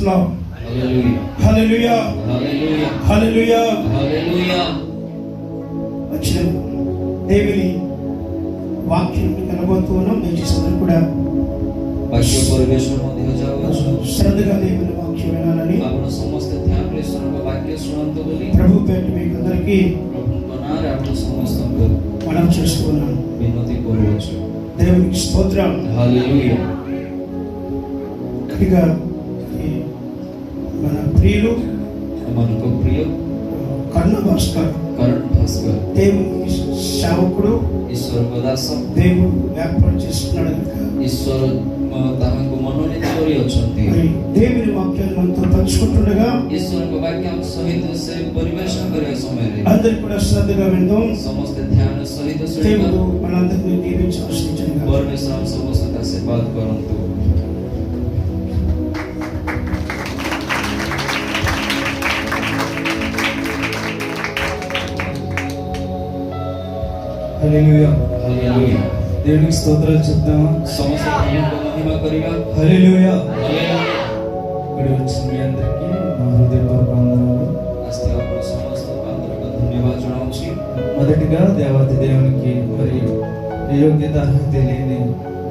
Lord. Hallelujah. Hallelujah. వచ్చిన దేవుని వాక్యం కనబోతూ ఉన్నాం. దయచేసి అందరూ కూడా ବାକ୍ୟ ପରିବେଷଣ ମଧ୍ୟ ଯାଉଅଛୁ। శ్రద్ధగా దేవుని వాక్యం వినాలని ଆପଣ ସମସ୍ତେ ଧ୍ୟାନରେ ଈଶ୍ୱରଙ୍କ ବାକ୍ୟ ଶୁଣନ୍ତୁ ବୋଲି ప్రభు పేరు మీకు అందరికీ ପ୍ରଭୁଙ୍କ ନାଁରେ ଆପଣ ସମସ୍ତଙ୍କୁ మనం చేస్తున్నాం. ବିନତି କରୁଅଛୁ। దేవునికి స్తోత్రం. హల్లెలూయా। ఇక మన ప్రియులు మనకు ప్రియ కర్ణ భాస్కర్ దేవుని సేవకుడు, ଈଶ୍ୱରଙ୍କ ଦାସ, దేవుడు ఏర్పాటు చేస్తున్నాడు కనుక ଈଶ୍ୱର ତାହାଙ୍କୁ ମନୋନୀତ କରିଅଛନ୍ତି। దేవుని వాక్యాన్ని మనతో పంచుకుంటుండగా ଈଶ୍ୱରଙ୍କ ବାକ୍ୟ ଆମ ସହିତ ସେ ପରିବେଷଣ କରିବା ସମୟରେ అందరూ కూడా శ్రద్ధగా విందాం. ସମସ୍ତେ ଧ୍ୟାନ ସହିତ ଶୁଣିବା। దేవుడు మనందరినీ దీవించి ఆశీర్వదించును. ପରମେଶ୍ୱର ଆମ ସମସ୍ତଙ୍କୁ ଆଶୀର୍ବାଦ କରନ୍ତୁ। హల్లెలూయా. హల్లెలూయా। దేవునికి స్తోత్రాలు చెప్తామా? సమస్త ప్రభువుకు మహిమ కలుగా। హల్లెలూయా. హల్లెలూయా। ఇక్కడ వచ్చిన మీ అందరికీ నా హృదయపూర్వక వందనాలు. ఆస్తి అప్పుడు సమస్త అందరికీ ధన్యవాదాలు జଣାଉଛି। మొదటిగా దేవాది దేవునికి మరి యోగ్యత అర్హత లేని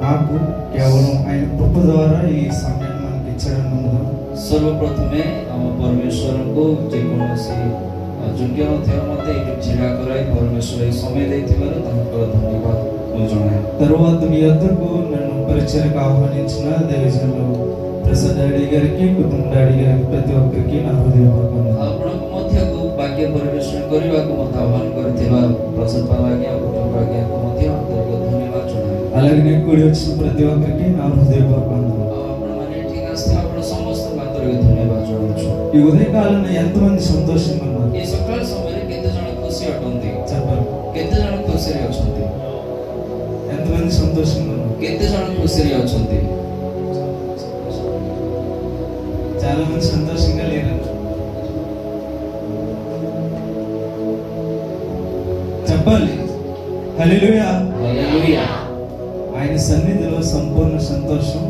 నాకు కేవలం ఆయన కృప ద్వారా ఈ సమయాన్ని మనకి ఇచ్చాడని నమ్ముదాం. ସର୍ବପ୍ରଥମେ ଆମ ପରମେଶ୍ୱରଙ୍କୁ ଯେକୌଣସି ଯୋଗ୍ୟ ନଥିବା ମୋତେ ଏଇଠି ଛିଡ଼ା କରାଇ ପରମେଶ୍ୱର ଏହି ସମୟ ଦେଇଥିବାରୁ ତାଙ୍କର ଧନ୍ୟବାଦ ମୁଁ ଜଣାଏ। తరువాత మీ అందరికీ నన్ను పరిచయకు ఆహ్వానించిన దేవజనులు ప్రసాద్ డాడీ గారికి, కుటుంబ డాడీ గారికి, ప్రతి ఒక్కరికి నా హృదయపూర్వక వందనాలు. ଆପଣଙ୍କ ମଧ୍ୟକୁ ବାକ୍ୟ ପରିବେଷଣ କରିବାକୁ ମୋତେ ଆହ୍ୱାନ କରିଥିବା ପ୍ରସାଦ ବାବା ଆଜ୍ଞା ଓ କୁଟୁମ୍ବ ଆଜ୍ଞାଙ୍କୁ ମଧ୍ୟ ଆନ୍ତରିକ ଧନ୍ୟବାଦ ଜଣାଏ। అలాగే కూడి వచ్చిన ప్రతి ఒక్కరికి నా హృదయపూర్వక వందనాలు. ଆପଣମାନେ ଏଠିକି ଆସିଥିବା ଆପଣ ସମସ୍ତଙ୍କୁ ଆନ୍ତରିକ ଧନ୍ୟବାଦ ଜଣାଉଛୁ। ఈ ఉదయకాలంలో ఎంతమంది సంతోషంగా ఉన్నారు? ଏ ସକାଳ ସମୟରେ କେତେ ଜଣ ଖୁସି ଅଟନ୍ତି? చెప్పండి. କେତେ ଜଣ ଖୁସିରେ ଅଛନ୍ତି? ఎంతమంది సంతోషంగా ఉన్నారు? କେତେ ଜଣ ଖୁସିରେ ଅଛନ୍ତି? చాలా మంది సంతోషంగా లేరు. చెప్పాలి. హల్లెలూయా. హల్లెలూయా। ఆయన సన్నిధిలో సంపూర్ణ సంతోషం,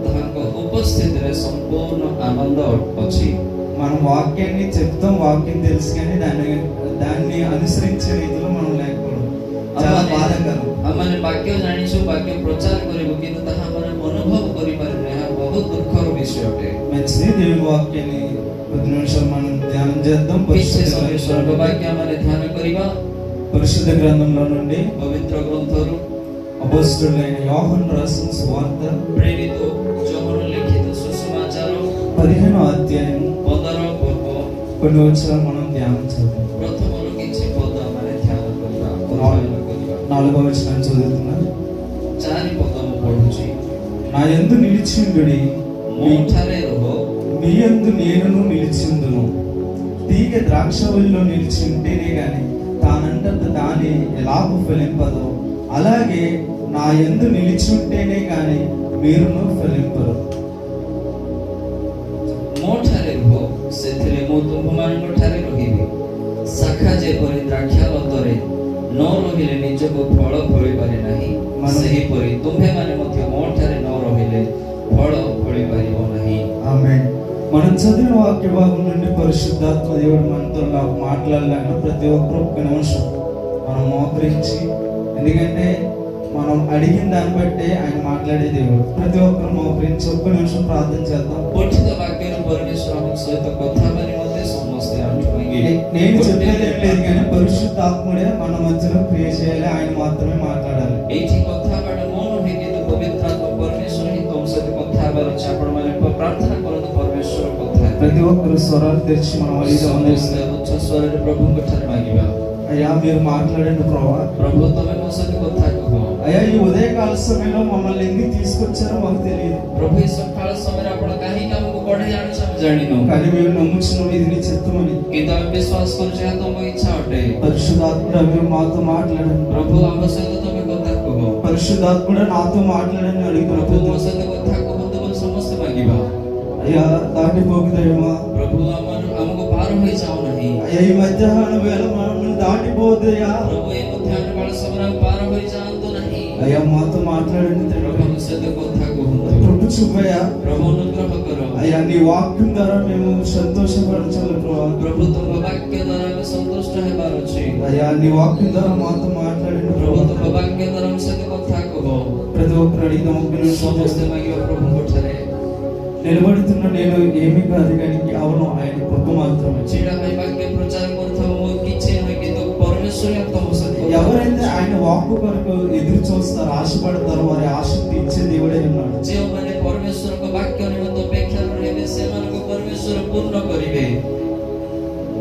ତାଙ୍କ ଉପସ୍ଥିତିରେ ସମ୍ପୂର୍ଣ୍ଣ ଆନନ୍ଦ ଅଛି। మనం వాక్యాన్ని చెప్తాం, వాక్యం తెలుసు కానీ దాన్ని అనుసరించే రీతిలో మనం లేకపోవడం చాలా బాధాకరం. ଆମମାନେ ବାକ୍ୟ ଜାଣିଛୁ, ବାକ୍ୟ ପ୍ରଚାର କରିବୁ କିନ୍ତୁ ତାହା ଆମେ ଅନୁଭବ କରିପାରୁନୁ, ଏହା ବହୁତ ଦୁଃଖର ବିଷୟ ଅଟେ। మంచిది. దేవుని వాక్యాన్ని కొద్ది నిమిషాలు మనం ధ్యానం చేద్దాం. କିଛି ସମୟ ସ୍ୱର୍ଗ ବାକ୍ୟ ଆମେ ଧ୍ୟାନ କରିବା। పరిశుద్ధ గ్రంథంలో నుండి ପବିତ୍ର ଗ୍ରନ୍ଥରୁ అపోస్తలుడైన యోహాను రాసిన సువార్త ପ୍ରେରିତ ଯୋହନ ଲିଖିତ ସୁସମାଚାର 15వ అధ్యాయం 15 ପର୍ବ కొన్ని వచనాలు మనం ధ్యానం చేద్దాం. ପ୍ରଥମରୁ କିଛି ପଦ ଆମେ ଧ୍ୟାନ କରିବା, ଅଧ୍ୟୟନ କରିବା। 4వ వచనం చదువుతున్నాను. 4 ପଦ ମୁଁ ପଢୁଛି। నా యందు నిలిచిండుడి, ମୋଠାରେ ରୁହ, మీ యందు నేనును నిలిచిందును. తీగ ద్రాక్షవల్లిలో నిలిచి ఉంటేనే గాని తానంతట తానే ఎలాగూ ఫలింపదో, అలాగే నా యందు నిలిచి ఉంటేనే గాని మీరును ఫలింపరు. ମୋଠାରେ ରୁହ, ସେଥିରେ ମୁଁ ତୁମ୍ଭମାନଙ୍କ ଠାରେ ରହିବି। ଶାଖା ଯେପରି ଦ୍ରାକ୍ଷା ଲତାରେ ନ ରହିଲେ ନିଜକୁ ଫଳ ଫଳିପାରେ ନାହିଁ, ସେହିପରି ତୁମ୍ଭେମାନେ ମଧ୍ୟ ମୋଠାରେ ନ ରହିଲେ ଫଳ ଫଳିପାରିବ ନାହିଁ। ఆమేన్. మనం చదివిన వాక్య భాగం నుండి పరిశుద్ధాత్మ దేవుడు మనతో మాట్లాడలేక ప్రతి ఒక్కరు ఒక్క నిమిషం మనం మోకరించి, ఎందుకంటే మనం అడిగిన దాన్ని బట్టే ఆయన మాట్లాడే దేవుడు. ప్రతి ఒక్కరు మోకరించి ఒక్క నిమిషం ప్రార్థన చేద్దాం. ପଠିତ ବାକ୍ୟରୁ ପରମେଶ୍ୱର ଆମ ସହିତ କଥା ହେବା ନିମନ୍ତେ ସମସ୍ତେ ଆଣ୍ଠୁ ଭାଙ୍ଗି నేను చెప్పేది లేదు కానీ పరిశుద్ధాత్ముడే మన మధ్యలో క్రియ చేయాలి, ఆయన మాత్రమే మాట్లాడాలి. ଏଇଠି କଥା ହେବାଟା ମୋ ନୁହେଁ କିନ୍ତୁ ପବିତ୍ର ଆତ୍ମା ପରମେଶ୍ୱର ହିଁ ତମ ସହିତ କଥା ହେବାର ଅଛି। ଆପଣମାନେ ପ୍ରାର୍ଥନା କରନ୍ତୁ ପରମେଶ୍ୱର କଥା ହେବେ। ప్రతి ఒక్కరు స్వరాలు తెరిచి మనం ସମସ୍ତେ ଉଚ୍ଚ ସ୍ୱରରେ ପ୍ରଭୁଙ୍କ ଠାରେ ମାଗିବା। అయ్యా మీరు మాట్లాడండి ప్రభా. ପ୍ରଭୁ ତମେ ମୋ ସହିତ କଥା କୁହ। అయ్యా ఈ ఉదయకాల సమయంలో మమ్మల్ని ఎందుకు తీసుకొచ్చారో మాకు తెలియదు. ପ୍ରଭୁ ଏ ସକାଳ ସମୟରେ ଆପଣ କାହିଁକି ଆମକୁ ବଢେଇ ଆଣିଛ ଆମେ ଜାଣିନୁ, కానీ మేము నమ్ముచున్నాం ఇది నీ చిత్తమని. କିନ୍ତୁ ଆମେ ବିଶ୍ୱାସ କରୁଛୁ ଏହା ତମ ଇଚ୍ଛା ଅଟେ। పరిశుద్ధాత్ముడా మీరు మాతో మాట్లాడండి. ପ୍ରଭୁ ଆମ ସହିତ ତମେ କଥା କୁହ। పరిశుద్ధాత్ముడా నాతో మాట్లాడని ପ୍ରଭୁ అడుగుతున్నాం. ମୋ ସହିତ କଥା କୁହନ୍ତୁ ବୋଲି ସମସ୍ତେ ମାଗିବା। అయ్యా దాటిపోకుదయ్యమా. ପ୍ରଭୁ ଆମକୁ ପାର ହୋଇଯାଉ ନାହିଁ। అయ్యా ఈ మధ్యాహ్న వేళ మమ్మల్ని దాటిపోదయ్యా. ପ୍ରଭୁ ଏ ମଧ୍ୟାହ୍ନ କାଳ ସମୟରେ ଆମେ ପାର ହୋଇଯାଆନ୍ତୁ ନାହିଁ। అయ్యా మాతో మాట్లాడండి తండ్రి. ପ୍ରଭୁ ଆମ ସହିତ କଥା କୁହନ୍ତୁ। కృప చూపయ్యా ପ୍ରଭୁ ଅନୁଗ୍ରହ କର। అయ్యా నీ వాక్యం ద్వారా మేము సంతోషపరచాలి ప్రభా. ପ୍ରଭୁ ତୁମ ବାକ୍ୟ ଦ୍ୱାରା ଆମେ ସନ୍ତୁଷ୍ଟ ହେବାର ଅଛି। అయ్యా నీ వాక్యం ద్వారా మాతో మాట్లాడండి ପ୍ରଭୁ ప్రభా. ତୁମ ବାକ୍ୟ ଦ୍ୱାରା ଆମ ସହିତ କଥା କୁହ। ప్రతి ఒక్కరు అడిగిన ఒక్కరిని ସମସ୍ତେ ମାଗିବ ପ୍ରଭୁଙ୍କ ଠାରେ। నిలబడుతున్న నేను ఏమీ కాదు కానీ కేవలం ఆయన కృప మాత్రమే. ଛିଡ଼ା ହୋଇ ବାକ୍ୟ ପ୍ରଚାର କରୁଥିବା ମୁଁ କିଛି ନୁହେଁ କିନ୍ତୁ ପରମେଶ୍ୱର ତମ ସହିତ କଥା ఎవరైతే ఆయన వాక్కు కొరకు ఎదురు చూస్తారో ఆశపడతారో వారి ఆశక్తి ఇచ్చే దేవుడే ఉన్నాడు. ଯେଉଁମାନେ ପରମେଶ୍ୱରଙ୍କ ବାକ୍ୟ ନିମନ୍ତେ ଅପେକ୍ଷା ରହିବେ ସେମାନଙ୍କୁ ପରମେଶ୍ୱର ପୂର୍ଣ୍ଣ କରିବେ।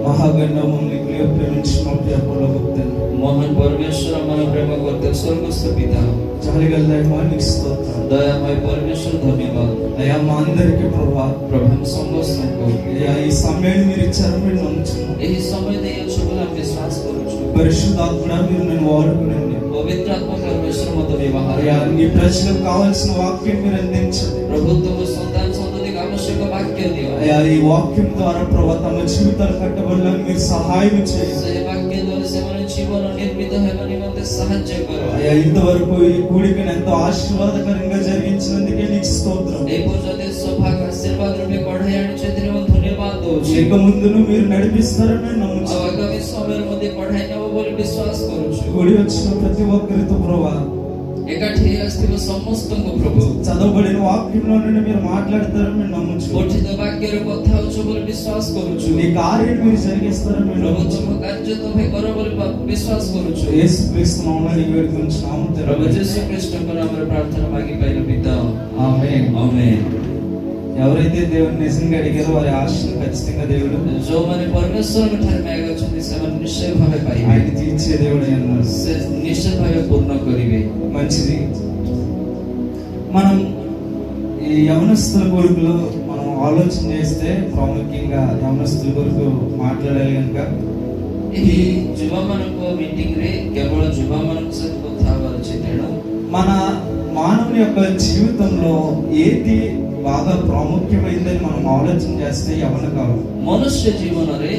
మహాగణ్య మమ్మల్ని ప్రేమించిన ప్రియ పరలోకపు తండ్రి, ମହାନ ପରମେଶ୍ୱର ଆମର ପ୍ରେମ କରୁଥିବା ସ୍ୱର୍ଗସ୍ଥ ପିତା, జాలిగల దైవమా నీకు స్తోత్రం. ଦୟାମୟ ପରମେଶ୍ୱର ଧନ୍ୟବାଦ। అయ్యా మా అందరికీ ప్రభా, ପ୍ରଭୁ ଆମ ସମସ୍ତଙ୍କୁ అయ్యా ఈ సమయాన్ని మీరు ఇచ్చారు మీరు నమ్ముచున్నాం. ଏହି ସମୟ ଦେଇଅଛୁ ବୋଲି ଆମେ ବିଶ୍ୱାସ କରୁଛୁ। పరిశుద్ధాత్మ మీరు నన్ను వాడుకునండి. ପବିତ୍ର ଆତ୍ମା ପରମେଶ୍ୱର ମତ ବ୍ୟବହାର అయ్యా నీ ప్రజలకు కావాల్సిన వాక్యం మీరు అందించండి. ପ୍ରଭୁ ତୁମ ସନ୍ତାନ ସନ୍ତତିକୁ ଆବଶ୍ୟକ ବାକ୍ୟ ଦିଅ। అయ్యా ఈ వాక్యం ద్వారా ప్రభా తమ జీవితాలు కట్టబడడానికి మీరు సహాయం చేయండి. ସେ ବାକ୍ୟ ଦ୍ୱାରା ସେମାନେ ଜୀବନ ନିର୍ମିତ ହେବା ନିମନ୍ତେ ସାହାଯ୍ୟ କର। అయ్యా ఇంతవరకు ఈ కూడికను ఎంతో ఆశీర్వాదకరంగా జరిగించినందుకే నీకు స్తోత్రం. এই পর্যন্ত সৌভাগ্য আশীর্বাদ রূপে কঢ়াই আনিছ এଥିରେ ମୁଁ ଧନ୍ୟବାଦ ଦଉଛି। ఇక ముందును మీరు నడిపిస్తారని నేను ଆଉ నమ్ముచున్నాను. ଆଗାମୀ ସମୟରେ ମଧ୍ୟ କଢ଼ାଇ ନେବ ବୋଲି ବିଶ୍ୱାସ କରୁଛୁ। కూడి వచ్చిన ప్రతి ఒక్కరితో ప్రభా ଏକାଠି ଆସିଥିବା ସମସ୍ତଙ୍କୁ ପ୍ରଭୁ చదవబడిన వాక్యంలో నుండి మీరు మాట్లాడతారని నేను నమ్ముచున్నాను. ପଠିତ ବାକ୍ୟରେ କଥା ହଉଛ ବୋଲି ବିଶ୍ୱାସ କରୁଛୁ। నీ కార్యం మీరు జరిగిస్తారని నేను ପ୍ରଭୁ నమ్ముచున్నాను. ତୁମ କାର୍ଯ୍ୟ ତୁମେ କର ବୋଲି ବିଶ୍ୱାସ କରୁଛୁ। యేసుక్రీస్తు నామమున ఈ వేడుకొంచున్నాము ପ୍ରଭୁ తండ్రి. ଯୀଶୁ ଖ୍ରୀଷ୍ଟଙ୍କ ନାମରେ ପ୍ରାର୍ଥନା ମାଗି ପାଇଲୁ ପିତା। ఆమేన్. ଆମେନ୍। ఎవరైతే దేవుని నిజంగా అడిగారో వారి ఆశను ఖచ్చితంగా దేవుడు ଯେଉଁମାନେ ପରମେଶ୍ୱରଙ୍କ ଠାରେ ମାଗିଛନ୍ତି ସେମାନେ ନିଶ୍ଚୟ ଭାବେ ପାଇବେ। ఆయన తీర్చే దేవుడే అన్నారు. ସେ ନିଶ୍ଚୟ ଭାବେ ପୂର୍ଣ୍ଣ କରିବେ। మంచిది. మనం ఈ యవనస్తుల కొరకులో మనం ఆలోచన చేస్తే ప్రాముఖ్యంగా యవనస్తుల కొరకు మాట్లాడాలి కనుక ଏହି ଯୁବାମାନଙ୍କ ମିଟିଂରେ କେବଳ ଯୁବାମାନଙ୍କ ସହିତ କଥା ହେବାର ଅଛି। ତେଣୁ మన మానవుని యొక్క జీవితంలో ఏది బాగా ప్రాముఖ్యమైందని మనం ఆలోచన చేస్తే యవన కాలం. ମନୁଷ୍ୟ ଜୀବନରେ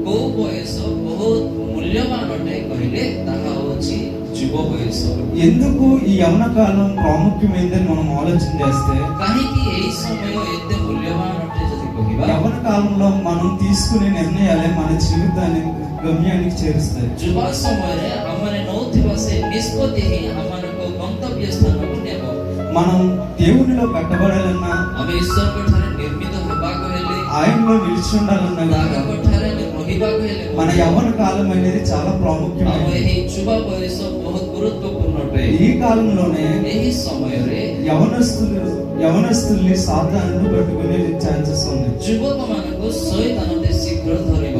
କୋଉ ବୟସ ବହୁତ ମୂଲ୍ୟବାନ ଅଟେ କହିଲେ ତାହା ହେଉଛି ଯୁବ ବୟସ। ఎందుకు ఈ యవన కాలం ప్రాముఖ్యమైందని మనం ఆలోచన చేస్తే କାହିଁକି ଏହି ସମୟ ଏତେ ମୂଲ୍ୟବାନ ଅଟେ ଯଦି କହିବା, యవన కాలంలో మనం తీసుకునే నిర్ణయాలే మన జీవితాన్ని గమ్యానికి చేరుస్తాయి. ଯୁବା ସମୟରେ ଆମମାନେ ନେଉଥିବା ସେ ନିଷ୍ପତ୍ତି ହିଁ ଆମମାନଙ୍କ ଗନ୍ତବ୍ୟ ସ୍ଥାନକୁ ନେବ। మనం దేవునిలో కట్టబడాలన్నా ଆମେ ଈଶ୍ୱରଙ୍କ ଠାରେ ନିର୍ମିତ ହେବାକୁ ହେଲେ, ఆయనలో నిలిచి ఉండాలన్నా ତାହାଙ୍କ ଠାରେ ଆମେ ରହିବାକୁ ହେଲେ మన యవ్వన కాలం అనేది చాలా ଆମ ప్రాముఖ్యమైనది. ଏହି ଯୁବା ବୟସ ବହୁତ ଗୁରୁତ୍ୱପୂର୍ଣ୍ଣ ଅଟେ। ఈ కాలంలోనే ଏହି ସମୟରେ యవనస్తుల్ని సాతానుడు పట్టుకునే ఛాన్సెస్ ఉంది. ଯୁବକମାନଙ୍କୁ ଶୈତାନ ଅତି ଶୀଘ୍ର ଧରିବ।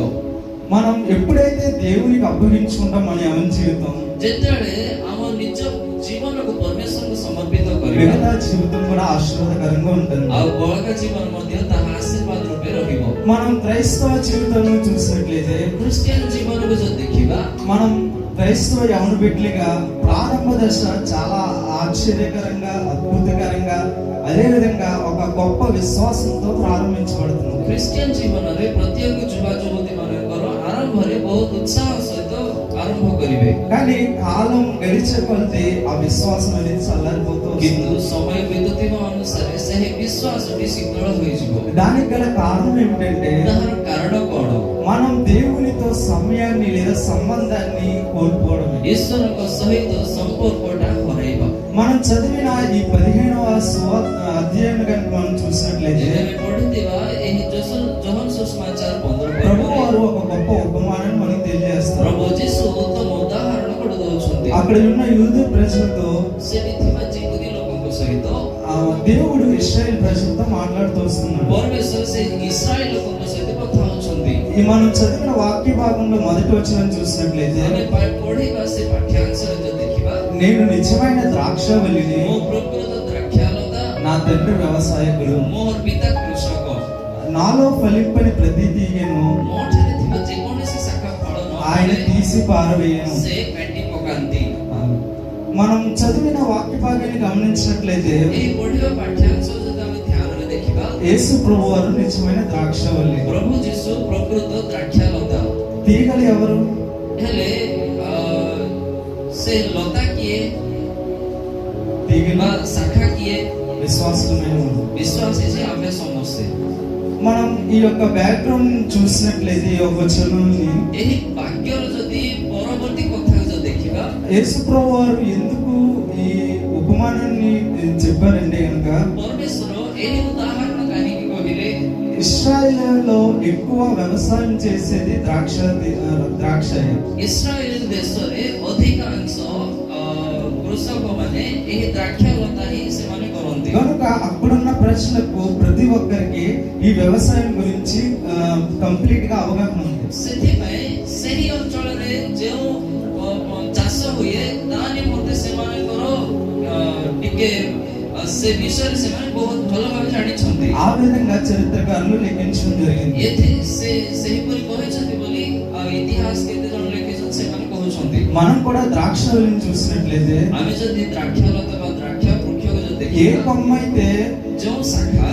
మనం ఎప్పుడైతే దేవునికి అప్పగించుకుంటాం మన యవన జీవితం, ଯେତେବେଳେ ଆମ ନିଜ ଜୀବନକୁ ପରମେଶ୍ୱରଙ୍କୁ ସମର୍ପିତ କରିବା, మిగతా జీవితం కూడా ఆశీర్వాదకరంగా ఉంటుంది. ଆଉ ବଳକା ଜୀବନ ମଧ୍ୟ ତାହା ଆଶୀର୍ବାଦ ରୂପେ ରହିବ। మనం క్రైస్తవ జీవితంలో చూసినట్లయితే ଖ୍ରୀଷ୍ଟିଆନ ଜୀବନକୁ ଯଦି ଦେଖିବା, మనం క్రైస్తవ యవన బిడ్డలుగా ప్రారంభ దశ చాలా ఆశ్చర్యకరంగా అద్భుతకరంగా అదేవిధంగా ఒక గొప్ప విశ్వాసంతో ప్రారంభించబడుతుంది. ଖ୍ରୀଷ୍ଟିଆନ ଜୀବନରେ ପ୍ରତ୍ୟେକ ଯୁବା ଯୁବତୀ ମାନଙ୍କର ଆରମ୍ଭରେ ବହୁତ ଉତ୍ସାହ ସହିତ ଆରମ୍ଭ କରିବେ, కానీ కాలం గడిచే కొద్దీ ఆ విశ్వాసం అనేది చల్లారిపోతూ କିନ୍ତୁ వస్తుంది. ସମୟ ବିତୁଥିବା ଅନୁସାରେ ସେହି ବିଶ୍ୱାସଟି ଶୀତଳ ହୋଇଯିବ। దానికి గల కారణం ఏమిటంటే ତାହାର କାରଣ କଣ? మనం దేవునితో సమయాన్ని లేదా సంబంధాన్ని కోల్పోవడమే. ଈଶ୍ୱରଙ୍କ ସହିତ ସମ୍ପର୍କଟା ହରାଇବା। మనం చదివిన ఈ 15వ అధ్యాయం కనుక మనం చూసినట్లయితే ଆମେ ପଢିଥିବା ଏହି ଯୋହନ ସୁସମାଚାର 15 ప్రభు ପର୍ବରେ వారు ఒక గొప్ప ఉపమానాన్ని మనకు తెలియజేస్తారు. ପ୍ରଭୁ ଯୀଶୁ ଉତ୍ତମ ଉଦାହରଣ ଗୋଟେ ଦଉଛନ୍ତି। అక్కడ ఉన్న యూదు ప్రజలతో ସେଠି ଥିବା ଜିହୁଦୀ ଲୋକଙ୍କ ସହିତ ఆ దేవుడు ఇశ్రాయేల్ ప్రజలతో మాట్లాడుతూ వస్తున్నాడు. ପରମେଶ୍ୱର ସେ ଇସ୍ରାଏଲ ଲୋକଙ୍କ ସହିତ କଥା ହଉଛନ୍ତି। ఈ మనం చదివిన వాక్య భాగంలో మొదటి వచనం చూసినట్లయితే ଆମେ ପଢିବା ସେ ପାଠ୍ୟାଂଶରେ ଯଦି ଦେଖିବା, నేను నిజమైన ద్రాక్షవల్లిని, ମୋ ପ୍ରକୃତ ଦ୍ରାକ୍ଷାଲତା, నా తండ్రి వ్యవసాయకుడు, ମୋର ପିତା କୃଷକ, నాలో ఫలింపని ప్రతి తీగను ମୋ ଠାରେ ଥିବା ଯେକୌଣସି ଶାଖା ଫଳ ନ ఆయన ଫଳେ, తీసి పారవేయను. ସେ କାଟି ପକାନ୍ତି। మనం చదివిన వాక్య భాగాన్ని గమనించినట్లయితే ଏହି ପଢିବା ପାଠ୍ୟାଂଶ ଯଦି ଆମେ ଧ୍ୟାନରେ ଦେଖିବା, యేసు ప్రభు వారు నిజమైన ద్రాక్షవల్లి. ପ୍ରଭୁ ଯୀଶୁ ପ୍ରକୃତ ଦ୍ରାକ୍ଷାଲତା, తీగలు ఎవరు? ହେଲେ ସେ ଲତା କିଏ? తీగలు ବା ଶାଖା କିଏ? విశ్వాసమైన వాళ్ళు. ବିଶ୍ୱାସୀ ଯେ ଆମେ ସମସ୍ତେ। మనం ఈ యొక్క బ్యాక్గ్రౌండ్ చూసినట్లయితే ఈ యొక్క వచనాన్ని ଏହି ବାକ୍ୟର ଯଦି ପରବର୍ତ୍ତୀ କଥାକୁ ଯଦି ଦେଖିବା, యేసుప్రభు వారు ఎందుకు ఈ ఉపమానాన్ని చెప్పారంటే కనుక ପରମେଶ୍ୱର ଏହି ଉଦାହରଣ କାହିଁକି କହିଲେ? ఇశ్రాయేలులో ఎక్కువ వ్యవసాయం చేసేది ద్రాక్ష ଇସ୍ରାଏଲ ଦେଶରେ ଅଧିକାଂଶ କୃଷକମାନେ ଏହି ଦ୍ରାକ୍ଷା ଲତା ହିଁ ସେମାନେ କରନ୍ତି। కనుక అక్కడున్న ప్రజలకు ప్రతి ఒక్కరికి ఈ వ్యవసాయం గురించి కంప్లీట్ గా అవగాహన ఉంది. ସେଥିପାଇଁ ସେହି ଅଞ୍ଚଳରେ ଯେଉଁ ଚାଷ ହୁଏ ତା ନିମନ୍ତେ ସେମାନଙ୍କର ଟିକେ ସେ ବିଷୟରେ ସେମାନେ ବହୁତ ଭଲ ଭାବେ ଜାଣିଛନ୍ତି। ఆ విధంగా చరిత్రకారులు లిఖించడం జరిగింది. ଏଥି ସେ ସେହିପରି କହିଛନ୍ତି ବୋଲି ଇତିହାସ କେତେ ଜଣ ଲେଖିଛନ୍ତି ସେମାନେ କହୁଛନ୍ତି। మనం కూడా ద్రాక్షలను చూసినట్లయితే ଆମେ ଯଦି ଦ୍ରାକ୍ଷାଲତା ବା ଦ୍ରାକ୍ଷା ବୃକ୍ଷକୁ ଯଦି ఏ ଦେଖିବା, కొమ్మ అయితే ଯେଉଁ ଶାଖା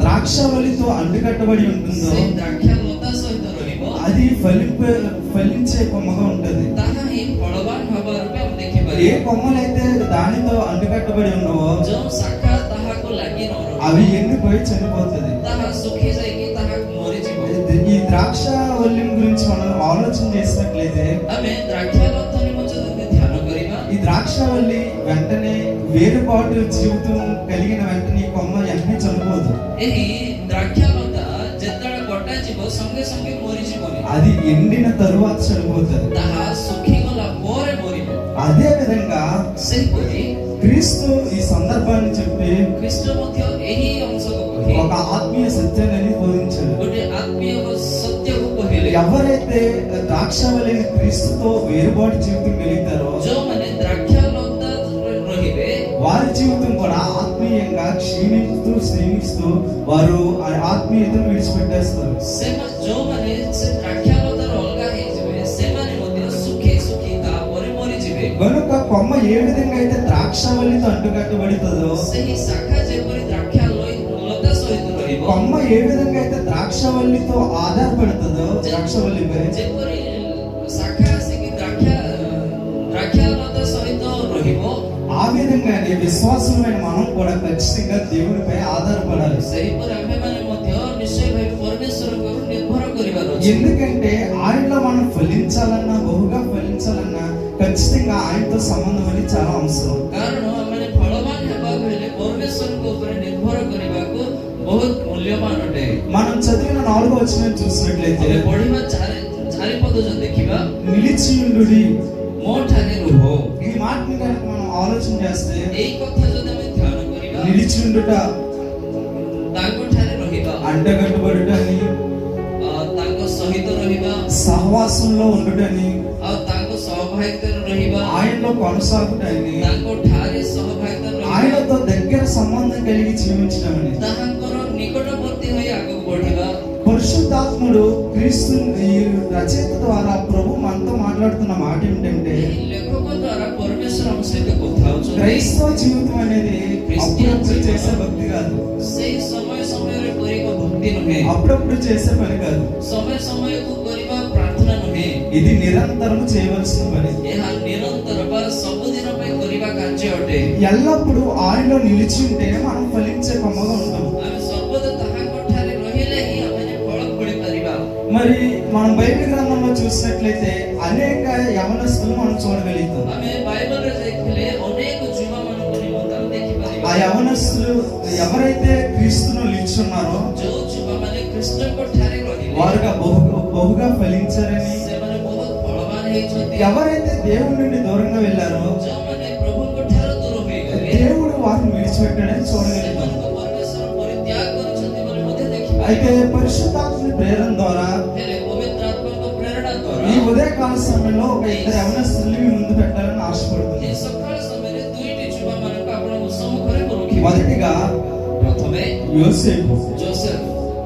ద్రాక్షవల్లితో అంటుకట్టబడి ఉంటుందో ସେ ଦ୍ରାକ୍ଷାଲତା ସହିତ ରହିବ, అది ఫలించే కొమ్మగా ఉంటది. ତାହା ହିଁ ଫଳବାନ ହେବା ରୂପେ ଆମେ ఏ ଦେଖିପାରିବା। కొమ్మలైతే దానితో అంటుకట్టబడి ఉన్నావో ଯେଉଁ ଶାଖା ତାହାକୁ ଲାଗି ନ అవి ରହିବ, ఎండిపోయి చనిపోతుంది. ତାହା ଶୁଖି ଯାଇକି ତାହା ମରିଯିବ। ఈ ద్రాక్షవల్లి గురించి మనం ఆలోచన చేసినట్లయితే ଆମେ ଦ୍ରାକ୍ଷାଲତା ନିମନ୍ତେ ଯଦି ଧ୍ୟାନ କରିବା, ఈ ద్రాక్షవల్లి వెంటనే వేరుపాటు జీవితం కలిగిన వెంటనే ఈ కొమ్మ వెంటనే చనిపోదు. ଏହି ଦ୍ରାକ୍ଷାଲତା ଯେତେବେଳେ କଟାଯିବ ସଙ୍ଗେ ସଙ୍ଗେ ମରିଯିବନି, అది ఎండిన తరువాత చనిపోతుంది. ତାହା ଶୁଖିଗଲା ପରେ ମରିବ। అదే విధంగా ସେହିପରି క్రీస్తు ఈ సందర్భాన్ని చెప్పి ଖ୍ରୀଷ୍ଟ ମଧ୍ୟ ଏହି ଅଂଶକୁ କହି ఒక ఆత్మీయ సత్యాన్ని బోధించాడు. ଗୋଟେ ଆତ୍ମୀୟ ସତ୍ୟକୁ କହିଲେ, ఎవరైతే ద్రాక్షవల్లిని క్రీస్తుతో వేరుబాటు జీవితం కలిగితారో ଯେଉଁମାନେ ଦ୍ରାକ୍ଷାଲତା ରହିବେ వారి జీవితం కూడా ఆత్మీయంగా క్షీణిస్తూ వారు ఆ ఆత్మీయతను విడిచిపెట్టేస్తారు. ଯେଉଁମାନେ ସେ ଦ୍ରାକ୍ଷାଲତାର ଅଲଗା ହେଇଯିବେ ସେମାନେ ମଧ୍ୟ ଶୁଖି ଶୁଖି ତାପରେ ମରିଯିବେ। కనుక కొమ్మ ఏ విధంగా అయితే ద్రాక్షవల్లితో అంటుకట్టబడుతుందో ସେହି ଶାଖା ଯେପରି ଦ୍ରାକ୍ଷାଲତା ସହିତ ରହିବ, కొమ్మ ఏ విధంగా అయితే ద్రాక్షవల్లితో ఆధారపడుతుందో ద్రాక్షవల్లిపై ଯେପରି ଶାଖା ଆସିକି ଦ୍ରାକ୍ଷାଲତା ସହିତ ରହିବ, ఆ విధంగానే విశ్వాసమైన మనం కూడా ఖచ్చితంగా దేవునిపై ఆధారపడాలి. ସେହିପରି ଆମେମାନେ ମଧ୍ୟ ନିଶ୍ଚୟ ଭାବେ ପରମେଶ୍ୱରଙ୍କୁ ନିର୍ଭର କରିବାର ଅଛି। ఎందుకంటే ఆయనలో మనం ఫలించాలన్నా బహుగా ఫలించాలన్నా ఖచ్చితంగా ఆయనతో సంబంధం అని చాలా అవసరం. କାରଣ ଆମେ ଫଳବାନ ହେବାକୁ ହେଲେ ପରମେଶ୍ୱରଙ୍କ ଉପରେ ନିର୍ଭର କରିବାକୁ ବହୁତ ମୂଲ୍ୟବାନ ଅଟେ। మనం చదివిన 4వ వచనం చూసినట్లయితే ଆମେ ପଢିବା ଚାରିପଦ ଯଦି ଦେଖିବା, నిలిచియుండుడి. ମୋ ଠାରେ ରୁହ। ఈ మాటని కనుక మనం ఆలోచన చేస్తే ଏଇ କଥା ଯଦି ଆମେ ଧ୍ୟାନ କରିବା, నిలిచియుండుట ତାଙ୍କ ଠାରେ ରହିବା, అంటగట్టుబడుట అని ତାଙ୍କ ସହିତ ରହିବା, సహవాసంలో ఉండుటని ଆଉ ତାଙ୍କ ସହଭାଗିତାରେ ରହିବା, ఆయనలో కొనసాగుట అని ତାଙ୍କ ଠାରେ ସହଭାଗିତାରେ ରହିବା, ఆయనతో దగ్గర సంబంధం కలిగి జీవించడం అని ତାହାଙ୍କର ନିକଟବର୍ତ୍ତୀ ହୋଇ ଆଗକୁ ବଢିବା। పరిశుద్ధాత్ముడు క్రీస్తు ఈ రచయిత ద్వారా ప్రభు మనతో మాట్లాడుతున్న మాట ఏమిటంటే ଏହି ଲେଖକ ଦ୍ୱାରା ପରମେଶ୍ୱର ଆମ ସହିତ କଥା ହଉଛନ୍ତି। క్రైస్తవ జీవితం అనేది అప్పుడప్పుడు చేసే భక్తి కాదు, ସେଇ ସମୟ ସମୟରେ କରିବା ଭକ୍ତି ନୁହେଁ, అప్పుడప్పుడు చేసే పని కాదు. ସମୟ ସମୟକୁ କରିବା ପ୍ରାର୍ଥନା ନୁହେଁ, ఇది నిరంతరం చేయవలసిన పని. ଏହା ନିରନ୍ତର ବା ସବୁଦିନ ପାଇଁ କରିବା କାର୍ଯ୍ୟ ଅଟେ। ఎల్లప్పుడూ ఆయనలో నిలిచి ఉంటేనే మనం ఫలించే కొమ్మగా ఉంటాం. ଆମେ ସର୍ବଦା ତାହାଙ୍କ ଠାରେ ରହିଲେ ହିଁ ଆମେ ଫଳ ଫଳି ପାରିବା। మరి మనం బైబిల్ గ్రంథంలో చూసినట్లయితే అనేక యవనస్తులు మనం చూడగలుగుతాం. ଆମେ ବାଇబଲରେ ଦେଖିଲେ ଅନେକ ଯୁବମାନଙ୍କୁ ନିମନ୍ତେ ଆମେ ఆ ଦେଖିପାରିବା। యవనస్తులు ఎవరైతే క్రీస్తును నిలిచున్నారో ଯେଉଁ ଯୁବମାନେ ଖ୍ରୀଷ୍ଟଙ୍କ ଠାରେ ରହିଲେ వారుగా బహుగా ఫలించారని, ସେମାନେ ବହୁତ ଫଳବାନ ହେଇଛନ୍ତି। ఎవరైతే దేవుడి నుండి దూరంగా వెళ్ళారో ଯେଉଁମାନେ ପ୍ରଭୁଙ୍କ ଠାରୁ ଦୂର ହୋଇଗଲେ దేవుడు వారిని విడిచిపెట్టాడని చూడగలుగుతాం. ସେମାନଙ୍କୁ ପରମେଶ୍ୱର ପରିତ୍ୟାଗ କରିଛନ୍ତି ବୋଲି ମଧ୍ୟ ଦେଖିପାରିବା। అయితే పరిశుద్ధాత్మ ప్రేరణ ద్వారా ହେଲେ ପବିତ୍ର ଆତ୍ମାଙ୍କ ପ୍ରେରଣା ఈ ଦ୍ୱାରା ఉదయకాల సమయంలో ఒక ఇద్దరు యవనస్తుల్ని మీ ముందు పెట్టాలని ଏ ఆశపడుతుంది. ସକାଳ ସମୟରେ ଦୁଇଟି ଯୁବମାନଙ୍କୁ ଆପଣଙ୍କ ସମ୍ମୁଖରେ ମୁଁ ରଖିବି। మొదటిగా ପ୍ରଥମେ యోసేపు. ଜୋସେଫ।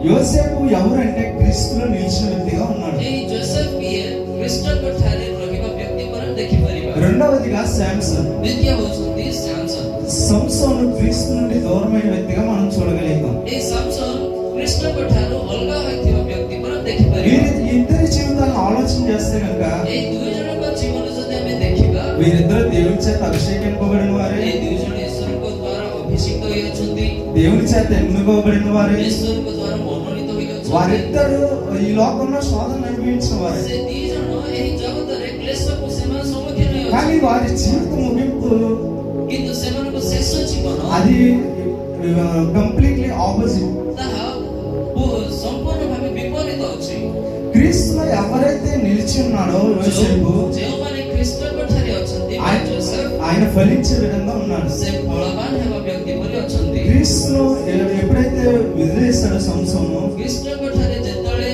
యోసేపు ఎవరంటే క్రీస్తులో నిలిచిన వ్యక్తిగా ఉన్నాడు. ଏହି ଜୋସେଫ କିଏ? ଖ୍ରୀଷ୍ଟଙ୍କ ଠାରେ ରହିବା ବ୍ୟକ୍ତି ପରା ଦେଖିପାରିବା। రెండవదిగా శాంసన్. ଦ୍ୱିତୀୟ ହେଉଛନ୍ତି ସାମସନ। సంసోను క్రీస్తు నుండి దూరమైన వ్యక్తిగా మనం చూడగలుగుతాం. ଏହି ସାମସନ ଖ୍ରୀଷ୍ଟଙ୍କ ଠାରୁ ଅଲଗା ହୋଇଥିବା ବ୍ୟକ୍ତି ପରା ଦେଖିପାରିବା। ఈ ఇద్దరి జీవితాలను ఆలోచన చేస్తే కనుక ଏହି ଦୁଇ ଜଣଙ୍କ ଜୀବନ ଯଦି ଆମେ ଦେଖିବା, వీరిద్దరు దేవుని చేత అభిషేకింపబడిన వారే, ଏହି ଦୁଇ ଜଣ ଈଶ୍ୱର ଅଭିଷିକ୍ତ ହୋଇଅଛନ୍ତି, దేవుని చేత ఎన్నుకోబడిన వారే, ଈଶ୍ୱରଙ୍କ ଦ୍ୱାରା ମନୋନୀତ ହୋଇଅଛନ୍ତି। వారిద్దరు ఈ లోకంలో శోధన అనుభవించిన వారే, ସେ ଦି ଜଣ ଏହି ଜଗତରେ କ୍ଲେଶକୁ ସେମାନେ ସମ୍ମୁଖୀନ కానీ ହୋଇଅଛନ୍ତି, వారి జీవిత ముగింపు କିନ୍ତୁ ସେମାନଙ୍କ ଶେଷ ଜୀବନ అది కంప్లీట్లీ ఆపోజిట్. ତାହା ସମ୍ପୂର୍ଣ୍ଣ ଭାବେ ବିପରୀତ ଅଛି। క్రీస్తులో ఎవరైతే నిలిచి ఉన్నాడో యోసేపు, ଯେଉଁମାନେ ଖ୍ରୀଷ୍ଟଙ୍କ ଠାରେ ଅଛନ୍ତି ବା ଯୋସେଫ, ఆయన ఫలించే విధంగా ఉన్నాడు. ସେ ଫଳବାନ ହେବା ବ୍ୟକ୍ତି ପରି ଅଛନ୍ତି। క్రీస్తును ఎప్పుడైతే వదిలేస్తాడో సంసోను, ଖ୍ରୀଷ୍ଟଙ୍କ ଠାରେ ଯେତେବେଳେ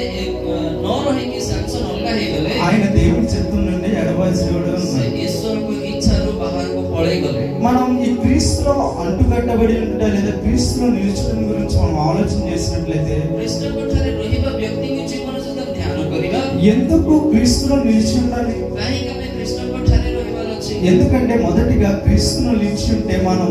ନ ରହିକି ସାମସନ ଅଲଗା ହେଇଗଲେ, ఆయన దేవుని చిత్తం నుండి ఎడబాసివాడు ସେ ఉన్నాడు. ଈଶ୍ୱରଙ୍କ ଇଚ୍ଛାରୁ ବାହାରକୁ ପଳେଇ ଗଲେ। మనం ఈ క్రీస్తులో అంటుకట్టబడి ఉంటే లేదా క్రీస్తులో నిలిచడం గురించి మనం ఆలోచన చేసినట్లయితే, ଖ୍ରୀଷ୍ଟଙ୍କ ଠାରେ ରହିବା ବ୍ୟକ୍ତିଙ୍କ ଜୀବନ ଯଦି ଆମେ ଧ୍ୟାନ କରିବା, ఎందుకు క్రీస్తులో నిలిచి ఉండాలి? କାହିଁକି ଆମେ ଖ୍ରୀଷ୍ଟଙ୍କ ଠାରେ ରହିବାର ଅଛି? ఎందుకంటే మొదటిగా క్రీస్తులో నిలిచి ఉంటే మనం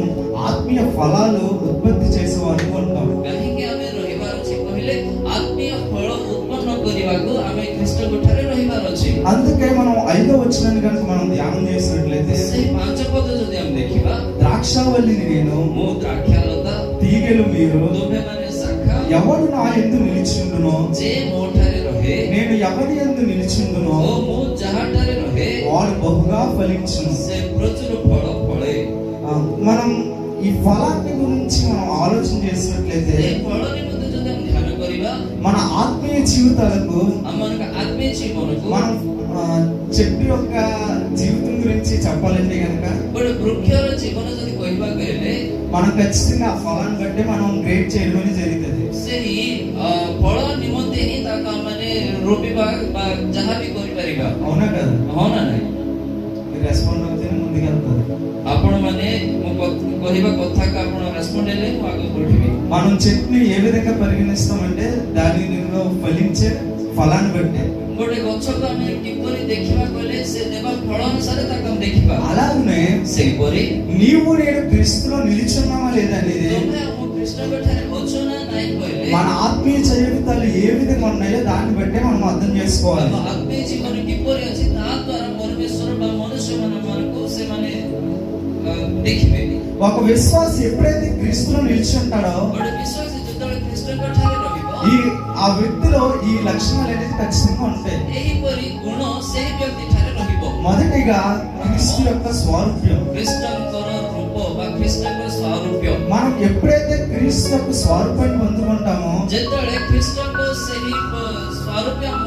ఆత్మీయ ఫలాలు ఉత్పత్తి చేసేవారు ఉంటాం. କାହିଁକି ଆମେ ରହିବାର ଅଛି କହିଲେ, ଆତ୍ମୀୟ ଫଳ ଉତ୍ପନ୍ନ କରିବାକୁ ଆମେ ଖ୍ରୀଷ୍ଟଙ୍କ ଠାରେ ରହିବାର ଅଛି। అందుకే మనం 5వ వచనాన్ని కనుక మనం ధ్యానం చేసినట్లయితే, ସେହି 5 ପଦ ଯଦି ଆମେ ଦେଖିବା, ద్రాక్షావల్లిని నేను, ମୁଁ ଦ୍ରାକ୍ଷାଲତା, తీగెలు మీరు, ତୁମେମାନେ ଶାଖା, ఎవడు నా యందు నిలిచిండునో, ଯେ ମୋ ଠାରେ ରହେ నేను ఎవరి యందు నిలిచిండునో ଓ ମୁଁ ଯାହାଠାରେ ରହେ వాడు బహుగా ఫలించును. ସେ ପ୍ରଚୁର ଫଳ ଫଳେ। మనం ఈ ఫలాన్ని గురించి మనం ఆలోచన చేసినట్లయితే, ଏହି ଫଳ ନିମନ୍ତେ ଯଦି ଆମେ ଧ୍ୟାନ କରିବା, మన ఆత్మీయ జీవితాలకు ଆମମାନଙ୍କ ଆତ୍ମୀୟ ଜୀବନକୁ మనం చెట్టు యొక్క జీవితం గురించి చెప్పాలంటే కనుక ଗୋଟେ ବୃକ୍ଷର ଜୀବନ ଯଦି କହିବାକୁ ହେଲେ, మనం ఖచ్చితంగా ఆ ఫలాన్ని బట్టి మనం గ్రేడ్ చేయడం అనేది జరుగుతుంది. ସେହି ଫଳ ନିମନ୍ତେ ହିଁ ତାକୁ ଆମମାନେ ରୋପିବା ବା ଯାହା ବି କରିପାରିବା। అవునా కదా? ହଁ ନା ନାହିଁ? మీరు రెస్పాండ్ అవుతేనే ముందుకెళ్తారు. ଆପଣମାନେ ମୋ କହିବା କଥାକୁ ଆପଣ ରେସ୍ପଣ୍ଡ ହେଲେ ମୁଁ ଆଗକୁ ବଢ଼ିବି। మనం చెట్టుని ఏ విధంగా పరిగణిస్తామంటే దానిలో ఫలించే ఫలాన్ని బట్టి. ଗୋଟେ ଗଛକୁ ଆମେ କିପରି ଦେଖିବା କହିଲେ, ସେ ଦେବା ଫଳ ଅନୁସାରେ ତାକୁ ଆମେ ଦେଖିବା। అలాగనే ସେହିପରି నీవు నేను క్రీస్తులో నిలిచున్నామా లేదా అనేది ତୁମେ ଆମ ଖ୍ରୀଷ୍ଟଙ୍କ ଠାରେ ଅଛ ନା ନାହିଁ କହିଲେ, మన ఆత్మీయ జీవితాలు ఏ విధంగా ఉన్నాయో దాన్ని బట్టే మనం అర్థం చేసుకోవాలి. ଆମ ଆତ୍ମୀୟ ଜୀବନ କିପରି ଅଛି ତାହା ଦ୍ୱାରା ପରମେଶ୍ୱର ବା ମନୁଷ୍ୟମାନଙ୍କୁ ସେମାନେ ଦେଖିବେ। ఒక విశ్వాసి ఎప్పుడైతే క్రీస్తులో నిలిచి ఉంటాడో ଗୋଟେ ବିଶ୍ୱାସୀ ଯେତେବେଳେ ଖ୍ରୀଷ୍ଟଙ୍କ ଠାରେ ରହିବ, ఆ వ్యక్తిలో ఈ లక్షణాలు అనేది ఖచ్చితంగా ఉంటాయి. ଏହିପରି ଗୁଣ ସେହି ବ୍ୟକ୍ତି ଠାରେ ରହିବ। మొదటిగా క్రీస్తు యొక్క స్వారూప్యం. ଖ୍ରୀଷ୍ଟଙ୍କର ରୂପ ବା ଖ୍ରୀଷ୍ଟଙ୍କ ସ୍ୱରୂପ, మనం ఎప్పుడైతే క్రీస్తు యొక్క స్వరూపాన్ని పొందుకుంటామో ଯେତେବେଳେ ଖ୍ରୀଷ୍ଟଙ୍କ ସେହି ସ୍ୱରୂପ ଆମ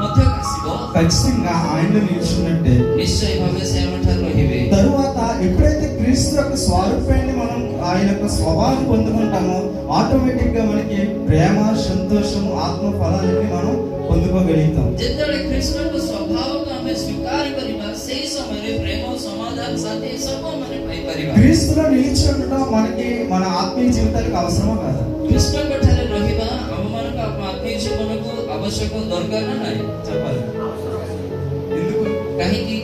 ମଧ୍ୟକୁ ଆସିବ, ఖచ్చితంగా ఆయనలో నిలిచినట్టే. ନିଶ୍ଚୟ ଭାବେ ସେ ଆମ ଠାରେ ରହିବେ। తరువాత ఎప్పుడైతే క్రీస్తు యొక్క స్వరూపాన్ని మనం ఆయన యొక్క స్వభావం పొందుకుంటామో ఆటోమేటిక్ గా మనకి ప్రేమ, సంతోషం, ఆత్మ ఫలాలన్నీ మనం పొందుకోగలుగుతాం. ଯେତେବେଳେ ଖ୍ରୀଷ୍ଟଙ୍କ ସ୍ୱଭାବକୁ ଆମେ ସ୍ୱୀକାର କରିବା, ସେହି ସମୟରେ ପ୍ରେମ, ସମାଧାନ, ଶାନ୍ତି ସବୁ ଆମେ ପାଇପାରିବା। క్రీస్తులో నిలిచి ఉండటం మనకి మన ఆత్మీయ జీవితాలకు అవసరమా కాదా? ଖ୍ରୀଷ୍ଟଙ୍କ ଠାରେ ରହିବା ଆମମାନଙ୍କ ଆତ୍ମୀୟ ଜୀବନକୁ ଆବଶ୍ୟକ ଦରକାର ନା ନାହିଁ? చెప్పాలి. ఎందుకు? କାହିଁକି?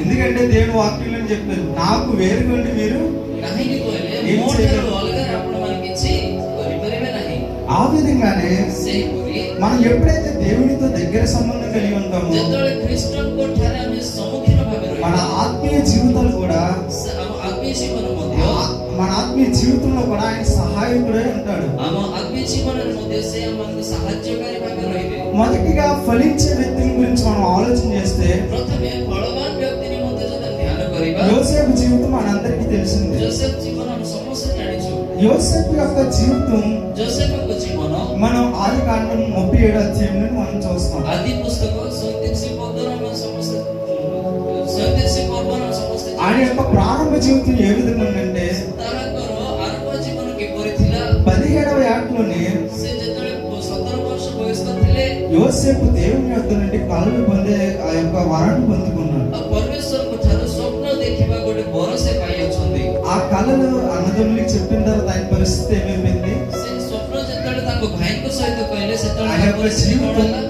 ఎందుకంటే దేవుని వాక్యంలో చెప్పారు, నాకు వేరుగొండి మీరు କାହିଁକି କହିଲେ, ఏం ମୋ చేయగలరు? ଠାରୁ ଅଲଗା ଆପଣମାନେ କିଛି କରିପାରିବେ ନାହିଁ। ఆ విధంగానే ସେହିପରି మనం ఎప్పుడైతే దేవునితో దగ్గర సంబంధం కలిగి ఉంటామో ଯେତେବେଳେ ଖ୍ରୀଷ୍ଟଙ୍କ ଠାରେ ଆମେ ସମ୍ମୁଖୀନ ଭାବେ మన ରହିବା, ఆత్మీయ జీవితాలు కూడా ଆମ ଆତ୍ମୀୟ ଜୀବନ ମଧ୍ୟ మన ఆత్మీయ జీవితంలో కూడా ఆయన సహాయకుడై ఉంటాడు. ଆମ ଆତ୍ମୀୟ ଜୀବନରେ ମଧ୍ୟ ସେ ଆମମାନଙ୍କୁ ସାହାଯ୍ୟକାରୀ ଭାବେ ରହିବେ। మొదటిగా ఫలించే వ్యక్తిని గురించి మనం ఆలోచన చేస్తే ପ୍ରଥମେ ଫଳବାନ ବ୍ୟକ୍ତି ନିମନ୍ତେ ଯଦି ଧ୍ୟାନ କରିବା, యోసేపు జీవితం మనందరికీ తెలిసిందే. ଯୋସେଫ ଜୀବନ ଆମେ ସମସ୍ତେ ଜାଣିଛୁ। యోసేపు యొక్క జీవితం ଯୋସେଫଙ୍କ ଜୀବନ మనం ఆదికాండం 37వ అధ్యాయం నుండి మనం చూస్తాం. ଆଦି ପୁସ୍ତକ 37 ପର୍ବରୁ ଆମେ ସମସ୍ତେ 37 ପର୍ବରୁ ଆମେ ସମସ୍ତେ ఆయన యొక్క ప్రారంభ జీవితం ఏ విధంగా ఉందంటే ତାହାଙ୍କର ଆରମ୍ଭ ଜୀବନ କିପରି ଥିଲା? 17వ ఏటలోనే ସେ ଯେତେବେଳେ 17 ବର୍ଷ ବୟସ୍କ ଥିଲେ, యోసేపు దేవుని యొద్ద నుండి కలలు పొందే ఆ యొక్క వరాన్ని పొందుకున్నాడు. ଆଉ ପରମେଶ୍ୱରଙ୍କ ଠାରୁ ସ୍ୱପ୍ନ ଦେଖିବା ଗୋଟେ ବର ସେ ପାଇଅଛନ୍ତି। ఆ కళలు అన్నదమ్ములకి చెప్పిన తర్వాత ఆయన పరిస్థితి ఏమైపోయింది? ସେ ସ୍ୱପ୍ନ ଯେତେବେଳେ ତାଙ୍କ ଭାଇଙ୍କ ସହିତ କହିଲେ, ସେତେବେଳେ ఆయన ତାଙ୍କ యొక్క ପରିସ୍ଥିତି କଣ జీవితం ହେଲା?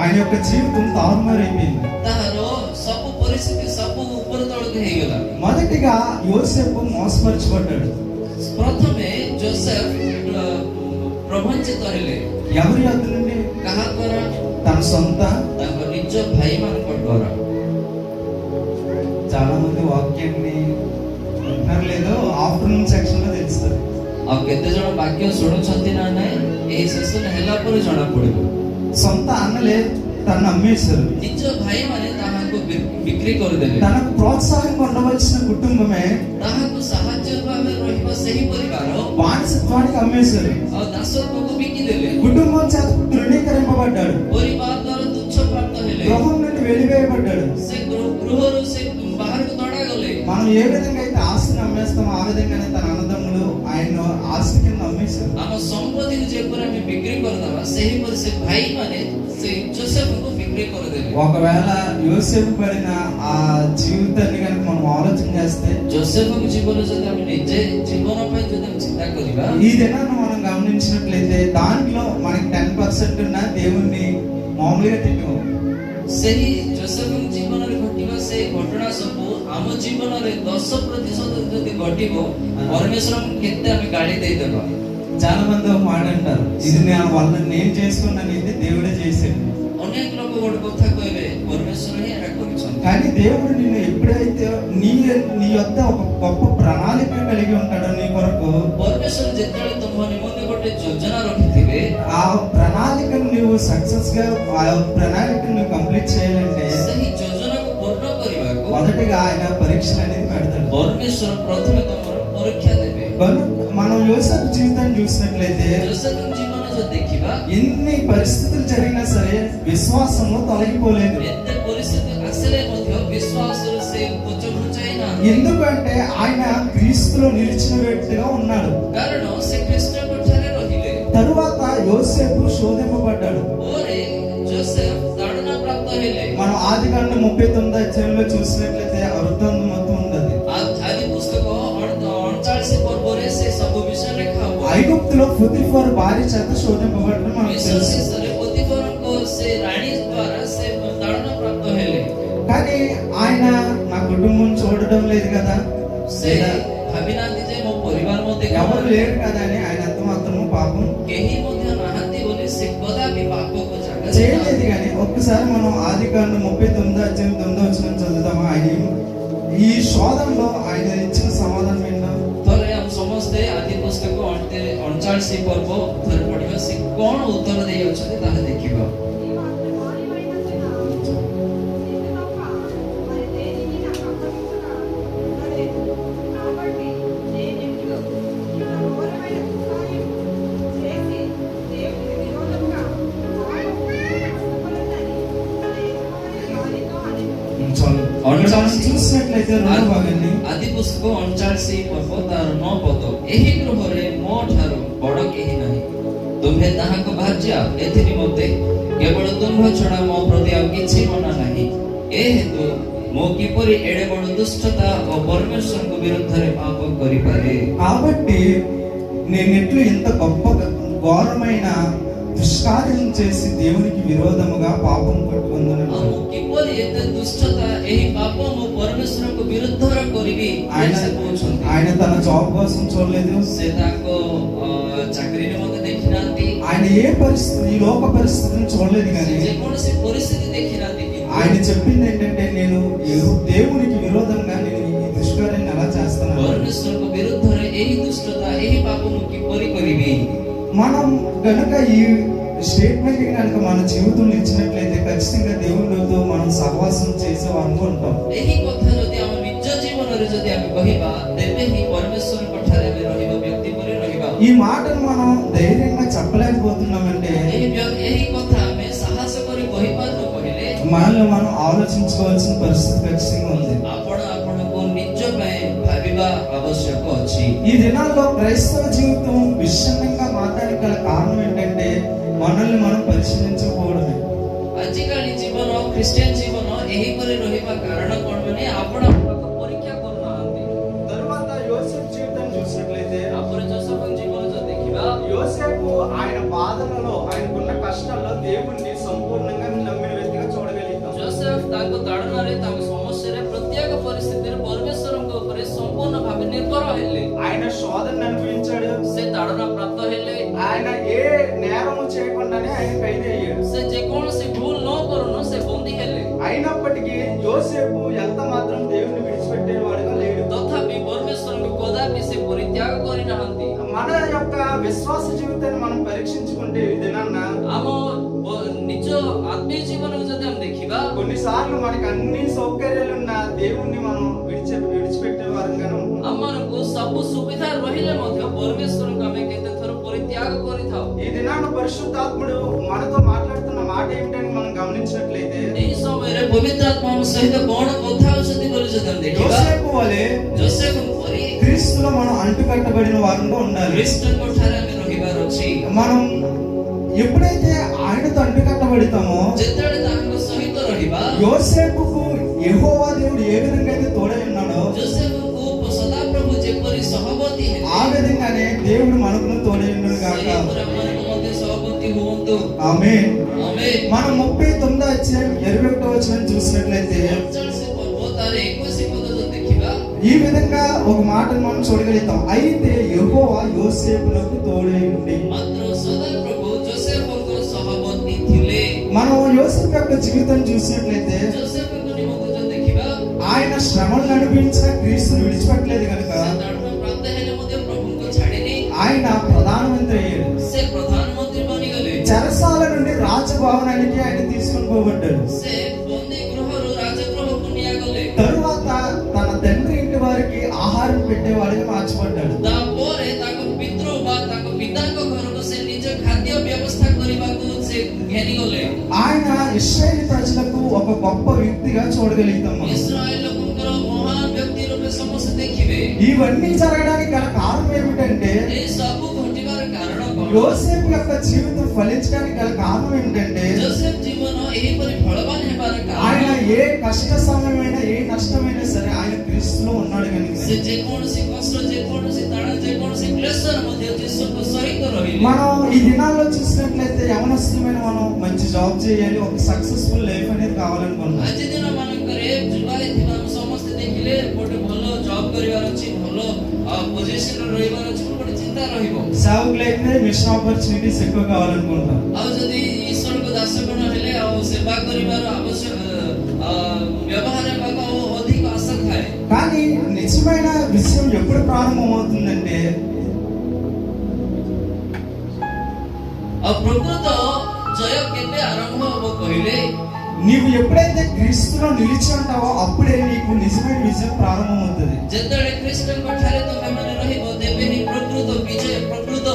ఆయన యొక్క జీవితం తారుమారైపోయింది. ତାହାର ସବୁ ପରିସ୍ଥିତି ସବୁ ଉପର ତଳକୁ ହେଇଗଲା। మొదటిగా యోసేపు మోసపరచబడ్డాడు. ପ୍ରଥମେ ଯୋସେଫ ପ୍ରବଞ୍ଚିତ ହେଲେ। ఎవరి యొద్ద నుండి? କାହା ଦ୍ୱାରା? తన సొంత. ତାଙ୍କ ନିଜ ଭାଇମାନଙ୍କ ଦ୍ୱାରା। చాలా మంది వాక్యాన్ని వింటున్నారు లేదో ఆఫ్టర్నూన్ సెక్షన్ లో తెలుస్తుంది. ଆଉ କେତେ ଜଣ ବାକ୍ୟ ଶୁଣୁଛନ୍ତି ନା ନାଇଁ ଏହି ସେସନ ହେଲା ପରେ ଜଣା ପଡିବ। సొంత అన్నలే తను అమ్మేశారు. ନିଜ ଭାଇ ମାନେ ତାହାକୁ ବିକ୍ରି କରିଦେଲେ। తనకు ప్రోత్సాహం ఉండవలసిన కుటుంబమే ତାହାକୁ ସାହାଯ୍ୟ ଭାବେ ରହିବ ସେହି ପରିବାର బానిసత్వానికి అమ్మేశారు. ଆଉ ଦାସତ୍ୱକୁ ବିକିଦେଲେ। కుటుంబం చేత తృణీకరింపబడ్డాడు. ପରିବାର ଦ୍ୱାରା ତୁଚ୍ଛ ପ୍ରାପ୍ତ ହେଲେ। గృహం నుండి వెలివేయబడ్డాడు. ସେ ଗୃହରୁ ସେ ବାହାରକୁ ତଡ଼ାଗଲେ। మనం ఏ విధంగా అయితే ఆస్తిని అమ్మేస్తామో ఆ విధంగానే తన అన్నదమ్ములు ఆయన ఆస్తి కింద అమ్మేశారు. ଆମ ସମ୍ପତ୍ତିକୁ ଯେପରି ଆମେ ବିକ୍ରି କରିଦେବା ସେହିପରି ସେ ଭାଇମାନେ ସେ ଜୋସେଫକୁ ବିକ୍ରି କରିଦେଲେ। ఒకవేళ యోసేపు పడిన ఆ జీవితాన్ని కనుక మనం ఆలోచన చేస్తే జోసెఫ్కు జీవన ଯଦି ଆମେ ନିଜେ ଜୀବନ ପାଇଁ ଯଦି ଆମେ ଚିନ୍ତା କରିବା ఈ దినాన్ని మనం గమనించినట్లయితే దాంట్లో మనకి 10% ఉన్న దేవుణ్ణి మామూలుగా తిట్టుకోం. ସେହି ଜୋସେଫ୍ଙ୍କ ଜୀବନରେ ଘଟିବା ସେ ଘଟଣା ସବୁ ଆମ ଜୀବନରେ 10% ଯଦି ଘଟିବ ପରମେଶ୍ୱରଙ୍କୁ କେତେ ଆମେ ଗାଳି ଦେଇଦେବା। చాలా మంది ఒక మాట అంటారు, ఇది నా వల్ల నేను చేసుకున్నాను, ఇది దేవుడే చేశాడు. ଅନେକ ଲୋକ ଗୋଟେ କଥା କହିବେ ପରମେଶ୍ୱର ହିଁ ଏଟା କରିଛନ୍ତି। కానీ దేవుడు నిన్ను ఎప్పుడైతే నీ యొద్ద ఒక గొప్ప ప్రణాళిక కలిగి ఉంటాడో నీ కొరకు, ପରମେଶ୍ୱର ଯେତେବେଳେ ତୁମ ନିମନ୍ତେ ଗୋଟେ ଯୋଜନା ରଖିଥିବେ ఆ ప్రణాళికను నువ్వు సక్సెస్ గా ఆ ప్రణాళికను నువ్వు కంప్లీట్ చేయాలంటే ସେହି ଯୋଜନାକୁ ପୂର୍ଣ୍ଣ କରିବାକୁ మొదటిగా ఆయన పరీక్షలు అనేది పెడతాడు. ପରମେଶ୍ୱର ପ୍ରଥମେ ତମର ପରୀକ୍ଷା ଦେବେ। మనం యోసేపు జీవితాన్ని చూసినట్లయితే ଜୋସେଫ୍ଙ୍କ ଜୀବନ ଯଦି ଦେଖିବା ఎన్ని పరిస్థితులు జరిగినా సరే విశ్వాసంలో తొలగిపోలేదు. ଏତେ ପରିସ୍ଥିତି ଆସିଲେ ମଧ୍ୟ ବିଶ୍ୱାସରେ ସେ ପଛଘୁଞ୍ଚାଇ ନାହାନ୍ତି। ఎందుకంటే ఆయన క్రీస్తులో నిలిచిన వ్యక్తిగా ఉన్నాడు. କାରଣ ସେ ଖ୍ରୀଷ୍ଟଙ୍କ ଠାରେ ରହିଲେ। తరువాత యోసేపు శోధింపబడ్డాడు. ପରେ ଜୋସେଫ୍ ତାଡ଼ନା ପ୍ରାପ୍ତ ହେଲେ। మనం ఆదికాండం 39వ అధ్యాయంలో చూసినట్లయితే ఆ వృత్తాంతం మొత్తం ఉన్నది. ଆଦି ପୁସ୍ତକ 39 ପର୍ବରେ ସେ ସବୁ ବିଷୟ ଲେଖା ହେବ। ఐగుప్తులో పొతిఫర్ భార్య చేత శోధింపబడడం మనకు తెలుసు. ବିଶେଷରେ ପୋତିଫରଙ୍କ ସେ ରାଣୀ ଦ୍ୱାରା ସେ ତାଡ଼ନା ପ୍ରାପ୍ତ ହେଲେ। కానీ ఆయన నా కుటుంబం చూడడం లేదు కదా, ସେ ଭାବିନାହାନ୍ତି ଯେ ମୋ ପରିବାର ମୋତେ ఎవరు లేరు కదా అని ఆయన ఎంత మాత్రము పాపం କେହି ମଧ୍ୟ ନାହାନ୍ତି ବୋଲି ସେ କଦାପି ପାପକୁ ଜାଗା చేయలేదు. కానీ ఒక్కసారి మనం ఆదికాండం 39వ అధ్యాయం 9వ వచనం చదువుతాము. ఆయన ఈ శోధనలో ఆయన ఇచ్చిన సమాధానం ఏంటో ଥରେ ଆମେ ସମସ୍ତେ ଆଦି ପୁସ୍ତକ 39 ପର୍ବ ଥରେ ପଢିବା। ସେ କଣ ଉତ୍ତର ଦେଇ ଅଛନ୍ତି ତାହା ଦେଖିବା। చూసినట్లయితే రెండో భాగాన్ని ଆଦି ପୁସ୍ତକ 39 ପର୍ବ ତାର 9 ପଦ। ଏହି ଗୃହରେ ମୋ ଠାରୁ ବଡ଼ କେହି ନାହିଁ, ତୁମ୍ଭେ ତାହାକୁ ଭାର୍ଯ୍ୟା, ଏଥି ନିମନ୍ତେ କେବଳ ତୁମ୍ଭ ଛଡ଼ା ମୋ ପ୍ରତି ଆଉ କିଛି ମନା ନାହିଁ। ଏ ହେତୁ ମୁଁ କିପରି ଏଡ଼େ ବଡ଼ ଦୁଷ୍ଟତା ଓ ପରମେଶ୍ୱରଙ୍କ ବିରୁଦ୍ଧରେ ପାପ କରିପାରେ। కాబట్టి నేను ఎట్లు ఇంత గొప్ప ఘోరమైన దుష్కార్యం చేసి దేవునికి విరోధముగా పాపం పట్టుకుందని ଆଉ ମୁଁ କିପରି ଏତେ ଦୁଷ୍ଟତା ଏହି ପାପ ମୁଁ ପରମେଶ୍ୱରଙ୍କ ବିରୁଦ୍ଧରେ କରିବି ఆయన ସେ କହୁଛନ୍ତି। ఆయన తన జాబ్ కోసం చూడలేదు. ସେ ତାଙ୍କ ଚାକିରି ନିମନ୍ତେ ଦେଖିନାହାନ୍ତି। ఆయన ఏ పరిస్థితి ఈ లోక పరిస్థితిని చూడలేదు. కానీ ଯେକୌଣସି ପରିସ୍ଥିତି ଦେଖିନାହାନ୍ତି। ఆయన చెప్పింది ఏంటంటే నేను దేవునికి విరోధంగా నేను ఈ దుష్కార్యాన్ని ఎలా చేస్తున్నాను, ପରମେଶ୍ୱରଙ୍କ ବିରୁଦ୍ଧରେ ଏହି ଦୁଷ୍ଟତା ଏହି ପାପ ମୁଁ କିପରି କରିବି। మనం గనుక ఈ స్టేట్మెంట్ కనుక మన జీవితంలో ఇచ్చినట్లయితే ఖచ్చితంగా దేవునితో మనం సహవాసం చేసే వారు ఉంటాం. ଏହି କଥା ଯଦି ଆମ ନିଜ ଜୀବନରେ ଯଦି ଆମେ କହିବା ତେବେ ହିଁ ପରମେଶ୍ୱରଙ୍କ ଠାରେ ଆମେ ରହିବା ବ୍ୟକ୍ତି ପରି ରହିବା। ఈ మాటను మనం ధైర్యంగా చెప్పలేకపోతున్నామంటే ଏହି କଥା ଆମେ ସାହସ କରି କହିପାରୁନୁ କହିଲେ మనల్ని మనం ఆలోచించుకోవాల్సిన పరిస్థితి ఖచ్చితంగా ఉంది. ଆପଣ ଆପଣଙ୍କୁ ନିଜ ପାଇଁ ଭାବିବା ଆବଶ୍ୟକ ଅଛି। ఈ దినాల్లో క్రైస్తవ జీవితం విషమంగా మారడానికి గల కారణం ఏంటంటే మనల్ని మనం పరిశీలించకపోవడమే। ଆଜିକାଲି ଜୀବନ ଖ୍ରୀଷ୍ଟିଆନ ଜୀବନ ଏହିପରି ରହିବା କାରଣ କଣ ମାନେ ଆପଣ ଆପଣଙ୍କୁ ପରୀକ୍ଷା କରୁନାହାନ୍ତି। తరువాత యోసేపు జీవితాన్ని చూసినట్లయితే ତାପରେ ଜୋସେଫଙ୍କ ଜୀବନ ଯଦି ଦେଖିବା యోసేపు ఆయన బాధలలో ఆయనకున్న కష్టాల్లో దేవుణ్ణి సంపూర్ణంగా నమ్మిన వ్యక్తిగా చూడగలుగుతాం. ଜୋସେଫ ତାଙ୍କ ତାଡ଼ନାରେ ତାଙ୍କ ସମସ୍ୟାରେ ପ୍ରତ୍ୟେକ ପରିସ୍ଥିତିରେ ପରମେଶ୍ୱରଙ୍କ ଉପରେ ଉପରେ ସମ୍ପୂର୍ଣ୍ଣ ଭାବେ ନିର୍ଭର ହେଲେ। ఆయన శోధన అనుభవించాడు, ସେ ତାଡ଼ନା ପ୍ରାପ୍ତ ହେଲେ। ఆయన ఏ నేరము చేయకుండానే ఆయన ఖైదీ అయ్యాడు. ସେ ଯେକୌଣସି ଭୁଲ ନ କରୁను ସେ ବନ୍ଦୀ ହେଲେ। అయినప్పటికీ యోసేపు ఎంత మాత్రం దేవుని విడిచిపెట్టేవాడుగా లేడు. ତଥାପି ପରମେଶ୍ୱରଙ୍କୁ କଦାପି ସେ ପରିତ୍ୟାଗ କରିନାହାନ୍ତି। మన యొక్క విశ్వాస జీవితాన్ని మనం పరీక్షించుకుంటే ఈ దినాన్న ଆମ ନିଜ ଆତ୍ମୀୟ ଜୀବନକୁ ଯଦି ଆମେ ଦେଖିବା, కొన్నిసార్లు మనకి అన్ని సౌకర్యాలు ఉన్న దేవుణ్ణి మనం విడిచిపెట్టే వారంగానే ఉంటున్నాం. ଆମମାନଙ୍କୁ ସବୁ ସୁବିଧା ରହିଲେ ମଧ୍ୟ ପରମେଶ୍ୱରଙ୍କୁ ଆମେ କେତେ ଥର ପରିତ୍ୟାଗ କରିଥାଉ। ఈ దినాన్న పరిశుద్ధాత్ముడు మనతో మాట్లాడుతున్న మాట ఏమిటని మనం గమనించినట్లయితే, ଏହି ସମୟରେ ପବିତ୍ର ଆତ୍ମା ଆମ ସହିତ କଣ କଥା ହଉଛନ୍ତି ବୋଲି ଯଦି ଆମେ ଦେଖିବା, యోసేపు వలె ଯୋସେଫଙ୍କ ପରି క్రీస్తులో మనం అంటుకట్టబడిన వారంగా ఉండాలి. ଖ୍ରୀଷ୍ଟଙ୍କ ଠାରେ ଆମେ ରହିବାର ଅଛି। మనం ఎప్పుడైతే ఆయనతో అంటుకట్టబడతామో, ଯେତେବେଳେ ତାଙ୍କ ସହିତ ରହିବା, యోసేపుకు యెహోవా దేవుడు ఏ విధంగా అయితే తోడై ఉన్నాడో, ଯୋସେଫଙ୍କୁ ସଦାପ୍ରଭୁ ଯେପରି ସହବତୀ ହେଲେ, ఆ విధంగానే దేవుడు మనకు తోడై ఉన్నాడు గాక. ସେହିପରି ଆମମାନଙ୍କୁ ମଧ୍ୟ ସହବତୀ ହୁଅନ୍ତୁ। ఆమేన్. ఆమేన్। మనం 39వ అధ్యాయం 21వ వచనం చూసినట్లయితే 48 ପର୍ବ ତାର 21 ପଦ ଯଦି ଦେଖିବା, ఈ విధంగా ఒక మాటను మనం చూడగలుగుతాం. అయితే యెహోవా యోసేపునకు తోడై ఉండి. ମାତ୍ର ସଦାପ୍ରଭୁ ଯୋସେଫଙ୍କ ସହବତୀ ଥିଲେ। మనం యోసేపు యొక్క జీవితం చూసినట్లయితే ଯୋସେଫଙ୍କ ନିମନ୍ତେ ଯଦି ଦେଖିବା, ఆయన శ్రమలను అనుభవించిన క్రీస్తును విడిచిపెట్టలేదు కనుక ସେ ତାଡ଼ନା ପ୍ରାପ୍ତ ହେଲେ ମଧ୍ୟ ପ୍ରଭୁଙ୍କୁ ଛାଡ଼ିନି। ఆయన ప్రధానమంత్రి అయ్యాడు. ସେ ପ୍ରଧାନମନ୍ତ୍ରୀ ବନିଗଲେ। చెరసాల నుండి రాజభవనానికి ఆయన తీసుకొని పోబడ్డాడు. ସେ ବନ୍ଦୀ ଗୃହରୁ ରାଜଗୃହକୁ ନିଆଗଲେ। తరువాత తన తండ్రి ఇంటి వారికి ఆహారం పెట్టేవాడిగా మార్చబడ్డాడు. ତାପରେ ତାଙ୍କ ପିତୃ ବା ତାଙ୍କ ପିତାଙ୍କ ଘରକୁ ସେ ନିଜ ଖାଦ୍ୟ ବ୍ୟବସ୍ଥା କରିବାକୁ ସେ ଘେନିଗଲେ। ఆయన ఇశ్రాయేలు ప్రజలకు ఒక గొప్ప వ్యక్తిగా చూడగలుగుతాం. ଇସ୍ରାଏଲ ଲୋକଙ୍କର ମହାନ ବ୍ୟକ୍ତି ରୂପେ ସମସ୍ତେ ଦେଖିବେ। ఇవన్నీ జరగడానికి గల కారణం ఏమిటంటే, ଏହି ସବୁ ଘଟିବାର କାରଣ କଣ? యోసేపు యొక్క జీవితం ఫలించడానికి గల కారణం ఏమిటంటే, ଯୋସେଫ ଜୀବନ ଏହିପରି ଫଳବାନ ହେବାର ఆయన କାରଣ, ఏ కష్ట సమయమైనా ఏ నష్టమైనా సరే ఆయన క్రీస్తులో ఉన్నాడు కనుక. ସେ ଯେକୌଣସି କଷ୍ଟ, ଯେକୌଣସି ତାଣ, ଯେକୌଣସି କ୍ଲେଶର ମଧ୍ୟ ଯୀଶୁଙ୍କ ସହିତ ରହିଲେ। మనం ఈ దినాల్లో చూసినట్లయితే యవనస్తులమైన మనం మంచి జాబ్ చేయాలి, ఒక సక్సెస్ఫుల్ లైఫ్ అనేది కావాలనుకున్నాం. ଆଜି ଦିନ ମାନଙ୍କରେ ଯୁବା ହେଇଥିବା ଆମେ ସମସ୍ତେ ଦେଖିଲେ ଗୋଟେ ଭଲ ଜବ୍ କରିବାର ଅଛି, ଭଲ ପୋଜିସନରେ ରହିବାର ଅଛି, ଗୋଟେ ଚିନ୍ତା ରହିବ। సేవకులైతే మిషన్ ఆపర్చునిటీస్ ఎక్కువ కావాలనుకుంటాం. ଆଉ ଯଦି ଈଶ୍ୱରଙ୍କୁ ଦାସଗଣ ହେଲେ ଆଉ ସେବା କରିବାର ଆବଶ୍ୟକ ବ୍ୟବହାର ହେବାକୁ ଆଉ ଅଧିକ ଆଶା ଥାଏ। కానీ నిజమైన విషయం ఎప్పుడు ప్రారంభమవుతుందంటే, ଆଉ ପ୍ରକୃତ ଜୟ କେବେ ଆରମ୍ଭ ହବ କହିଲେ, నీవు ఎప్పుడైతే క్రీస్తులో నిలిచి ఉంటావో అప్పుడే నీకు నిజమైన విజయం ప్రారంభమవుతుంది. ଯେତେବେଳେ ଖ୍ରୀଷ୍ଟଙ୍କ ଠାରେ ତୁମେମାନେ ରହିବ, ତେବେ ହିଁ ପ୍ରକୃତ ବିଜୟ, ପ୍ରକୃତ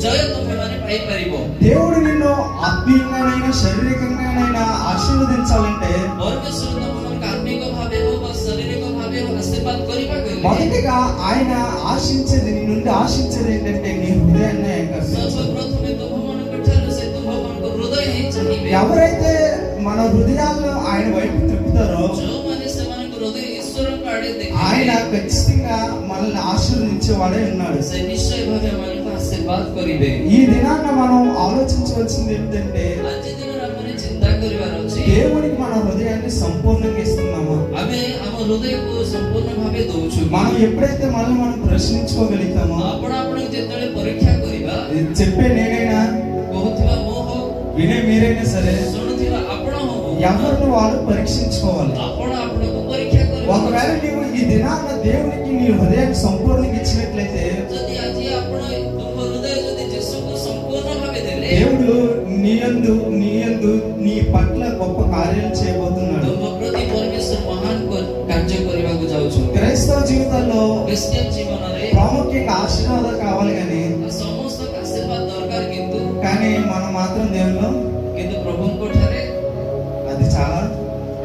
ଜୟ ତୁମେମାନେ ପାଇପାରିବ। దేవుడు నిన్ను ఆత్మీయంగానైనా శారీరకంగానైనా ఆశీర్వదించాలంటే ପରମେଶ୍ୱର ତୁମମାନଙ୍କୁ ଆତ୍ମିକ ଭାବେ ହଉ ବା ଶାରୀରିକ ଭାବେ ହଉ ଆଶୀର୍ବାଦ କରିବାକୁ ହେଲେ, మొదటిగా ఆయన ఆశించేది, నీ నుండి ఆశించేది ఏంటంటే నీ హృదయాన్ని ఆయన కరుణించాలి. ସର୍ବପ୍ରଥମେ ତୁମମାନଙ୍କ ଠାରୁ ସେ ତୁମମାନଙ୍କ ହୃଦୟ ହିଁ ଚାହିଁବେ। ఎవరైతే మన హృదయాలను ఆయన వైపు తిప్పుతారో ଯେଉଁମାନେ ସେମାନଙ୍କ ହୃଦୟ ଈଶ୍ୱରଙ୍କ ଆଡ଼େ ఆయన ଦେଖିବେ, ఖచ్చితంగా మనల్ని ఆశీర్వదించేవాడే ఉన్నాడు. ସେ ନିଶ୍ଚୟ ଭାବେ ଆମମାନଙ୍କୁ ଆଶୀର୍ବାଦ କରିବେ। ఈ దినాన్న మనం ఆలోచించవలసింది ఏంటంటే, ଆଜି ଦିନରେ ଆମେ ଚିନ୍ତା କରିବାର ଅଛି, దేవునికి మన హృదయాన్ని సంపూర్ణంగా ఇస్తున్నామా? ଆମେ ଆମ ହୃଦୟକୁ ସମ୍ପୂର୍ଣ୍ଣ ଭାବେ ଦଉଛୁ। మనం ఎప్పుడైతే మనల్ని మనం ప్రశ్నించుకోగలుగుతామో, ଆପଣ ଆପଣଙ୍କୁ ଯେତେବେଳେ ପରୀକ୍ଷା କରିବା, చెప్పే నేనైనా କହୁଥିବା ମୁଁ ହଉ, వినే మీరైనా సరే ଶୁଣୁଥିବା ଆପଣ ହଉ, ఎవరిని వాళ్ళు పరీక్షించుకోవాలి. ଆପଣ ଆପଣଙ୍କୁ ପରୀକ୍ଷା ఒకవేళ କରିବା। నీవు ఈ దినాన్న దేవునికి నీ హృదయాన్ని సంపూర్ణంగా ఇచ్చినట్లయితే, ଯଦି ଆଜି ଆପଣ ତୁମ ହୃଦୟ ଯଦି ଯୀଶୁକୁ ସମ୍ପୂର୍ଣ୍ଣ ଭାବେ ଦେଲେ, దేవుడు నీ నీ పట్ల గొప్ప కార్యాలు చేయబోతున్నాడు. ତୁମ ପ୍ରତି ପରମେଶ୍ୱର ମହାନ କାର୍ଯ୍ୟ କରିବାକୁ ଯାଉଛନ୍ତି। క్రైస్తవ జీవితాల్లో ଖ୍ରୀଷ୍ଟିଆନ ଜୀବନରେ ప్రాముఖ్యంగా ఆశీర్వాదాలు కావాలి ସମସ୍ତଙ୍କ ଆଶୀର୍ବାଦ ଦରକାର, కానీ మనం మాత్రం దేవుళ్ళు କିନ୍ତୁ ପ୍ରଭୁଙ୍କ ଠାରେ అది చాలా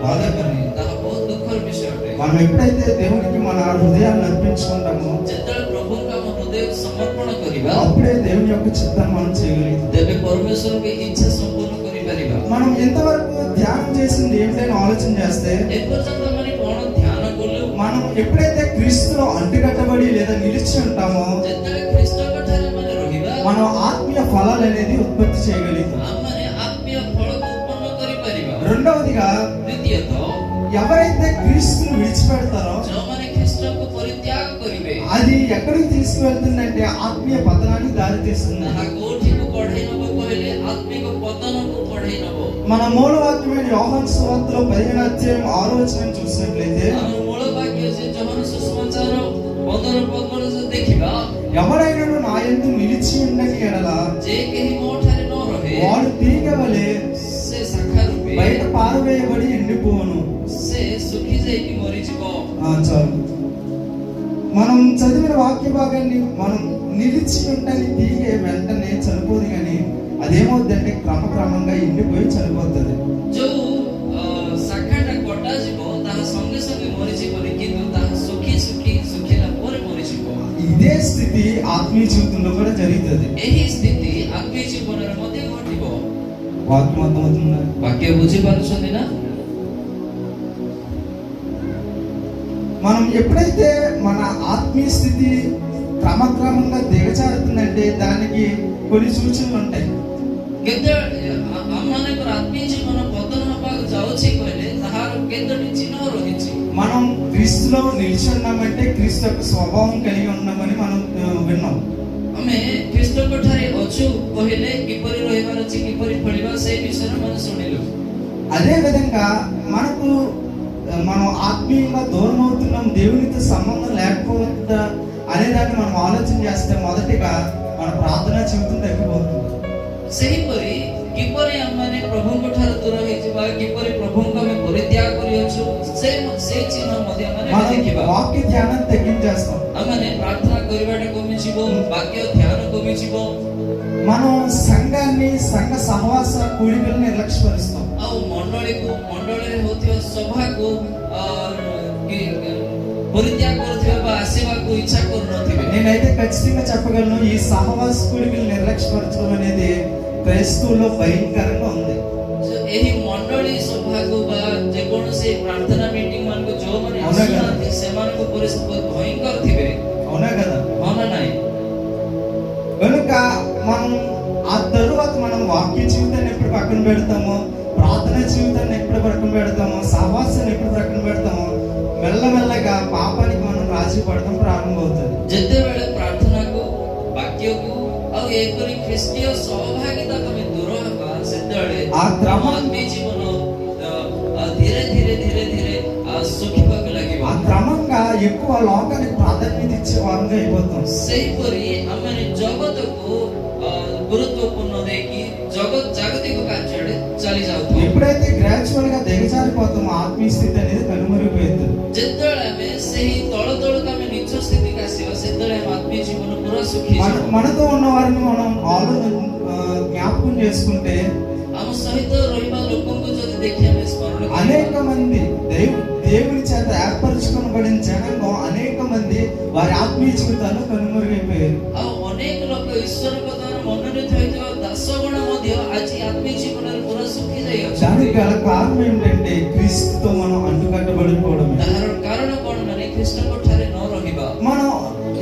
బాధాకరం. ତାହା ବହୁତ ଦୁଃଖର ବିଷୟ ଅଟେ। మనం ఎప్పుడైతే దేవునికి మన హృదయాన్ని అర్పించుకుంటామో ଯେତେବେଳେ ପ୍ରଭୁଙ୍କୁ ଆମ ହୃଦୟକୁ ସମର୍ପଣ କରିବା, అప్పుడే దేవుని యొక్క చిత్తాన్ని మనం చేయగలుగుతాం. ତେବେ ପରମେଶ୍ୱରଙ୍କ ଇଚ୍ଛା ସମ୍ପୂର୍ଣ୍ଣ କରିପାରିବା। మనం ఎంతవరకు ధ్యానం చేసింది ఏమిటైనా ఆలోచన చేస్తే, ଏପର୍ଯ୍ୟନ୍ତ ଆମେ କ'ଣ ଧ୍ୟାନ କଲୁ? మనం ఎప్పుడైతే క్రీస్తులో అంటుకట్టబడి లేదా నిలిచి ఉంటామో ଯେତେବେଳେ ଖ୍ରୀଷ୍ଟଙ୍କ ଠାରେ ଆମେ ରହିବା, మనం ఆత్మీయ ఫలాలు అనేది ఉత్పత్తి చేయగలుగుతాం. ଆମମାନେ ଆତ୍ମୀୟ ଫଳକୁ ଉତ୍ପନ୍ନ କରିପାରିବା। రెండవదిగా, ଦ୍ୱିତୀୟତଃ, ఎవరైతే క్రీస్తును విడిచిపెడతారో ଯେଉଁମାନେ ଖ୍ରୀଷ୍ଟ అది ఎక్కడికి తీసుకువెళ్తుందంటే ఆత్మీయ పతనానికి దారి తీస్తుంది. ତାହା କୋଉଠିକୁ କଢେଇ ନବ କହିଲେ ଆତ୍ମିକ ପତନକୁ କଢେଇ ନବ. మన మూలవాక్యమైన యోహాను సువార్తలో 15వ అధ్యాయం 6వ వచనం చూసినట్లయితే ଆମର ମୂଳ ବାକ୍ୟ ଯେ ଯୋହନ ସୁସମାଚାର 15 ପଦରେ ଯଦି ଦେଖିବା, ఎవరైనాను నా యందు నిలిచి ఉండని ఎడల ଯେ କେହି ମୋ ଠାରେ ନ ରହେ వాడు తీగ వలె ସେ ଶାଖା ରୂପେ బయట పారవేయబడి ఎండిపోవును. ସେ ଶୁଖି ଯାଇକି ମରିଯିବ. చాలు. మనం చదివిన వాక్య భాగాన్ని మనం నిలిచి ఉండని తీగే వెంటనే చనిపోదు, కానీ అదేమవుతుందంటే క్రమక్రమంగా ఎండిపోయి చనిపోతుంది. ଯୋଉ ଶାଖାଟା କଟା ଯିବ ତାହା ସଙ୍ଗେ ସଙ୍ଗେ ମରିଯିବନି, କିନ୍ତୁ ତାହା ଶୁଖିଲା ପରେ ମରିଯିବ. ఇదే స్థితి ఆత్మీయ జీవితంలో కూడా జరుగుతుంది. ଏହି ସ୍ଥିତି ଆତ୍ମୀୟ ଜୀବନରେ ମଧ୍ୟ ଘଟିବ. వాక్యం అర్థమవుతుందా? ବାକ୍ୟ ବୁଝିପାରୁଛନ୍ତି ନା? మనం ఎప్పుడైతే మన ఆత్మీయ స్థితి క్రమక్రమంగా దిగజారుతుందంటే దానికి కొన్ని సూచనలు ఉంటాయి. କେତେବେଳେ ଆମମାନଙ୍କର ଆତ୍ମୀୟ ଜୀବନ ପତନ ହେବାକୁ ଯାଉଛି କହିଲେ ତାହାର କେତୋଟି ଚିହ୍ନ ରହିଛି. మనం క్రీస్తులో నిలిచి ఉన్నామంటే క్రీస్తు యొక్క స్వభావం కలిగి ఉన్నామని మనం విన్నాం. ଆମେ ଖ୍ରୀଷ୍ଟଙ୍କ ଠାରେ ଅଛୁ କହିଲେ କିପରି ରହିବାର ଅଛି, କିପରି ଫଳିବା, ସେ ବିଷୟରେ మనం ଶୁଣିଲୁ. అదే విధంగా మనం ఆత్మీయంగా దూరం అవుతున్నాం, దేవునితో సంబంధం లేకపోతుందా అనేదాన్ని మనం ఆలోచన చేస్తే మొదటిగా మన ప్రార్థనా జీవితం తగ్గిపోతుంది. ସେହିପରି କିପରି ଆମମାନେ ପ୍ରଭୁଙ୍କ ଠାରୁ ଦୂର ହେଇଯିବା, କିପରି ପ୍ରଭୁଙ୍କୁ ଆମେ ପରିତ୍ୟାଗ କରିଅଛୁ, ସେ ଚିହ୍ନ ମଧ୍ୟ ଆମେ మనం ଦେଖିବା. వాక్య ధ్యానం తగ్గించేస్తాం. ଆମମାନେ ପ୍ରାର୍ଥନା କରିବାଟା କମିଯିବ, ବାକ୍ୟ ଧ୍ୟାନ କମିଯିବ, మనం సంఘాన్ని సంఘ సహవాస కూడికలను నిర్లక్ష్యపరుస్తాం. ଆଉ ମଣ୍ଡଳୀରେ ହଉଥିବା ସଭାକୁ ପରିତ୍ୟାଗ କରୁଥିବା ବା ଆସିବାକୁ ଇଚ୍ଛା କରୁନଥିବେ. నేనైతే ఖచ్చితంగా చెప్పగలను, ఈ సహవాస కూడికలు నిర్లక్ష్యపరచడం అనేది క్రైస్తవుల్లో భయంకరంగా ఉంది. ଏହି ମଣ୍ଡଳୀ ସଭାକୁ ବା ଯେକୌଣସି ପ୍ରାର୍ଥନା ମିଟିଂ ମାନଙ୍କୁ ଯୋଉମାନେ అవునా కదా? ଆସୁନାହାନ୍ତି ସେମାନଙ୍କୁ ଭୟଙ୍କର ଥିବେ. అవునా కదా? ହଁ ନା ନାହିଁ? కనుక మనం ఆ తరువాత మనం వాక్య జీవితాన్ని ఎప్పుడు పక్కన పెడతామో, ప్రార్థన జీవితాన్ని ఎప్పుడు పక్కన పెడతామో, సహవాసాన్ని ఎప్పుడు పక్కన పెడతామో, మెల్లమెల్లగా పాపానికి మనం రాజీ పడటం ప్రారంభమవుతుంది. ଯେତେବେଳେ ପ୍ରାର୍ଥନାକୁ, ବାକ୍ୟକୁ ଆଉ ଏପରି ଖ୍ରୀଷ୍ଟୀୟ ସହଭାଗିତା ତମେ ଦୂର ହେବା, ସେତେବେଳେ ଆମ ଆତ୍ମୀୟ ଜୀବନ ଧୀରେ ଧୀରେ ଧୀରେ ଧୀରେ ଶୁଖିବାକୁ ଲାଗିବ. ఆ క్రమంగా ఎక్కువ లోకానికి ప్రాధాన్యత ఇచ్చే వారంగా అయిపోతాం. ସେହିପରି ଆମେ ଜଗତକୁ ଗୁରୁତ୍ୱପୂର୍ଣ୍ଣ ଦେଇକି ଜାଗତିକ କାର୍ଯ୍ୟରେ ଚାଲି ଯାଉଥାଉ. ఎప్పుడైతే గ్రాడ్యువల్ గా దిగజారిపోతామో ఆత్మీయ స్థితి అనేది కనుమరుగైపోతుంది. ଯେତେବେଳେ ଆମେ ସେହି ତଳକୁ ଆମେ ନିଜ ସ୍ଥିତିకి ଆସିବା, ସେତେବେଳେ ଆମ ଆତ୍ମୀୟ ଜୀବନ ପୁରା ଶୁଖିଯିବ. మనతో ఉన్న వారిని మనం జ్ఞాపకం చేసుకుంటే ଆମ ସହିତ ରହିବା ଲୋକଙ୍କୁ ଯଦି ଦେଖି ଆମେ ସ୍ମରଣ అనేక మంది దేవుని చేత ఏర్పరచుకొనబడిన జనాంగం అనేక మంది వారి ఆత్మీయ జీవితాల్లో కనుమరుగైపోయారు. ଆଉ ଅନେକ ଲୋକ ଈଶ୍ୱରଙ୍କ ଦ୍ୱାରା ମନୋନୀତ ହୋଇଥିବା ଦାସଗଣ ମଧ୍ୟ ଆଜି ଆତ୍ମୀୟ ଜୀବନରେ ପୁରା ଶୁଖି ଯାଇଅଛନ୍ତି. దానికి గల కారణం ఏంటంటే క్రీస్తుతో మనం అంటుకట్టబడిపోవడమే. ତାହାର କାରଣ କଣ? ମାନେ ଖ୍ରୀଷ୍ଟଙ୍କ ଠାରେ ନ ରହିବା. మనం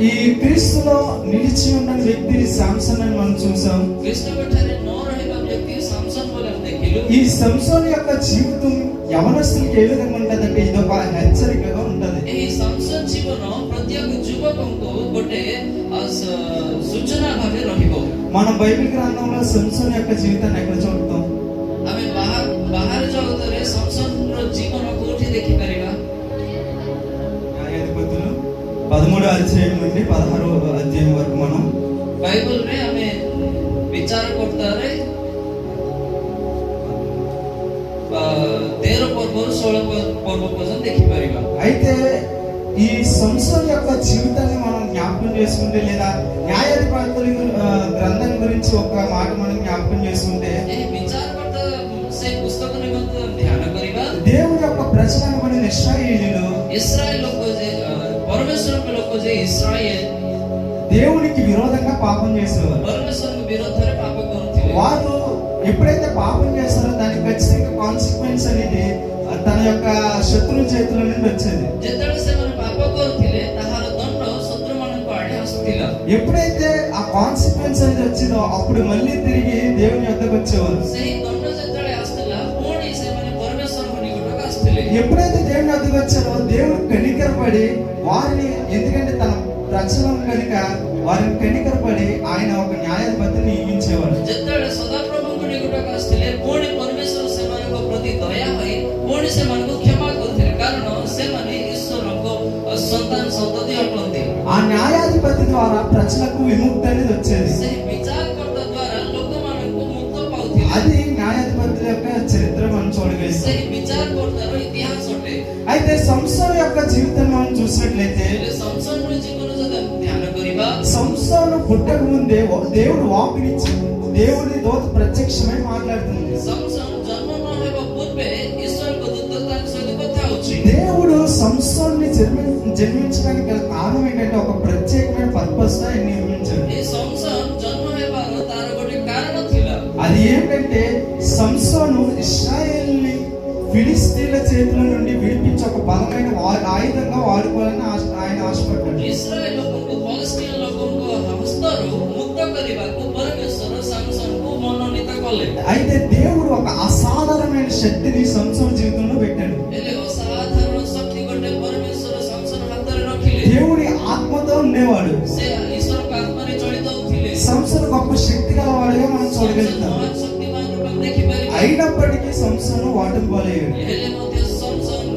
ఈ క్రీస్తులో నిలిచి ఉన్న వ్యక్తి శాంసన్ అని మనం చూసాం. ଖ୍ରୀଷ୍ଟଙ୍କ ଠାରେ ନ ରହିବା ବ୍ୟକ୍ତି ସାମସନ ବୋଲି ଆମେ ଦେଖିଲୁ. ఈ సంసోన్ యొక్క జీవితం యవనస్తులకు ఏ విధంగా ఉంటదంటే ఇదొక హెచ్చరికగా ఉంటది. ଏହି ସାମସନ ଜୀବନ ପ୍ରତ୍ୟେକ ଯୁବକଙ୍କୁ ଗୋଟେ ସୂଚନା ଭାବେ ରହିବ. మనం బైబిల్ గ్రంథంలో సంసోన్ యొక్క జీవితాన్ని ఎక్కడ చూడతాం? ଆମେ ବାହାର ଜଗତରେ ସାମସନର ଜୀବନ କୋଉଠି ଦେଖିପାରିବା? న్యాయాధిపతులు 13వ అధ్యాయం నుండి 16వ అధ్యాయం వరకు మనం ବାଇବଲରେ ଆମେ ବିଚାରକର୍ତ୍ତାରେ 13 ପର୍ବରୁ 16 ପର୍ବ ପର୍ଯ୍ୟନ୍ତ ଦେଖିପାରିବା. అయితే ఈ సంసోన్ యొక్క జీవితాన్ని మనం జ్ఞాపకం చేసుకుంటే లేదా న్యాయాధిపతుల గ్రంథం గురించి ఒక మాట మనం జ్ఞాపకం చేసుకుంటే ଏହି ବିଚାରକର୍ତ୍ତା ସେ ପୁସ୍ତକ ନିମନ୍ତେ ଧ୍ୟାନ କରିବା. దేవుని యొక్క ప్రజలు అనబడిన ఇశ్రాయేలీయులు ଇସ୍ରାଏଲ ଲୋକ ଯେ ପରମେଶ୍ୱରଙ୍କ ଲୋକ ଯେ ଇସ୍ରାଏଲ దేవునికి విరోధంగా పాపం చేసేవారు. ପରମେଶ୍ୱରଙ୍କ ବିରୋଧରେ ପାପ କରୁଥିଲେ. వారు ఎప్పుడైతే పాపం చేస్తారో దానికి ఖచ్చితంగా కాన్సిక్వెన్స్ అనేది తన యొక్క శత్రువుల చేతుల నుండి వచ్చేది. ଯେତେବେଳେ ସେମାନେ ପାପ କରୁଥିଲେ ତାହାର ଦଣ୍ଡ ଶତ୍ରୁମାନଙ୍କ ଆଡ଼େ ଆସୁଥିଲା. ఎప్పుడైతే ఆ కాన్సిక్వెన్స్ అనేది వచ్చిందో అప్పుడు మళ్ళీ తిరిగి దేవుని యొద్దకు వచ్చేవారు. ସେହି ଦଣ୍ଡ ଯେତେବେଳେ ଆସୁଥିଲା ପୁଣି ସେମାନେ ପରମେଶ୍ୱରଙ୍କ ନିକଟକୁ ଆସୁଥିଲେ. ఎప్పుడైతే దేవుని యొద్దకు వచ్చారో దేవుడు కనికరపడి వారిని, ఎందుకంటే తన ప్రజలం కనుక వారిని కనికరపడి ఆయన ఒక న్యాయాధిపతిని నియమించేవాడు. ଯେତେବେଳେ ସଦାପ୍ରଭୁଙ୍କୁ ନିକଟକୁ ଆସିଥିଲେ ପୁଣି ପରମେଶ୍ୱର ସେମାନଙ୍କ ପ୍ରତି ଦୟା ହୋଇ ପୁଣି ସେମାନଙ୍କୁ କ୍ଷମା କରୁଥିଲେ, କାରଣ ସେମାନେ ଈଶ୍ୱରଙ୍କ ସନ୍ତାନ ସନ୍ତତି ଅଟନ୍ତି। ఆ న్యాయాధిపతి ద్వారా ప్రజలకు విముక్తి అనేది వచ్చేది. ସେହି ବିଚାରକର୍ତ୍ତା ଦ୍ୱାରା ଲୋକମାନଙ୍କୁ ମୁକ୍ତ ପାଉଥିଲେ। అది న్యాయాధిపతుల యొక్క చరిత్ర మనం చూడగలిస్తాం. ସେହି ବିଚାରକର୍ତ୍ତାର ଇତିହାସ ଅଟେ। అయితే సంసోను యొక్క జీవితాన్ని మనం చూసినట్లయితే ହେଲେ ସଂସନର ଜୀବନ ଯଦି ଆମେ ଧ୍ୟାନ କରିବା, సంసోను పుట్టక ముందే దేవుడు వాక్కునిచ్చి దేవుడి దూత ప్రత్యక్షమై మాట్లాడుతుంది. ସଂସନ ଜନ୍ମ ନ ହେବା ପୂର୍ବେ ଈଶ୍ୱରଙ୍କ ଦୂତ ତାଙ୍କ ସହିତ କଥା ହେଉଛି। దేవుడు సంసోన్ని జన్మించడానికి గల కారణం ఏంటంటే ఒక ప్రత్యేకమైన పర్పస్ గా ఆయన నిర్మించాడు. ଏ ସଂସନ ଜନ୍ମ ହେବାର ତାର ଗୋଟେ କାରଣ ଥିଲା। అది ఏంటంటే సంసోను ఇశ్రాయేలుని ఫిలిస్తీన్ల చేతుల నుండి విడిపించి ఒక బలమైన ఆయుధంగా వాడుకోవాలని ఆయన ఆశపడ్డాడు. ଇସ୍ରାଏଲ ଲୋକଙ୍କୁ ଫଲଷ୍ଟିନ ଲୋକଙ୍କ ହସ୍ତରୁ ମୁକ୍ତ କରିବାକୁ ପରମେଶ୍ୱର ସଂସନକୁ ମନୋନୀତ କଲେ। అయితే దేవుడు ఒక అసాధారణమైన శక్తిని సంసోను జీవితంలో పెట్టాడు. ହେଲେ ଅସାଧାରଣ ଶକ୍ତି ଗୋଟେ ପରମେଶ୍ୱର ସଂସନ ହାତରେ ରଖିଲେ। దేవుడి ఆత్మతో ఉండేవాడు. ସେ ଈଶ୍ୱରଙ୍କ ଆତ୍ମାରେ ଚଳିତ ହେଉଥିଲେ। సంసోను గొప్ప శక్తి గలవాడుగా మనం ସଂସନ చూడగలుగుతాం. ମହାନ ଶକ୍ତିମାନ ରୂପେ ଦେଖିପାରିବା। అయినప్పటికీ సంసోను వాటిని పోలేడు. ହେଲେ ମଧ୍ୟ ସଂସନ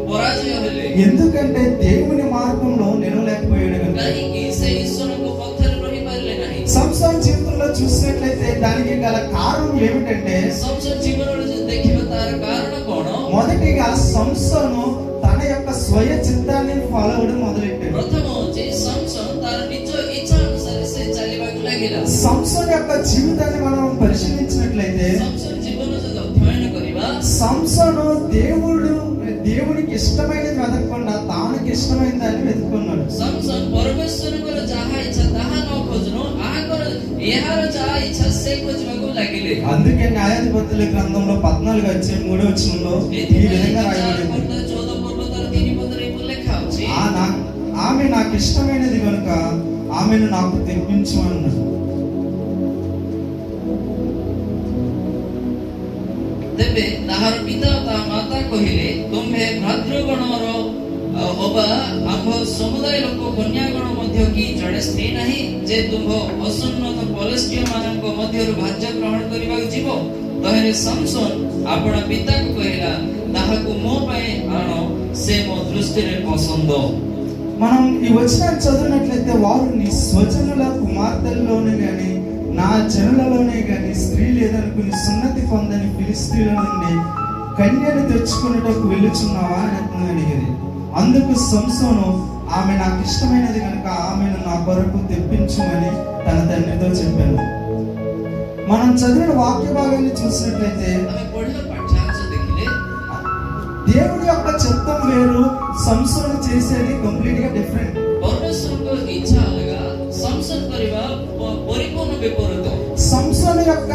ପରାଜୟ ହେଲେ। ఎందుకంటే దేవుని మార్గంలో నిలవలేకపోయాడు కనుక. କାହିଁକି ସେ ଈଶ୍ୱରଙ୍କ ପଥରେ ରହିପାରିଲେ ନାହିଁ। సంసోను జీవితంలో చూసినట్లయితే దానికి గల కారణం ఏమిటంటే ସଂସନ ଜୀବନରେ ଯଦି ଦେଖିବା ତାର କାରଣ କ'ଣ? మొదటిగా సంసోను తన యొక్క స్వయ చిత్తాన్ని ఫాలో అవ్వడం మొదలెట్టాడు. ପ୍ରଥମ ହେଉଛି ସଂସନ ତାର ନିଜ ଇଚ୍ଛା ଅନୁସାରେ ସେ ଚାଲିବାକୁ ଲାଗିଲା। సంసోను యొక్క జీవితాన్ని మనం పరిశీలించినట్లయితే ସଂସନ ଜୀବନ ଯଦି ଅଧ୍ୟୟନ କରିବା, సంసోను దేవునికి ఇష్టమైనది వెతకకుండా తానికి ఇష్టమైన దాన్ని వెతుకున్నాడు. ସଂସନ ପରମେଶ୍ୱରଙ୍କର ଯାହା ଇଚ୍ଛା ତାହା ନ ଖୋଜୁను ଏହାର ଯାହା ଇଚ୍ଛା ସେ ଖୋଜିବାକୁ ଲାଗିଲେ। అందుకే న్యాయాధిపతుల గ్రంథంలో 14:3 ఈ విధంగా రాయబడింది. 14 పర్వ ତାର 3 పదରେ ଲେଖା ଅଛି, ఆమె నాకు ఇష్టమైనది కనుక ఆమెను నాకు తెప్పించు అన్నాడు. ତେବେ ତାହାର ପିତା ତା ମାତା କହିଲେ, ତୁମ୍ଭେ ଭ୍ରାତୃଗଣର ଅବା ଆମ୍ଭ ସମୁଦାୟ ଲୋକ କନ୍ୟାଗଣ ମଧ୍ୟ କି ଜଣେ ସ୍ତ୍ରୀ ନାହିଁ ଯେ ତୁମ୍ଭ ଅସୁନ୍ନତ ପଲଷ୍ଟିୟ ମାନଙ୍କ ମଧ୍ୟରୁ ଭାଜ୍ୟ ଗ୍ରହଣ କରିବାକୁ ଯିବ? ତହିଁରେ ସଂସନ ଆପଣା ପିତାକୁ କହିଲା, ତାହାକୁ ମୋ ପାଇଁ ଆଣ, ସେ ମୋ ଦୃଷ୍ଟିରେ ପସନ୍ଦ। మనం ఈ వచనాన్ని చదివినట్లయితే వారు నీ స్వజనుల కుమార్తెల్లోనే గాని నా జనులలోనే గాని స్త్రీ లేదనుకుని సున్నతి పొందని ఫిలిస్తీన్ల నుండి కన్యను తెచ్చుకున్నటకు వెళ్ళుచున్నావా అని అతను అడిగింది. అందుకు సంసోను ఆమె నాకు ఇష్టమైనది కనుక ఆమెను నా కొరకు తెప్పించుమని తన తండ్రితో చెప్పాను. మనం చదివిన వాక్య భాగాన్ని చూసినట్లయితే ଆମେ ପଢିବା ପାଠ୍ୟାଂଶ ଦେଖିଲେ దేవుడి యొక్క చిత్తం వేరు, సంసోను చేసేది కంప్లీట్ గా డిఫరెంట్. ପରମେଶ୍ୱରଙ୍କ ଇଚ୍ଛା ଅଲଗା, ସଂସନ କରିବା ପରିପୂର୍ଣ୍ଣ ବିପରୀତ। సంసోను యొక్క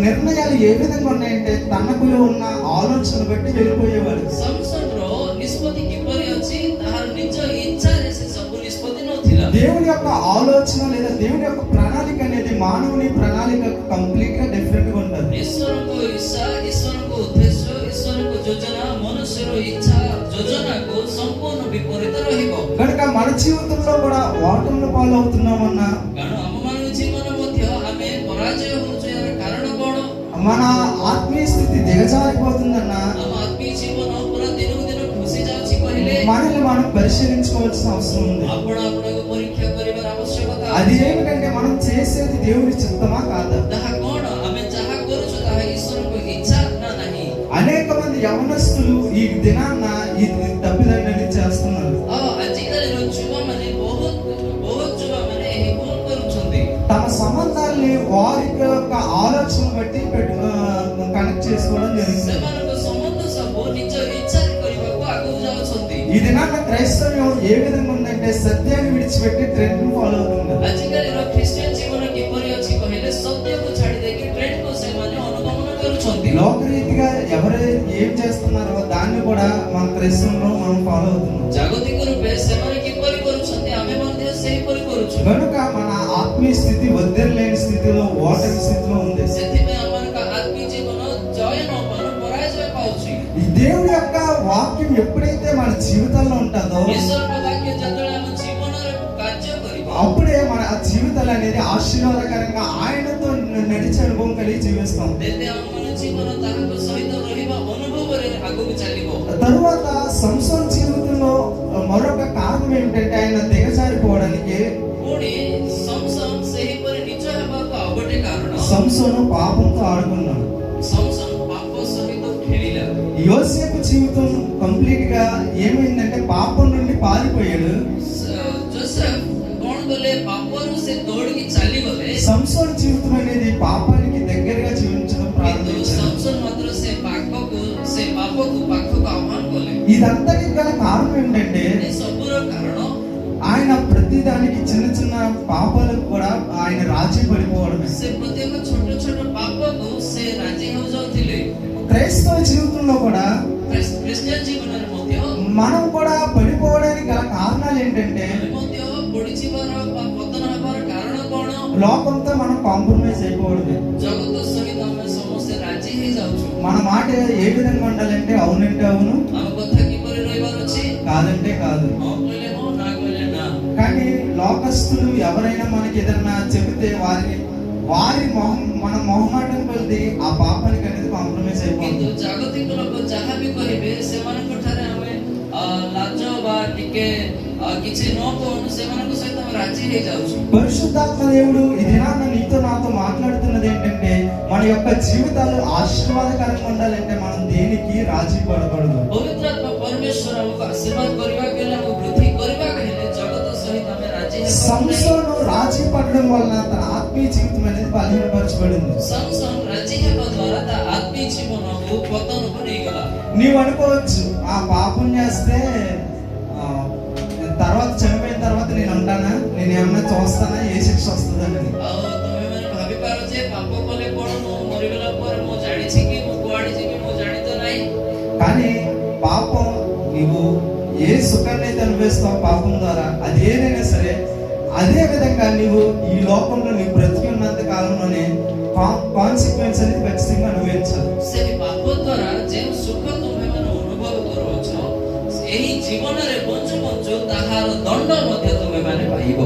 నిర్ణయాలు ఏ విధంగా ఉన్నాయంటే తనకు ఉన్న ఆలోచన బట్టి వెళ్ళిపోయేవాడు. ସଂସନର ନିଷ୍ପତ୍ତି କିପରି ଅଛି, ତାହାର ନିଜ ଇଚ୍ଛାରେ ସେ ସବୁ ନିଷ୍ପତ୍ତି ନଥିଲା। దేవుడి యొక్క ఆలోచన లేదా దేవుడి యొక్క ప్రణాళిక అనేది మానవుని ప్రణాళిక కంప్లీట్ గా డిఫరెంట్ గా ఉంటుంది. ଈଶ୍ୱରଙ୍କ ଇଚ୍ଛା, ଈଶ୍ୱରଙ୍କ ଉଦ୍ଦେଶ୍ୟ, ଈଶ୍ୱରଙ୍କ ଯୋଜନା ମନୁଷ୍ୟର ଇଚ୍ଛା ଯୋଜନାକୁ ସମ୍ପୂର୍ଣ୍ଣ ବିପରୀତ ରହିବ। కనుక మన జీవితంలో కూడా ఓటముల పాలవుతున్నామన్నా, କାରଣ ଆମମାନଙ୍କ ଜୀବନ ମଧ୍ୟ ଆମେ ପରାଜୟ ହେଉଛୁ, ଏହାର କାରଣ କ'ଣ? మన ఆత్మీయ స్థితి దిగజారిపోతుందన్నా ଆମ ଆତ୍ମୀୟ ଜୀବନ ପୁରା ଦିନକୁ ଦିନ ଖୁସି ଯାଉଛି କହିଲେ మనల్ని మనం పరిశీలించుకోవాల్సిన అవసరం ఉంది. ଆପଣ ଆପଣଙ୍କୁ ପରୀକ୍ଷା କରିବାର ଆବଶ୍ୟକତା అది ଅଛି। ఏమిటంటే మనం చేసేది దేవుడి చిత్తమా కాదా? ତାହା କ'ଣ? ଆମେ ଯାହା କରୁଛୁ ତାହା ଈଶ୍ୱରଙ୍କ ଇଚ୍ଛା ନା ନାହିଁ? అనేక మంది యవనస్తులు ఈ దినాన్న ఈ తప్పిదాన్ని చేస్తున్నారు. ଆଜିକାଲିର ଯୁବମାନେ ବହୁତ ଯୁବମାନେ ଏହି ଭୁଲ କରୁଛନ୍ତି। తమ సంబంధాల్ని వారి యొక్క ఆలోచన బట్టి కనెక్ట్ చేసుకోవడం జరిగింది. ସେମାନଙ୍କ ସମ୍ବନ୍ଧ ସବୁ ନିଜ ଇଚ୍ଛାରେ କରିବାକୁ ଆଗକୁ ଯାଉଛନ୍ତି। ఈ దినాన్న క్రైస్తవ్యం ఏ విధంగా ఉందంటే సత్యాన్ని విడిచిపెట్టి ట్రెండ్ ఫాలో అవుతుంది. ଆଜିକାଲିର ଖ୍ରୀଷ୍ଟିଆନ ଜୀବନ କିପରି ଅଛି କହିଲେ ସତ୍ୟକୁ ଛାଡ଼ି ଦେଇକି ଟ୍ରେଣ୍ଡକୁ ସେମାନେ ଅନୁଗମନ କରୁଛନ୍ତି। లోకరీతిగా ఎవరు ఏం చేస్తున్నారో దాన్ని కూడా మన క్రైస్తవంలో మనం ఫాలో అవుతున్నాం. ଜାଗତିକ ରୂପେ ସେମାନେ କିପରି କରୁଛନ୍ତି, ଆମେ ମଧ୍ୟ ସେହିପରି କରୁଛୁ। కనుక మన ఆత్మీయ స్థితి వద్దరు లేని స్థితిలో, ఓటమి స్థితిలో ఉంది. ସେଥିପାଇଁ ଆମର ଆତ୍ମୀୟ ଜୀବନ ଜୟ ନ ପାରୁ ପରାଜୟ ପାଉଛି। ఈ దేవుడి యొక్క వాక్యం ఎప్పుడైతే మన జీవితాల్లో ఉంటుందో ଈଶ୍ୱରଙ୍କ ବାକ୍ୟ ଯେତେବେଳେ ଆମ ଜୀବନରେ జీవితాలు అనేది ఆశీర్వాదకరంగా ఆయనతో నడిచే అనుభవం కలిగి జీవిస్తాం. ତେବେ ଆମମାନ ଜୀବନ ତାହାଙ୍କ ସହିତ ରହିବା ଅନୁଭବରେ ଆଗକୁ ଚାଲିବ। తరువాత సంసోన్ జీవితంలో మరొక కారణం ఏంటంటే ఆయన దిగజారిపోవడానికి ପୁଣି ସମସନ ସେହିପରି ନିଜ ହେବାକୁ ଆଉ ଗୋଟେ କାରଣ, సంసోను పాపంతో ఆడుకున్నాడు. ସମସନ ପାପ ସହିତ ଖେଳିଲା। యోసేపు జీవితం కంప్లీట్ గా ఏమైందంటే పాపం నుండి పారిపోయాడు. జోసెఫ్ କଣ କଲେ, ପାପରୁ ସେ ଦୌଡ଼ିକି ଚାଲିଗଲେ। సంసోన్ జీవితం అనేది పాపానికి దగ్గరగా జీవించడం କିନ୍ତୁ ప్రారంభించాడు. ସମସନ ମାତ୍ର ସେ ପାପକୁ ପାଖକୁ ଆହ୍ୱାନ କଲେ। ఇదంతటికి గల కారణం ఏంటంటే ଏ ସବୁର କାରଣ ఆయన ప్రతి దానికి చిన్న చిన్న పాపాలకు కూడా ఆయన రాజీ పడిపోవడమే. ସେ ପ୍ରତ୍ୟେକ ଛୋଟ ଛୋଟ ପାପକୁ ସେ ରାଜି ହେଉଯାଉଥିଲେ। క్రైస్తవ జీవితంలో కూడా ଖ୍ରୀଷ୍ଟିଆନ ଜୀବନରେ ମଧ୍ୟ మనం కూడా పడిపోవడానికి గల కారణాలు ఏంటంటే ଆମେ ମଧ୍ୟ ପଡ଼ିଯିବାର ବା ପତନ ହେବାର କାରଣ କଣ? లోకంతో మనం కాంప్రమైజ్ అయిపోవడమే. ଜଗତ ସହିତ ଆମେ ସମସ୍ତେ ରାଜି ହେଇଯାଉଛୁ। మన మాట ఏ విధంగా ఉండాలంటే అవునంటే అవును, ଆମ କଥା କିପରି ରହିବାର ଅଛି, కాదంటే కాదు. ହଁ କହିଲେ ହଁ, ନା କହିଲେ ନା। కానీ లోకస్తులు ఎవరైనా మనకి ఏదన్నా చెబితే వారి మన మొహమాటం కొద్ది ఆ పాపానికి అనేది కాంప్రమైజ్ କିନ୍ତୁ అయిపోతుంది. ଜାଗତିକ ଲୋକ ଯାହା ବି କହିବେ ସେମାନଙ୍କ ଠାରେ ଆମେ ଲାଜ ବା ଟିକେ କିଛି ନ କହୁନୁ, ସେମାନଙ୍କ ସହିତ ଆମେ ରାଜି ହେଇଯାଉଛୁ। పరిశుద్ధాత్మ దేవుడు ఈ దినాన్న నీతో నాతో మాట్లాడుతున్నది ఏంటంటే మన యొక్క జీవితాలు ఆశీర్వాదకరంగా ఉండాలంటే మనం దేనికి రాజీ పడకూడదు. ପବିତ୍ର ଆତ୍ମା ପରମେଶ୍ୱର ଆମକୁ ଆଶୀର୍ବାଦ କରିବାକୁ ହେଲେ, ଆମକୁ ବୃଦ୍ଧି କରିବାକୁ ହେଲେ ଜଗତ ସହିତ ଆମେ ରାଜି ହେବାକୁ ନାହିଁ। సంసోను రాజీ పడడం వలన తన ఆత్మీయ జీవితం అనేది బలహీనపరచబడింది. ସମସନ ରାଜି ହେବା ଦ୍ୱାରା ତା ଆତ୍ମୀୟ ଜୀବନକୁ ପତନକୁ ନେଇଗଲା। నీవు అనుకోవచ్చు ఆ పాపం చేస్తే తర్వాత చనిపోయిన తర్వాత నేను ఉంటానా, నేను ఏమన్నా చూస్తానా, ఏ శిక్ష వస్తుందని. ଆଉ ତମେମାନେ ଭାବିପାର ଯେ ପାପ କଲେ କଣ, ମୁଁ ମରିଗଲା ପରେ ମୁଁ ଜାଣିଛି କି ମୁଁ କୁଆଡେ ଯିବି ମୁଁ ଜାଣି ତ ନାହିଁ। కానీ పాపం నీవు ఏ సుఖాన్ని అయితే అనుభవిస్తావు పాపం ద్వారా, అది ఏదైనా సరే అదే విధంగా నీవు ఈ లోకంలో నీవు బ్రతికి ఉన్నంత కాలంలోనే కాన్సిక్వెన్స్ అనేది ఖచ్చితంగా అనుభవించాలి. ସେହି ପାପ ଦ୍ୱାରା ଯେଉଁ ସୁଖ ତୁମେମାନେ ଅନୁଭବ କରୁଅଛ, ଏହି ଜୀବନରେ ବଞ୍ଚୁ ବଞ୍ଚୁ ତାହାର ଦଣ୍ଡ ମଧ୍ୟ ତୁମେମାନେ ପାଇବ।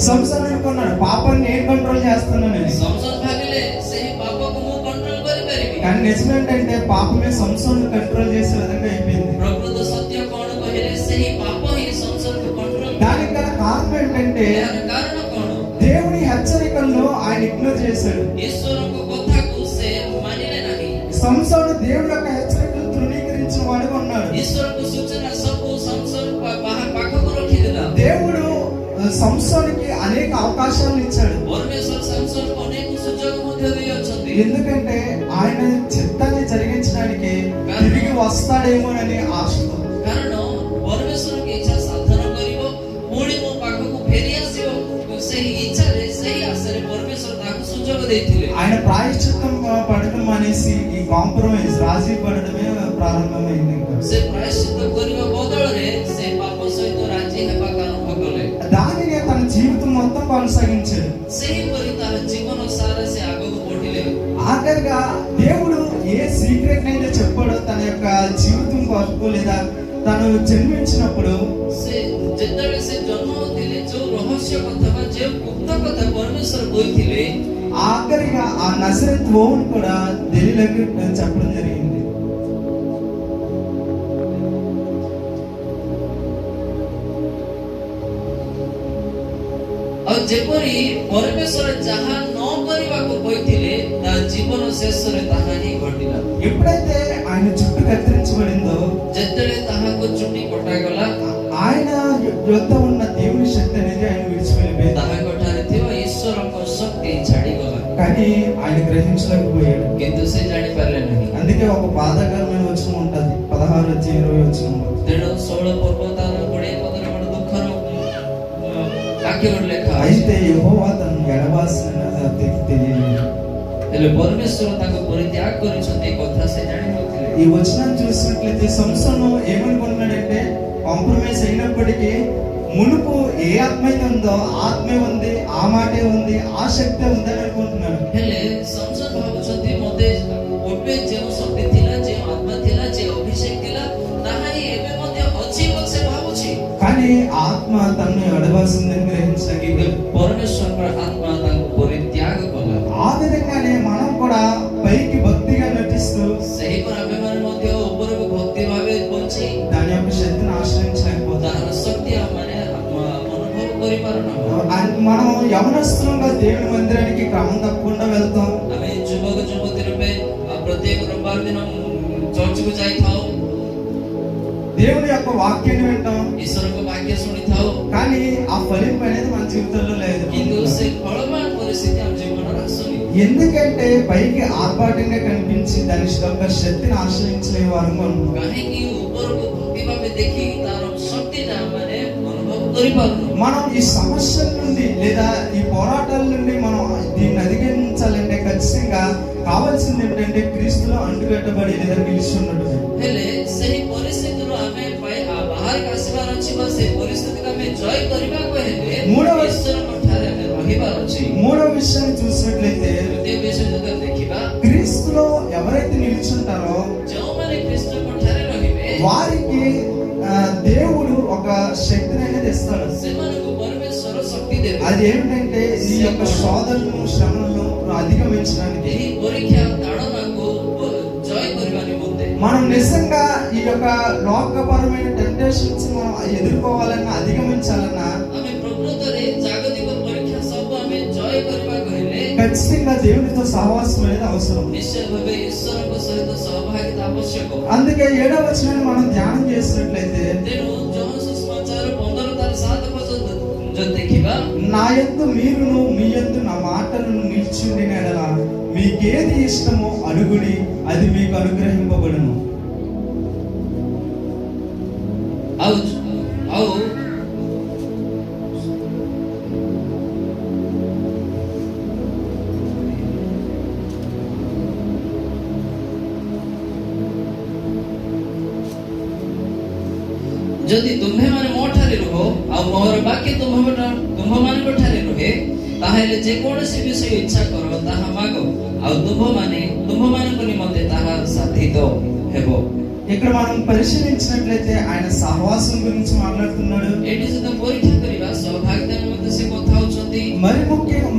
సంసారం అనుకున్నాడు పాపాన్ని నేను కంట్రోల్ చేస్తున్నానని. ସମସନ ଭାବିଲେ ସେହି ପାପକୁ ମୁଁ କଣ୍ଟ୍ରୋଲ କରିପାରିବି। కానీ నిజమేంటంటే పాపమే సంసారం కంట్రోల్ చేసే విధంగా అయిపోయింది. ପ୍ରକୃତ ସତ୍ୟ କଣ କହିଲେ, ସେହି ପାପ ହିଁ ସଂସାରକୁ କଣ୍ଟ୍ରୋଲ କରେ। దానికి గల కారణం ఏంటంటే ଏହାର କାରଣ କଣ? దేవుని హెచ్చరికలను ఆయన ఇగ్నోర్ చేశాడు. ଈଶ୍ୱରଙ୍କ କଥାକୁ ସେ ମାନିଲେ ନାହିଁ। సంసారుడు దేవుడి యొక్క హెచ్చరికలు తృణీకరించిన వాడుగా ఉన్నాడు. ଈଶ୍ୱରଙ୍କ ସୂଚନା ସବୁ ସଂସାର ପାଖକୁ ରଖିଦେଲା। దేవుడు సంసారికి అనేక అవకాశాలను ఇచ్చాడు. ପରମେଶ୍ୱର ସଂସାରକୁ ଅନେକ ସୁଯୋଗ ମଧ୍ୟ ଦେଇଅଛନ୍ତି। ఎందుకంటే ఆయన చిత్తాన్ని జరిగించడానికి తిరిగి వస్తాడేమోనని ఆశతో. କାରଣ ପରମେଶ୍ୱରଙ୍କ ଇଚ୍ଛା ସାଧନ କରିବ, ପୁଣି ମୋ ପାଖକୁ ଫେରି ଆସିବ, ସେହି ଇଚ୍ଛାରେ ସେହି ଆଶାରେ ପରମେଶ୍ୱର ତାହାକୁ ସୁଯୋଗ ଦେଇଥିଲେ। ఆయన ప్రాయశ్చిత్తం పడడం అనేసి ఈ కాంప్రమైజ్ రాజీ పడడమే ప్రారంభమైంది. ఇంకా ସେ ପ୍ରାୟଶ୍ଚିତ୍ତ କରିବା ବଦଳରେ ସେ ପାପ ସହିତ ରାଜି ହେବାକୁ ଆରମ୍ଭ କଲେ। దానినే తన జీవితం మొత్తం కొనసాగించాడు. ସେହିପରି ତାହା ଜୀବନ ସାରା ସେ ଆଗକୁ ବଢିଲେ। ఆఖరిగా దేవుడు ఏ సీక్రెట్ అయితే చెప్పాడో తన యొక్క జీవితం కొరకు లేదా తను జన్మించినప్పుడు ସେ ଯେତେବେଳେ ସେ ଜନ୍ମ ହୋଇଥିଲେ, ଯୋଉ ରହସ୍ୟ କଥା ବା ଯେଉଁ ଗୁପ୍ତ କଥା ପରମେଶ୍ୱର କହିଥିଲେ, ఆఖరిగా ఆ నజరేతు ఓవును కూడా గలిలకి చెప్పడం జరిగింది. ଆଉ ଯେପରି ପରମେଶ୍ୱର ଯାହା ନ କରିବାକୁ କହିଥିଲେ, ତା ଜୀବନ ଶେଷରେ ତାହା ହିଁ ଘଟିଲା। ఎప్పుడైతే ఆయన జుట్టు కత్తిరించబడిందో, ଯେତେବେଳେ ତାହାକୁ ଚୁଟି କଟାଗଲା, ఆయన యొద్ద ఉన్న దేవుని శక్తి అనేది ఆయన విడిచిపెళ్ళిపోయింది. ତାହାଙ୍କ ଠାରେ ଥିବା ଈଶ୍ୱରଙ୍କ ଶକ୍ତି ଛାଡ଼ିଗଲା। కానీ ఆయన గ్రహించలేకపోయాడు. କିନ୍ତୁ ସେ ଜାଣିପାରିଲେ ନାହିଁ। అందుకే ఒక బాధాకరమైన వచనం ఉంటది 16-20 వచనంలో. ତେଣୁ 16 ପର୍ବ ତାର 20 ପଦରେ ଗୋଟେ ଦୁଃଖର ବାକ୍ୟ ଗୋଟେ ଲେଖା ଅଛି। అయితే యెహోవా తను ఎడబాసిన తెలియలేదు. ହେଲେ ପରମେଶ୍ୱର ତାଙ୍କୁ ପରିତ୍ୟାଗ କରିଛନ୍ତି, ଏ କଥା ସେ ଜାଣିନଥିଲେ। ఈ వచనాన్ని చూసినట్లయితే సంసోను ఏమనుకున్నాడంటే కాంప్రమైజ్ అయినప్పటికీ మునుపు ఏ ఆత్మ అయితే ఉందో ఆత్మే ఉంది, ఆ మాటే ఉంది, ఆ శక్తే ఉంది అని అనుకుంటున్నాడు. ହେଲେ ସମସନ ଭାବୁଛନ୍ତି ମୋତେ ଗୋଟେ ଯେଉଁ ଶକ୍ତି ଥିଲା, ଯେଉଁ ଆତ୍ମା ଥିଲା, ଯେଉଁ ଅଭିଷେକ ଥିଲା, ତାହା ହିଁ ଏବେ ମଧ୍ୟ ଅଛି ବୋଲି ସେ ଭାବୁଛି। కానీ ఆత్మ తనను ఎడబాసిందని గ్రహించడానికి କିନ୍ତୁ ପରମେଶ୍ୱର పైకి భక్తిగా నటిస్తూ ସେହିପରି ଆମେମାନେ ମଧ୍ୟ ଉପରକୁ ଭକ୍ତି ଭାବେ ବଞ୍ଚି దాని యొక్క శక్తిని ఆశ్రయించలేకపోతాం. ତାହାର ଶକ୍ତି ଆମମାନେ ଅନୁଭବ କରିପାରୁନାହୁଁ। మనం యవనస్తులంగా దేవుని మందిరానికి క్రమం తప్పకుండా వెళ్తాం. ଆମେ ଯୁବକ ଯୁବତୀ ରୂପେ ପ୍ରତ୍ୟେକ ରବିବାର ଦିନ ଚର୍ଚ୍ଚକୁ ଯାଇଥାଉ, దేవుని యొక్క వాక్యాన్ని వింటాం. ଈଶ୍ୱରଙ୍କ ବାକ୍ୟ ଶୁଣିଥାଉ, కానీ ఆ ఫలింపు అనేది మన జీవితంలో లేదు. କିନ୍ତୁ ସେ ଫଳବାନ ପରିସ୍ଥିତି ଆମ ଜୀବନରେ ଆସୁନି। ఎందుకంటే పైకి ఆర్భాటంగా కనిపించి దాని యొక్క శక్తిని ఆశ్రయించలే వారంగా ఉన్నాం. କାହିଁକି ଉପରକୁ ଭକ୍ତି ଭାବେ ଦେଖି ତାର ଶକ୍ତିଟା ମାନେ ଅନୁଭବ କରିପାରୁନୁ। మనం ఈ సమస్యల నుండి లేదా ఈ పోరాటాల నుండి మనం దీన్ని అధిగమించాలంటే ఖచ్చితంగా కావాల్సింది ఏంటంటే క్రీస్తులో అంటుకట్టబడి లేదా నిలిచి ఉండడం. ହେଲେ ସେହି ପରିସ୍ଥିତିରୁ ଆମେ ବାହାରକୁ ଆସିବାର ଅଛି ବା ସେହି ପରିସ୍ଥିତିକୁ ଆମେ ଜୟ କରିବାକୁ ହେଲେ ଈଶ୍ୱରଙ୍କ ଠାରେ ଆମେ ରହିବାର ଅଛି। మూడో విషయాన్ని చూసినట్లయితే ଦ୍ୱିତୀୟ ବିଷୟ ଯଦି ଦେଖିବା, క్రీస్తులో ఎవరైతే నిలిచుంటారో ଯେଉଁମାନେ ଖ୍ରୀଷ୍ଟଙ୍କ ଠାରେ ରହିବେ వారికి దేవుడు ఒక శక్తిని అనేది ఇస్తాడు. ସେମାନଙ୍କୁ ପରମେଶ୍ୱର ଶକ୍ତି ଦେବେ। అది ఏమిటంటే ఈ యొక్క శోధనను శ్రమలను అధిగమించడానికి. ଏହି ପରୀକ୍ଷା ତାଡ଼ନାକୁ ଜୟ କରିବା ନିମନ୍ତେ మనం నిజంగా ఈ యొక్క లోకపరమైన టెంప్టేషన్స్ మనం ఎదుర్కోవాలన్నా అధిగమించాలన్నా ଆମେ ପ୍ରକୃତରେ ଜାଗତିକ ପରୀକ୍ଷା ସବୁ ଆମେ ଜୟ କରିବାକୁ ହେଲେ ఖచ్చితంగా దేవునితో సహవాసం అనేది అవసరం. ନିଶ୍ଚୟ ଭାବେ ଈଶ୍ୱରଙ୍କ ସହିତ ସହଭାଗିତା ଆବଶ୍ୟକ। అందుకే 7వ వచనాన్ని మనం ధ్యానం చేసినట్లయితే ତେଣୁ ଯୋହନ ସୁସମାଚାର 15:7 ପର୍ଯ୍ୟନ୍ତ ଯଦି ଦେଖିବା, నా యందు మీరును మీ యందు నా మాటలను నిలిచిండిన ఎడల మీకేది ఇష్టమో అడుగుడి, అది మీకు అనుగ్రహింపబడును. ଆଉ ଆଉ ଯଦି ତୁମ୍ଭେମାନେ ମୋ ଠାରେ ରୁହ ଆଉ ମୋର ବାକ୍ୟ ତୁମ୍ଭମାନଙ୍କ ଠାରେ ରୁହେ, ତାହେଲେ ଯେକୌଣସି ବିଷୟ ଇଚ୍ଛା କର ତାହା ମାଗ, ଆଉ ତୁମ୍ଭମାନଙ୍କ ନିମନ୍ତେ ତାହା ସାଧିତ ହେବ। ఇక్కడ మనం పరిశీలించినట్లయితే ఆయన సహవాసం గురించి మాట్లాడుతున్నాడు. ଏଠି ଯଦି ପରୀକ୍ଷା କରିବା ସୌଭାଗ୍ୟ ନିମନ୍ତେ ସେ କଥା ହଉଛନ୍ତି।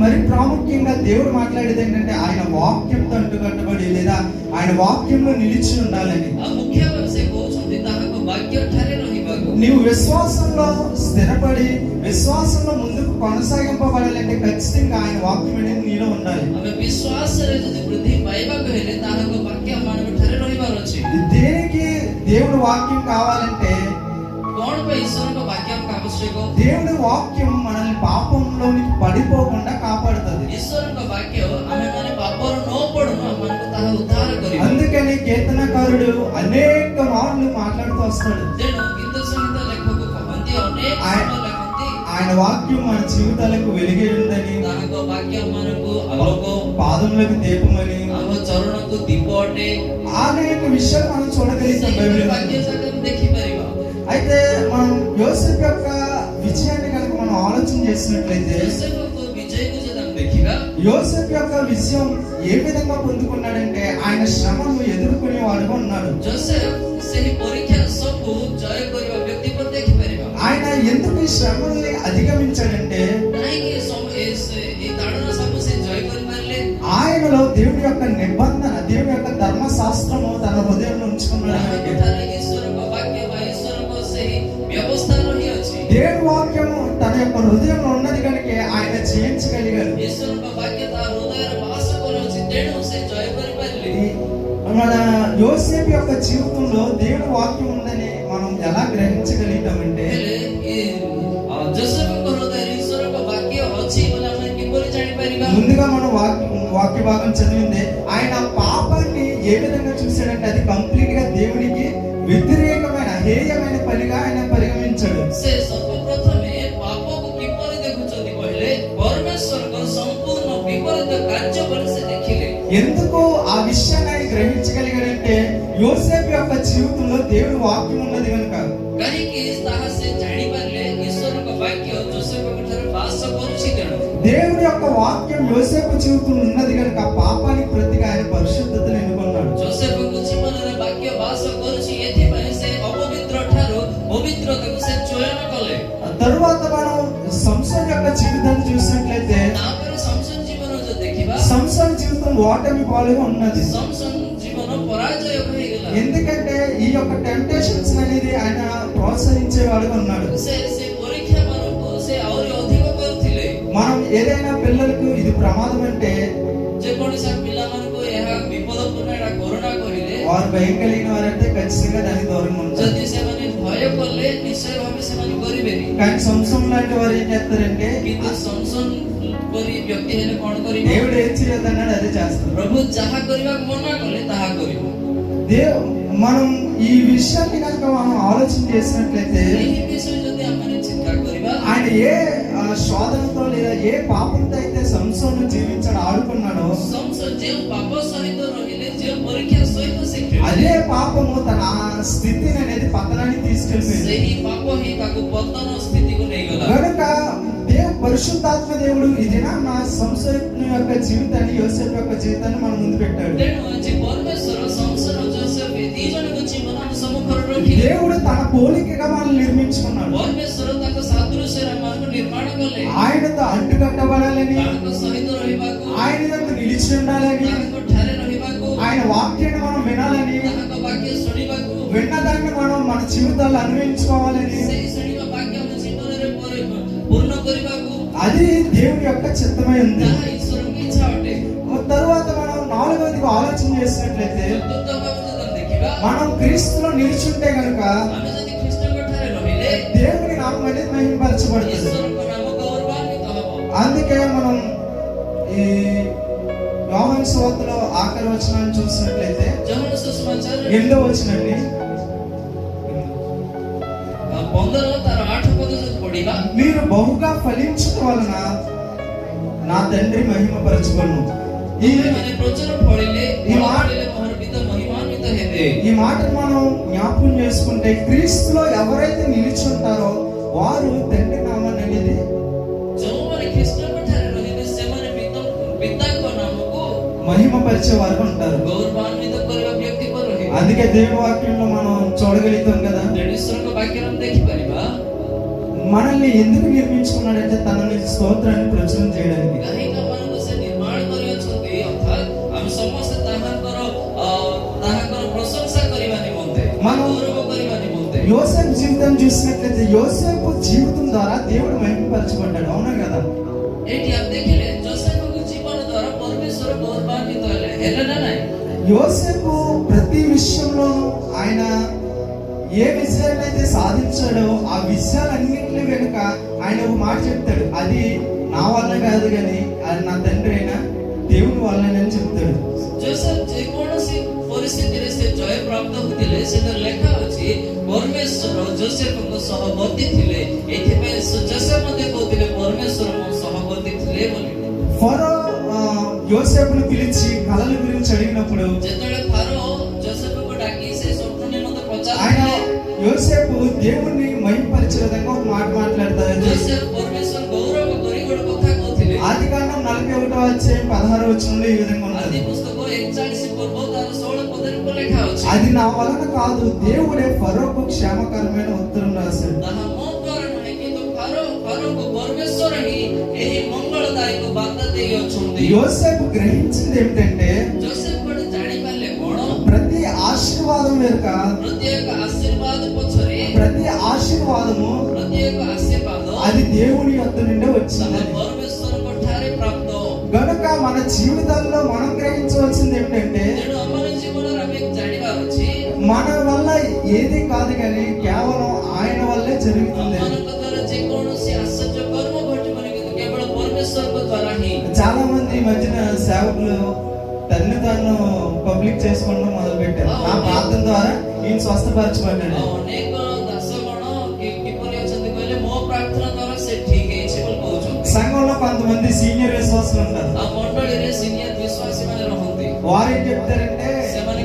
మరి ప్రాముఖ్యంగా దేవుడు మాట్లాడేది ఏంటంటే ఆయన వాక్యంతో అంటుకట్టబడి లేదా ఆయన వాక్యంలో నిలిచి ఉండాలని. ଆଉ ମୁଖ୍ୟ ଭାବେ ସେ କହୁଛନ୍ତି ତାହାଙ୍କ ବାକ୍ୟ ଠାରେ ରହିବାକୁ। నీవు విశ్వాసంలో స్థిరపడి విశ్వాసంలో ముందుకు కొనసాగింపబడాలంటే ఖచ్చితంగా ఆయన వాక్యం అనేది నీలో ఉండాలి. ଆମେ ବିଶ୍ୱାସରେ ଯଦି ବୃଦ୍ଧି ପାଇବାକୁ ହେଲେ ତାହାଙ୍କ ବାକ୍ୟ ଆମମାନଙ୍କ ଠାରେ ରହିବାର ଅଛି। దేనికి దేవుడు వాక్యం కావాలంటే କଣ ପାଇଁ ଈଶ୍ୱରଙ୍କ ବାକ୍ୟ ଆମକୁ ଆବଶ୍ୟକ? దేవుడి వాక్యం మనల్ని పాపంలోనికి పడిపోకుండా కాపాడుతుంది. ଈଶ୍ୱରଙ୍କ ବାକ୍ୟ ଆମେମାନେ ପାପରୁ ନ ପଡୁను ଆମମାନଙ୍କୁ ତାହା ଉଦ୍ଧାର କରିବ। అందుకని కీర్తనకారుడు అనేక మార్లు మాట్లాడుతూ వస్తాడు. ତେଣୁ ଗୀତ ସଂଗୀତ ଲେଖକ କହନ୍ତି, ଅନେକ ସମୟ ଲେଖନ୍ତି, ఆయన వాక్యం మన జీవితాలకు వెలిగే ఉందని, ତାହାଙ୍କ ବାକ୍ୟ ଆମମାନଙ୍କୁ ଆଲୋକ, పాదములకు దీపమని ଆମ ଚରଣକୁ ଦୀପ ଅଟେ। అనేక విషయాలు మనం చూడగలుగుతాం ସେହି బైబిల్లో. ବାକ୍ୟ ଯାକ ଆମେ ଦେଖିପାରିବା। అయితే మనం యోసేపు యొక్క విజయాన్ని కనుక మనం ఆలోచన చేసినట్లయితే యోసేపుకు విజయకు ଯଦି ଆମେ ଦେଖିବା, యోసేపు యొక్క విజయం ఏ విధంగా పొందుకున్నాడంటే ఆయన శ్రమను ఎదుర్కొనే వాడుగా ఉన్నాడు. ଯୋସେଫ ସେହି ପରୀକ୍ଷା ସବୁ ଜୟ କରିବା ବ୍ୟକ୍ତି ପରି ଦେଖିପାରିବା। ఆయన ఎందుకు ఈ శ్రమల్ని అధిగమించాడంటే କାହିଁକି এই ତାଡ଼ନା ସବୁ ସେ ଜୟ କରିପାରିଲେ? ఆయనలో దేవుడి యొక్క నిబంధన, దేవుడి యొక్క ధర్మశాస్త్రము తన హృదయంలో ఉంచుకున్నాడు. ତାହାଙ୍କ ଠାରେ ଈଶ୍ୱରଙ୍କ ବାକ୍ୟ ବା ଈଶ୍ୱରଙ୍କ ସେହି ବ୍ୟବସ୍ଥା ରହିଅଛି। దేవుడి వాక్యము తన యొక్క హృదయంలో ఉన్నది కనుక ఆయన జయించగలిగాడు. ଈଶ୍ୱରଙ୍କ ବାକ୍ୟ ତା ହୃଦୟରେ ବାସ କରୁଅଛି, ତେଣୁ ସେ ଜୟ କରିପାରିଲେ। మన యోసేపు యొక్క జీవితంలో దేవుడి వాక్యం ఉందని మనం ఎలా గ్రహించగలుగుతామంటే ହେଲେ ଯୋସେଫଙ୍କ ହୃଦୟରେ ଈଶ୍ୱରଙ୍କ ବାକ୍ୟ ଅଛି ବୋଲି ଆମେ କିପରି ଜାଣିପାରିବା? ముందుగా మనం వాక్య భాగం చదివింది ఆయన పాపాన్ని ఏ విధంగా చూశాడంటే అది కంప్లీట్ గా దేవునికి వ్యతిరేకమైన హేయమైన పనిగా ఆయన పరిగణించాడు. ସେ ସର୍ବପ୍ରଥମେ ପାପକୁ କିପରି ଦେଖୁଛନ୍ତି କହିଲେ ପରମେଶ୍ୱରଙ୍କ ସମ୍ପୂର୍ଣ୍ଣ ବିପରୀତ କାର୍ଯ୍ୟ ବୋଲି ସେ ଦେଖିଲେ। ఎందుకు ఆ విషయాన్ని ఆయన గ్రహించగలిగాడంటే యోసేపు యొక్క జీవితంలో దేవుడి వాక్యం ఉన్నది కనుక. କାହିଁକି ତାହା ସେ ଜାଣିପାରିଲେ ଈଶ୍ୱରଙ୍କ ବାକ୍ୟ ଯୋସେଫଙ୍କ ଠାରେ ବାସ କରୁଛି। ତେଣୁ దేవుడి యొక్క వాక్యం యోసేపు జీవితంలో ఉన్నది కనుక పాపానికి ప్రతిగా ఆయన పరిశుద్ధతను ఎన్నుకున్నాడు. ଯୋସେଫଙ୍କ ଜୀବନରେ ବାକ୍ୟ ବାସ କରୁଛି, ଏଥିପାଇଁ ସେ ଅପବିତ୍ର ଠାରୁ ପବିତ୍ରତାକୁ ସେ ଚୟନ କଲେ। తరువాత మనం సంసోన్ యొక్క జీవితాన్ని చూసినట్లయితే ତାପରେ ସଂସଦ ଜୀବନ ଯଦି ଦେଖିବା, సంసోన్ జీవితం ఓటమి పాలుగా ఉన్నది. samson జీవన పరాజయ ହୋଇଗଲା। ఎందుకంటే ఈ యొక్క టెంప్టేషన్స్ అనేది ఆయన ప్రోత్సహించేవాడుగా ఉన్నాడు. ସେ ପରୀକ୍ଷା ମାନଙ୍କୁ ସେ ଆହୁରି ଅଧିକ କରୁଥିଲେ। మనం ఏదైనా పిల్లలకు ఇది ప్రమాదం అంటే ଯେକୌଣସି ପିଲାମାନଙ୍କୁ ଏହା ବିପଦପୂର୍ଣ୍ଣ ଏଟା କରୋନା କହିଲେ వారు భయం కలిగిన వారంటే ఖచ్చితంగా దానికి దూరంగా ఉంటారు. ଯଦି ସେମାନେ ଭୟ କଲେ ନିଶ୍ଚୟ ଭାବେ ସେମାନେ କରିବେନି। కానీ సంసం లాంటి వారు ఏం చేస్తారంటే କିନ୍ତୁ సంసన్ ପରି ବ୍ୟକ୍ତି ହେଲେ କଣ କରିବେ? దేవుడు ఏం చేయొద్దన్నాడు అదే చేస్తారు. ପ୍ରଭୁ ଯାହା କରିବାକୁ ମନା କଲେ ତାହା କରିବ। మనం ఈ విషయాన్ని కనుక మనం ఆలోచన చేసినట్లయితే ଏହି ବିଷୟ ଯଦି ଆମେ ଚିନ୍ତା କରିବା ఆయన ఏ శోధనతో లేదా ఏ పాపంతో అయితే సంసోను జీవించాడు ఆడుకున్నాడో సంసన్ ଯେଉଁ ପାପ ସହିତ ରହିଲେ ଯେଉଁ ପରୀକ୍ଷା ସହିତ ସେ అదే పాపము తన స్థితిని అనేది పతనానికి తీసుకెళ్ళిపోయింది. ସେହି ପାପ ହିଁ ତାକୁ ପତନ ସ୍ଥିତିକୁ ନେଇଗଲା। కనుక పరిశుద్ధాత్మ దేవుడు ఈ దినాన సంసోను యొక్క జీవితాన్ని యోసేపు యొక్క జీవితాన్ని మన ముందు పెట్టాడు. ତେଣୁ ଆଜି ପରମେଶ୍ୱର సంసନ ଓ ଯୋସେଫ ଏ ଦି ଜଣଙ୍କ ଜୀବନ ଆମ ସମ୍ମୁଖରେ ରଖିଲେ। దేవుడు తన పోలికగా మనల్ని నిర్మించుకున్నాడు. ପରମେଶ୍ୱର ତାଙ୍କ ସାଦୃଶ୍ୟରେ ଆମମାନଙ୍କୁ ନିର୍ମାଣ କଲେ। ఆయనతో అంటుకట్టబడాలని, ତାଙ୍କ ସହିତ ରହିବାକୁ, ఆయన యొక్క నిలిచి ఉండాలని, ତାଙ୍କ ଠାରେ ରହିବାକୁ, ఆయన వాక్యాన్ని మనం వినాలని, ତାଙ୍କ ବାକ୍ୟ ଶୁଣିବାକୁ, విన్నదాన్ని మనం మన జీవితాల్లో అన్వయించుకోవాలని, ସେହି ଶୁଣିବା ବାକ୍ୟ ଆମ ଜୀବନରେ ପୂର୍ଣ୍ଣ କରିବାକୁ అది దేవుని యొక్క చిత్తమై ఉంది. ତାହା ଈଶ୍ୱରଙ୍କ ଇଚ୍ଛା ଅଟେ। తరువాత మనం నాలుగవదిగా ఆలోచన చేసినట్లయితే ଚତୁର୍ଥ ଭାବରେ ଯଦି ଦେଖିବା మనం క్రీస్తులో నిలిచుంటే గనుక ଆମେ ଯଦି ଖ୍ରୀଷ୍ଟଙ୍କ ଠାରେ ରହିଲେ దేవుని నామం అనేది మహిమపరచబడుతుంది. ଈଶ୍ୱରଙ୍କ ନାମ ଗୌରବାନ୍ୱିତ ହେବ। అందుకే మనం ఈ యోహాను సువార్తలో ఆఖరి వచనాన్ని చూసినట్లయితే ଯୋହନ ସୁସମାଚାର 8వ వచనాన్ని 15 ତାର 8 ପଦ ଯଦି ପଢିବା మీరు బహుగా ఫలించడం వలన నా తండ్రి మహిమపరచబడును. ମାନେ ପ୍ରଚୁର ଫଳିଲେ ମୋର ପିତା ମହିମାନ୍ୱିତ ହେବେ। ఈ మాటను మనం జ్ఞాపకం చేసుకుంటే క్రీస్తులో ఎవరైతే నిలిచి ఉంటారో వారు తండ్రి నామాన్ని అనేది ଯେଉଁମାନେ ଖ୍ରୀଷ୍ଟଙ୍କ ଠାରେ ରହିବେ ସେମାନେ ପିତାଙ୍କ ନାମକୁ మహిమపరిచే వారు ఉంటారు. ଗୌରବାନ୍ୱିତ କରିବା ବ୍ୟକ୍ତି ପର ରହିବେ। అందుకే దేవుని వాక్యంలో మనం చూడగలుగుతాం కదా, ଈଶ୍ୱରଙ୍କ ବାକ୍ୟରେ ଆମେ ଦେଖିପାରିବା మనల్ని ఎందుకు నిర్మించుకున్నాడంటే తనని స్తోత్రాన్ని ప్రచురణ చేయడానికి. କାହିଁକି ଆମମାନଙ୍କୁ ସେ ନିର୍ମାଣ କରିଅଛନ୍ତି ଅର୍ଥାତ୍ ଆମେ ସମସ୍ତେ ତାହାଙ୍କର ପ୍ରଶଂସା କରିବା ନିମନ୍ତେ, ଗୌରବ କରିବା ନିମନ୍ତେ। యోసేపు జీవితం చూసినట్లయితే యోసేపు జీవితం ద్వారా దేవుడు మహిమపరచబడ్డాడు. అవునా కదా? ଏଇଠି ଆମେ ଦେଖିଲେ ଯୋସେଫଙ୍କ ଜୀବନ ଦ୍ୱାରା ପରମେଶ୍ୱର ଗୌରବାନ୍ୱିତ ହେଲେ ନା ନାହିଁ? యోసేపు ప్రతి విషయంలోనూ ఆయన ఏ విషయాన్ని అయితే సాధించాడో ఆ విషయాలన్నింటినీ వెనుక ఆయన ఒక మాట చెప్తాడు, అది నా వల్ల కాదు కానీ అది నా తండ్రి అయినా దేవుని వల్లనని చెప్తాడు. ଯୋସେଫ ଯେକୌଣସି ପରିସ୍ଥିତିରେ ସେ ଜୟ ପ୍ରାପ୍ତ ହୋଇଥିଲେ ସେଥିରେ ଲେଖା ଅଛି ପରମେଶ୍ୱର ଯୋସେଫଙ୍କ ସହବର୍ତ୍ତୀ ଥିଲେ। ଏଥିପାଇଁ ଯୋସେଫ ମଧ୍ୟ କହୁଥିଲେ ପରମେଶ୍ୱର ମୋ ସହବର୍ତ୍ତୀ ଥିଲେ ବୋଲି। ఫరో యోసేపును పిలిచి కళల గురించి అడిగినప్పుడు ଯେତେବେଳେ ଫାରୋ ଯୋସେଫଙ୍କୁ ଡାକି ସେ ସ୍ୱପ୍ନ ନିମନ୍ତେ ఆయన ପଚାରିଥିଲେ యోసేపు దేవుణ్ణి మహిమపరిచే విధంగా ఒక మాట మాట్లాడతారు. ଯୋସେଫ ପରମେଶ୍ୱର ଗୌରବ କରି ଗୋଟେ କଥା କହୁଥିଲେ। ఆదికాండం 41వ అధ్యాయం 16వ వచనంలో ఈ విధంగా ଆଦି ఉన్నది, ପୁସ୍ତକ 41 ପର୍ବ ତାର 16 ପଦରେ ଲେଖା ଅଛି అది నా వలన కాదు దేవుడే ఫరోకు క్షేమకరమైన ఉత్తరం రాశాడు. ତାହା ମୋ ଦ୍ୱାରା ନୁହେଁ କିନ୍ତୁ ଫାରୋଙ୍କୁ ପରମେଶ୍ୱର ହିଁ ଏହି ମଙ୍ଗଳଦାୟକ ବାର୍ତ୍ତା ଦେଇ ଅଛନ୍ତି। యోసేపు గ్రహించింది ఏమిటంటే ଯୋସେଫ ଗୋଟେ ଜାଣିପାରିଲେ କଣ ప్రతి ఆశీర్వాదం వెనుక ପ୍ରତ୍ୟେକ ଆଶୀର୍ବାଦ ପଛରେ ప్రతి ఆశీర్వాదము ପ୍ରତ୍ୟେକ ଆଶୀର୍ବାଦ అది దేవుని యొద్ద నుండి ତାହା వచ్చింది. ପରମେଶ୍ୱରଙ୍କ ଠାରେ ପ୍ରାପ୍ତ। గనుక మన జీవితాల్లో మనం గ్రహించవలసింది ఏమిటంటే ତେଣୁ ଆମ ଜୀବନରେ ଆମେ ଜାଣିବାର ଅଛି మన వల్ల ఏది కాదు కానీ కేవలం ఆయన వల్లే జరుగుతుంది. ଆମମାନଙ୍କ ଦ୍ୱାରା ଯେକୌଣସି ଆଶ୍ଚର୍ଯ୍ୟ କର୍ମ ଘଟିବନି କିନ୍ତୁ କେବଳ ପରମେଶ୍ୱରଙ୍କ ଦ୍ୱାରା ହିଁ। చాలా మంది ఈ మధ్యన సేవకులు తన్ను తాను పబ్లిక్ చేసుకోవడం మొదలు పెట్టారు. నా ప్రార్థన ద్వారా ఈయన స్వస్థపరచబడ్డాడు. ଅନେକ ଦାସଗଣ କିପରି ଅଛନ୍ତି କହିଲେ ମୋ ପ୍ରାର୍ଥନା ଦ୍ୱାରା ସେ ଠିକ ହେଇଛି ବୋଲି କହୁଛନ୍ତି। సంఘంలో కొంతమంది సీనియర్ విశ్వాసులు ఉంటారు. ఆ మండళిରେ ସିନିୟର ବିଶ୍ୱାସୀ ମାନେ ରହନ୍ତି। వారు ఏం చెప్తారంటే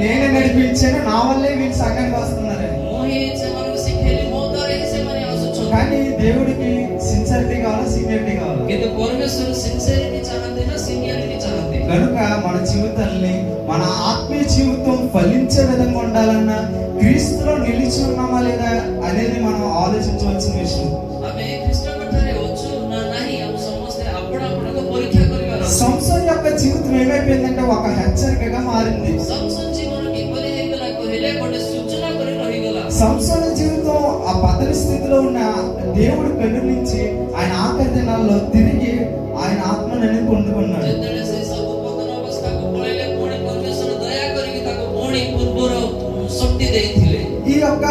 నేనే నడిపించాను, నా వల్లే వీళ్ళు సంఘానికి వస్తున్నారని. ମୁଁ ହିଁ ସେମାନଙ୍କୁ ଶିଖେଇଲି, ମୋ ଦ୍ୱାରା ହିଁ ସେମାନେ ଆସୁଛନ୍ତି। కానీ దేవుడికి సిన్సియారిటీ కావాలా, సీనియరిటీ కావాలా? କିନ୍ତୁ ପରମେଶ୍ୱର ସିନସିୟରିଟି ଚାହାନ୍ତି ନା ସିନିୟରିଟି ଚାହାନ୍ତି? కనుక మన జీవితాల్ని మన ఆత్మీయ జీవితం ఫలించే విధంగా ఉండాలన్నా క్రీస్తులో నిలిచి ఉన్నామా లేదా అనేది మనం ఆలోచించవలసిన విషయం. ଆମେ ଖ୍ରୀଷ୍ଟଙ୍କ ଠାରେ ଅଛୁ ନା ନାହିଁ ଆମେ ସମସ୍ତେ ଆପଣ ଆପଣଙ୍କ ପରୀକ୍ଷା କରିବାର ଅଛି। సంసోను యొక్క జీవితం ఏమైపోయిందంటే ఒక హెచ్చరికగా మారింది. సంసోన్ జీవన କିପରି ହେଇଗଲା କହିଲେ ଗୋଟେ ସୂଚନା କରି ରହିଗଲା। సంసోను జీవితం ఆ పతన స్థితిలో ఉన్న దేవుడి కన్ను నుంచి ఆయన ఆఖరి దినాల్లో తిరిగి ఆయన ఆత్మని పొందుకున్నాడు. ଯେତେବେଳେ ସେ ସବୁ ପତନ ଅବସ୍ଥାକୁ ପଳେଇଲେ ପୁଣି ପରମେଶ୍ୱର ଦୟା କରିକି ତାକୁ ପୁଣି ପୂର୍ବର ଶକ୍ତି ଦେଇଥିଲେ। ఈ యొక్క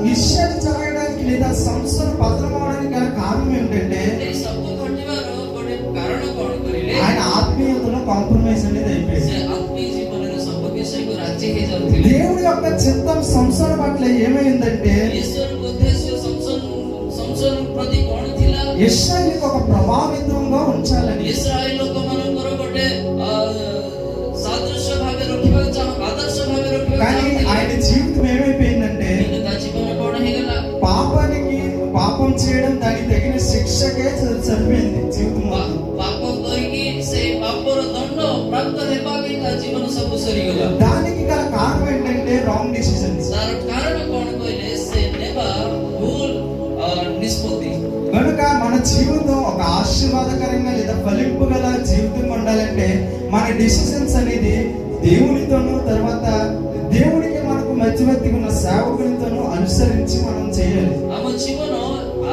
విషయాన్ని జరగడానికి లేదా సంసోను పతనం అవడానికి గల కారణం ఏంటంటే এই ସବୁ ଘଟିବାର ଗୋଟେ କାରଣ କଣ କହିଲେ ఆయన ఆత్మీయతలో కాంప్రమైజ్ అనేది అయిపోయింది. ସେ ଆତ୍ମୀୟ ଜୀବନରେ ସବୁ ବିଷୟକୁ ରାଜି ହେଇଯାଉଥିଲେ। దేవుడి యొక్క చిత్తం సంసోను పట్ల ఏమైందంటే ଈଶ୍ୱରଙ୍କ ଉଦ୍ଦେଶ୍ୟ ସଂସୋନ ପ୍ରତି କଣ ଥିଲା? ఇశ్రాయేలుకు ఒక ప్రభావితంగా ఉంచాలని, ଇସ୍ରାଏଲ ଲୋକମାନଙ୍କର ଗୋଟେ ସାଦୃଶ୍ୟ ଭାବେ ରଖିବାକୁ ଆଦର୍ଶ ଭାବେ ରଖିବାକୁ కానీ ఆయన జీవితం ఏమైపోయిందంటే କିନ୍ତୁ ତା ଜୀବନ କଣ ହେଇଗଲା? పాపం చేయడం దానికి తగిన శిక్షకే సరిపోయింది జీవితం మొత్తం. ପାପ କରିକି ସେ ପାପର ଦଣ୍ଡ ପ୍ରାପ୍ତ ହେବା ପାଇଁ ତା ଜୀବନ ସବୁ ସରିଗଲା। దానికి గల కారణం ఏంటంటే రాంగ్ డిసిజన్స్. ତାର କାରଣ କଣ କହିଲେ ସେ ନେବା ଭୁଲ నిష్పత్తి। కనుక మన జీవితం ఒక ఆశీర్వాదకరంగా లేదా ఫలింపు గల జీవితం ఉండాలంటే మన డిసిషన్స్ అనేది దేవునితోనూ తర్వాత దేవుడికి మనకు మధ్యవర్తిగా ఉన్న సేవకునితోనూ అనుసరించి మనం చేయాలి. ଆମ ଜୀବନ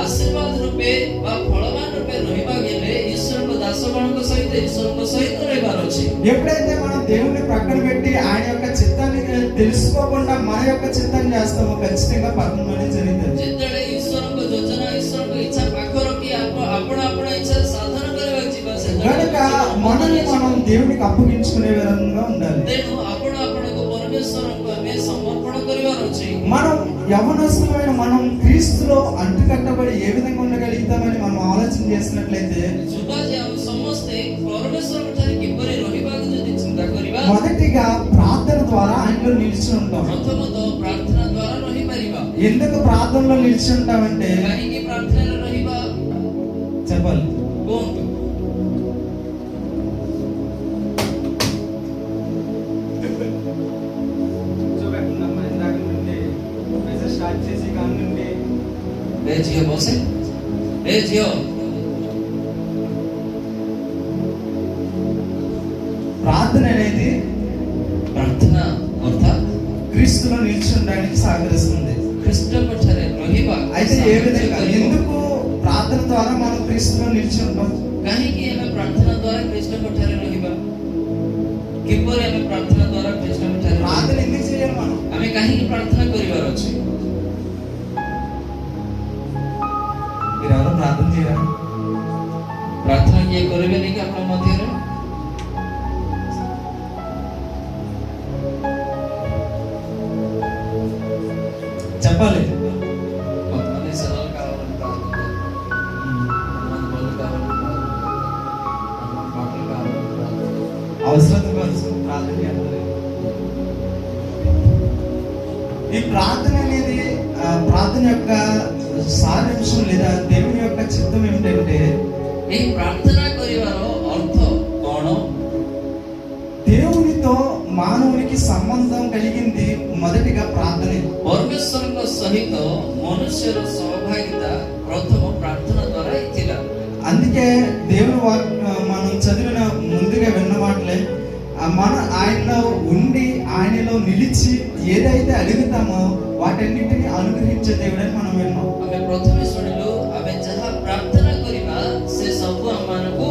ଆଶୀର୍ବାଦ ରୂପେ ବା ଫଳବାନ ରୂପେ ରହିବା ଗଲେ ଈଶ୍ୱରଙ୍କ ଦାସଗଣଙ୍କ ସହିତ ଈଶ୍ୱରଙ୍କ ସହିତ ରହିବାର ଅଛି। ఎప్పుడైతే మనం దేవుని ప్రక్కన పెట్టి ఆయన యొక్క చిత్తాన్ని తెలుసుకోకుండా మన యొక్క చిత్తాన్ని చేస్తామో ఖచ్చితంగా పతనం అనేది జరుగుతుంది. ଯେତେବେଳେ ଈଶ୍ୱରଙ୍କ ଯୋଜନା ଈଶ୍ୱରଙ୍କ ଇଚ୍ଛା ପାଖ ରଖି ଆପଣ ଇଚ୍ଛା ସାଧନ କରିବାକୁ ଯିବା కనుక మనల్ని మనం దేవునికి అప్పగించుకునే విధంగా ఉండాలి. ତେଣୁ ଆପଣଙ୍କୁ ପରମେଶ୍ୱରଙ୍କୁ ଆମେ ସମର୍ପଣ କରିବାର ଅଛି। మనం యవనస్తులమైన మనం క్రీస్తులో అంటుకట్టబడి ఏ విధంగా ఉండగలుగుతామని మనం ఆలోచన చేసినట్లయితే ଯୁବା ଯେ ଆମେ ସମସ୍ତେ ପରମେଶ୍ୱରଙ୍କ ଠାରେ କିପରି ରହିବାକୁ ଯଦି ଚିନ୍ତା କରିବା మొదటిగా ప్రార్థన ద్వారా ఆయనలో నిలిచి ఉంటాం. ପ୍ରଥମତଃ ପ୍ରାର୍ଥନା ଦ୍ୱାରା ରହିପାରିବା। ఎందుకు ప్రార్థనలో నిలిచి ఉంటామంటే କାହିଁକି ପ୍ରାର୍ଥନାରେ ରହିବା చెప్పాలి. କୁହନ୍ତୁ? ଏ ଝିଅ ବସେ, ଏ ଝିଅ ప్రార్థన అనేది ପ୍ରାର୍ଥନା ଅର୍ଥାତ୍ క్రీస్తులో నిలిచి ఉండడానికి సహకరిస్తుంది. ଖ୍ରୀଷ୍ଟଙ୍କ ଠାରେ ରହିବା। అయితే ఏ విధంగా ఎందుకు ప్రార్థన ద్వారా మనం క్రీస్తులో నిలిచి ఉంటాం? କାହିଁକି ଆମେ ପ୍ରାର୍ଥନା ଦ୍ୱାରା ଖ୍ରୀଷ୍ଟଙ୍କ ଠାରେ ରହିବା? କିପରି ଆମେ ପ୍ରାର୍ଥନା ଦ୍ୱାରା ଖ୍ରୀଷ୍ଟଙ୍କ ଠାରେ ప్రార్థన ఎందుకు చేయాలి? మనం ଆମେ କାହିଁକି ପ୍ରାର୍ଥନା କରିବାର ଅଛି? మీరు ఎవరు ప్రార్థన చేయరా? ପ୍ରାର୍ଥନା କିଏ କରିବେନି କି ଆପଣଙ୍କ ମଧ୍ୟରେ? చెప్పాలి. కొంతమంది సెలవులు కావాలని ప్రార్థన చేస్తారు, కొంతమంది బళ్ళు కావాలని ప్రార్థన చేస్తారు, కొంతమంది బట్టలు కావాలని ప్రార్థన చేస్తారు। అవసరం కోసం ప్రార్థన చేయాలి. ఈ ప్రార్థన అనేది ప్రార్థన యొక్క సారాంశం లేదా దేవుని యొక్క చిత్తం ఏమిటంటే ଏହି ପ୍ରାର୍ଥନା କରିବାର ଅର୍ଥ କଣ? దేవునితో మానవునికి సంబంధం కలిగింది మొదటిగా ప్రార్థనే. ପରମେଶ୍ୱରଙ୍କ ସହିତ ମନୁଷ୍ୟର ସହଭାଗିତା ପ୍ରଥମ ପ୍ରାର୍ଥନା ଦ୍ୱାରା ଥିଲା। అందుకే దేవుని మనం చదివిన ముందుగా విన్న మాటలే మన ఆయనలో ఉండి ఆయనలో నిలిచి ఏదైతే అడుగుతామో వాటన్నిటిని అనుగ్రహించే దేవుడని మనం విన్నాం. ଆମେ ପ୍ରଥମେ ଶୁଣିଲୁ ଆମେ ଯାହା ପ୍ରାର୍ଥନା କରିବା ସେ ସବୁ ଆମମାନଙ୍କୁ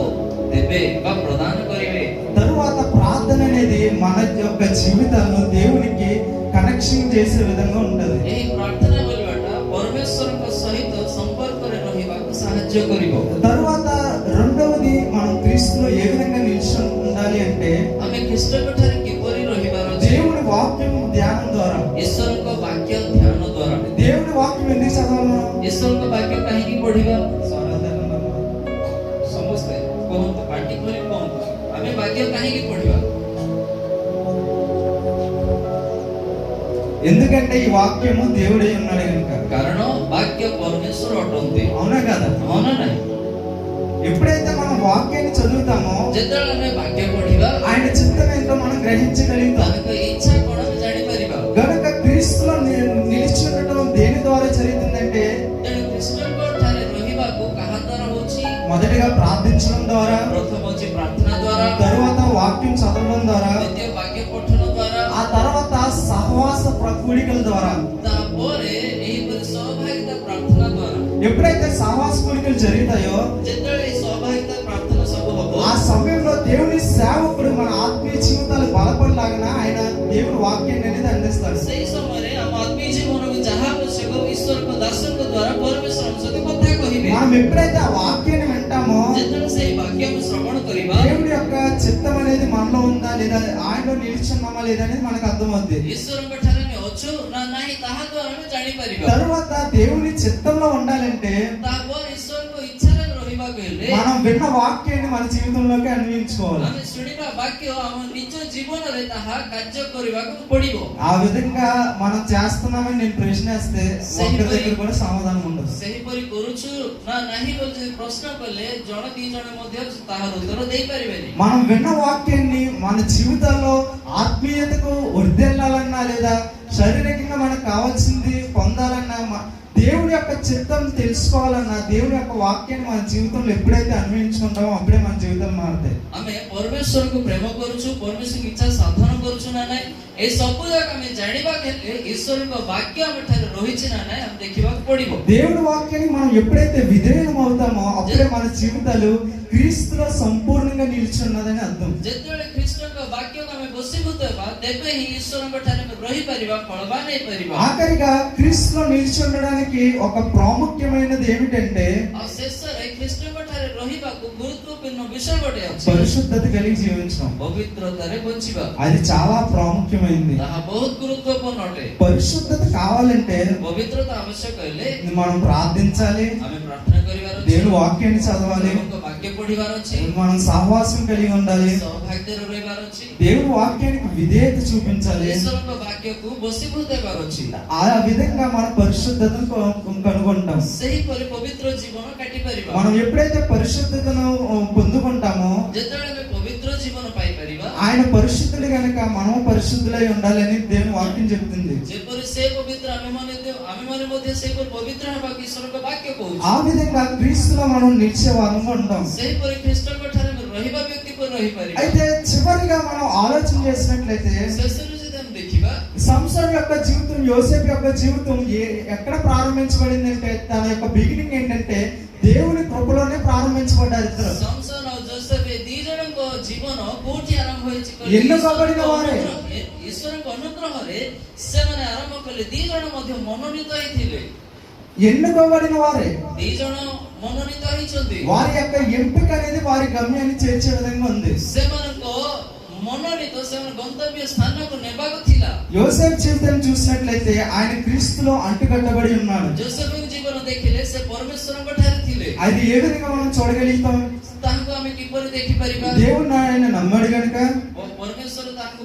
ଦେବେ ବା ପ୍ରଦାନ କରିବେ। తరువాత ప్రార్థన అనేది మన యొక్క జీవితాలను దేవునికి కనెక్షన్ చేసే విధంగా ఉంటది. ଏହି ପ୍ରାର୍ଥନା ବୋଲିବାଟା ପରମେଶ୍ୱରଙ୍କ ସହିତ ସମ୍ପର୍କରେ ରହିବାକୁ ସାହାଯ୍ୟ କରିବ। తరువాత రెండవది మనం క్రీస్తులో ఏ విధంగా నిలిచి ఉండాలి అంటే ଆମେ ଖ୍ରୀଷ୍ଟଙ୍କ ଠାରେ କିପରି ରହିବାର ଅଛି? దేవుని వాక్యం ధ్యానం ద్వారా. ଈଶ୍ୱରଙ୍କ ବାକ୍ୟ ଧ୍ୟାନ ଦ୍ୱାରା। దేవుని వాక్యం ఎందుకు చదవాలి? ଈଶ୍ୱରଙ୍କ ବାକ୍ୟ କାହିଁକି ପଢିବା? ସମସ୍ତେ କୁହନ୍ତୁ, ପାଟି ଖୋଲି କୁହନ୍ତୁ, ଆମେ ବାକ୍ୟ କାହିଁକି ପଢିବା? ఎందుకంటే ఈ వాక్యము దేవుడే ఉన్నాడు కనుక. କାରଣ ବାକ୍ୟ ପରମେଶ୍ୱର ଅଟନ୍ତି। అవునా కదా? ହଁ ନା ନାହିଁ? ఎప్పుడైతే మనం వాక్యాన్ని చదువుతామో ଯେତେବେଳେ ଆମେ ବାକ୍ୟ ପଢିବା ఆయన చిత్తం ఏంటో మనం గ్రహించగలుగుతాం. ତାଙ୍କ ଇଚ୍ଛା କଣ ଆମେ ଜାଣିପାରିବା। గనుక క్రీస్తులో నిలిచి ఉండటం దేని ద్వారా జరుగుతుందంటే ତେଣୁ ଖ୍ରୀଷ୍ଟଙ୍କ ଠାରେ ରହିବାକୁ କାହା ଦ୍ୱାରା ହଉଛି? మొదటిగా ప్రార్థించడం ద్వారా, ପ୍ରଥମ ହେଉଛି ପ୍ରାର୍ଥନା ଦ୍ୱାରା, తరువాత వాక్యం చదవడం ద్వారా, కూడికల ద్వారా, ତାପରେ ଏହିପରି ସହଭାଗିତା ପ୍ରାର୍ଥନା ଦ୍ୱାରା ఎప్పుడైతే సహవాస కూడికలు జరుగుతాయో ଯେତେବେଳେ ଏହି ସହଭାଗିତା ପ୍ରାର୍ଥନା ସବୁ ହବ ఆ సమయంలో దేవుని సేవకుడు మన ఆత్మీయ జీవితాలు బలపడలాగిన ఆయన దేవుని వాక్యాన్ని అనేది అందిస్తాడు. ସେହି ସମୟରେ ଆମ ଆତ୍ମୀୟ ଜୀବନକୁ ଯାହା ଆବଶ୍ୟକ ଈଶ୍ୱରଙ୍କ ଦାସଙ୍କ ଦ୍ୱାରା ପରମେଶ୍ୱର ଆମ ସହିତ କଥା କହିବେ। మనం ఎప్పుడైతే ఆ వాక్యాన్ని వింటామో ଯେତେବେଳେ ସେହି ବାକ୍ୟ ଆମେ ଶ୍ରବଣ କରିବା దేవుడి యొక్క చిత్తం అనేది మనలో ఉందా లేదా, ఆయనలో నిలిచున్నామా లేదా అనేది మనకు అర్థమవుద్ది. ଈଶ୍ୱରଙ୍କ ଠାରେ ଆମେ ଅଛୁ ନା ନାହିଁ ତାହା ଦ୍ୱାରା ଆମେ ଜାଣିପାରିବା। తరువాత దేవుని చిత్తంలో ఉండాలంటే ତାପରେ ଈଶ୍ୱରଙ୍କ ଇଚ୍ଛାରେ ରହିବାକୁ ହେଲେ మనం విన్న వాక్యాన్ని మన జీవితంలోకి అన్వయించుకోవాలి. ଆମେ ଶୁଣିବା ବାକ୍ୟ ଆମ ନିଜ ଜୀବନରେ ତାହା କାର୍ଯ୍ୟ କରିବାକୁ ପଡିବ। ఆ విధంగా మనం చేస్తున్నామని నేను ప్రశ్నిస్తే ఒక్కరి దగ్గర కూడా సమాధానం ఉండదు. ସେହିପରି କରୁଛୁ ନା ନାହିଁ ବୋଲି ଯଦି ପ୍ରଶ୍ନ କଲେ ଜଣେ ଦି ଜଣ ମଧ୍ୟ ତାହାର ଉତ୍ତର ଦେଇପାରିବେନି। మనం విన్న వాక్యాన్ని మన జీవితాల్లో ఆత్మీయతకు వర్ధిల్లాలన్నా లేదా శారీరకంగా మనకు కావాల్సింది పొందాలన్నా దేవుడి యొక్క చిత్తం తెలుసుకోవాలన్నా దేవుడి యొక్క వాక్యాన్ని మన జీవితంలో ఎప్పుడైతే అన్వయించుకుంటామో అప్పుడే మన జీవితం మారుతాయి. ଆମେ ପରମେଶ୍ୱରକୁ ପ୍ରେମ କରୁଛୁ, ପରମେଶ୍ୱରଙ୍କ ଇଚ୍ଛା ସାଧନ କରୁଛୁ ନା ନାହିଁ ଏ ସବୁ ଯାକ ଆମେ ଜାଣିବାକୁ ହେଲେ ଈଶ୍ୱରଙ୍କ ବାକ୍ୟ ଆମ ଠାରେ ରହିଛି ନା ନାହିଁ ଆମେ ଦେଖିବାକୁ ପଡିବ। దేవుడి వాక్యాన్ని మనం ఎప్పుడైతే విధేయం అవుతామో అప్పుడే మన జీవితాలు క్రీస్తులో సంపూర్ణంగా నిలిచున్నదని అర్థం. ଯେତେବେଳେ ଖ୍ରୀଷ୍ଟଙ୍କ ବାକ୍ୟକୁ ଆମେ ବଶୀଭୂତ ହେବା ତେବେ ହିଁ ଈଶ୍ୱରଙ୍କ ଠାରେ ଆମେ ରହିପାରିବା, ଫଳବାନ ହେଇପାରିବା। ఆఖరిగా క్రీస్తులో నిలిచి ఉండడానికి ఒక ప్రాముఖ్యమైనది ఏమిటంటే ଆଉ ଶେଷରେ ଖ୍ରୀଷ୍ଟଙ୍କ ଠାରେ ରହିବାକୁ ଗୁରୁତ୍ୱପୂର୍ଣ୍ଣ ବିଷୟ ଗୋଟେ ଅଛି, పరిశుద్ధత కలిగి జీవించడం. ପବିତ୍ରତାରେ ବଞ୍ଚିବା। అది చాలా ప్రాముఖ్యమైనది. ତାହା ବହୁତ ଗୁରୁତ୍ୱପୂର୍ଣ୍ଣ ଅଟେ। పరిశుద్ధత కావాలంటే ପବିତ୍ରତା ଆବଶ୍ୟକ ହେଲେ మనం ప్రార్థించాలి, ଆମେ ପ୍ରାର୍ଥନା କରିବାର ଅଛି, దేవుని వాక్యాన్ని చదవాలి, దేవుଙ୍କ ବାକ୍ୟ ପଢିବାର ଅଛି, మనం సహవాసం కలిగి ఉండాలి, ସୌଭାଗ୍ୟରେ ରହିବାର ଅଛି, దేవుని వాక్యానికి విధేయత చూపించాలి. ଈଶ୍ୱରଙ୍କ ବାକ୍ୟକୁ ବଶୀଭୂତ ହେବାର ଅଛି। ఆ విధంగా మన పరిశుద్ధతను కనుగొంటాం. ସେହିପରି ପବିତ୍ର ଜୀବନ କାଟିପାରିବା। మనం ఎప్పుడైతే పరిశుద్ధతను పొందుకుంటామో ଯେତେବେଳେ ଆମେ ପବିତ୍ର ଜୀବନ ପାଇପାରିବା ఆయన పరిశుద్ధుడు గనక మనం పరిశుద్ధులై ఉండాలని దేవుని వాక్యం చెప్తుంది. ଯେପରି ସେ ପବିତ୍ର ଆମେମାନେ ମଧ୍ୟ ସେହିପରି ପବିତ୍ର ହେବାକୁ ଈଶ୍ୱରଙ୍କ ବାକ୍ୟ କହୁଛି। ఆ విధంగా క్రీస్తులో మనం నిలిచే వారంగా ఉంటాం. ସେହିପରି ଖ୍ରୀଷ୍ଟଙ୍କ ଠାରେ ଆମେ ରହିବା ବ୍ୟକ୍ତି ପରି ରହିପାରିବା। అయితే చివరిగా మనం ఆలోచన చేసినట్లయితే ଶେଷରେ ଯଦି ଆମେ ଦେଖିବା సంసోను యొక్క జీవితం, యోసేపు యొక్క జీవితం ఎక్కడ ప్రారంభించబడిందంటే తన యొక్క బిగినింగ్ ఏంటంటే దేవుని కృపలోనే ప్రారంభించబడ్డారు ఇద్దరు. సంసోన్ ଆଉ ଜୋସେଫ ଏ ଦି ଜଣଙ୍କ ଜୀବନ କୋଉଠି ଆରମ୍ଭ ହୋଇଛି କହିଲେ ఎన్నుకోబడిన వారే. ଈଶ୍ୱରଙ୍କ ଅନୁଗ୍ରହରେ ସେମାନେ ଆରମ୍ଭ କଲେ। ଦି ଜଣ ମଧ୍ୟ ମନୋନୀତ ହେଇଥିଲେ, ఎన్నుకోబడిన వారే. ଦି ଜଣ ମନୋନୀତ ହେଇଛନ୍ତି। వారి యొక్క ఎంపిక అనేది వారి గమ్యాన్ని చేర్చే విధంగా ఉంది. ସେମାନଙ୍କ ମନୋନୀତ ସେମାନେ ଗନ୍ତବ୍ୟ ସ୍ଥାନକୁ ନେବାକୁ ଥିଲା। యోసేపు జీవితాన్ని చూసినట్లయితే ఆయన క్రీస్తులో అంటుకట్టబడి ఉన్నాడు. ଜୋସେଫଙ୍କ ଜୀବନ ଦେଖିଲେ ସେ ପରମେଶ୍ୱରଙ୍କ ଠାରେ ଥିଲେ। అది ఏ విధంగా మనం చూడగలుగుతాం? ତାହାକୁ ଆମେ କିପରି ଦେଖିପାରିବା? దేవుడు ఆయన నమ్మాడు గనుక, ପରମେଶ୍ୱର ତାହାକୁ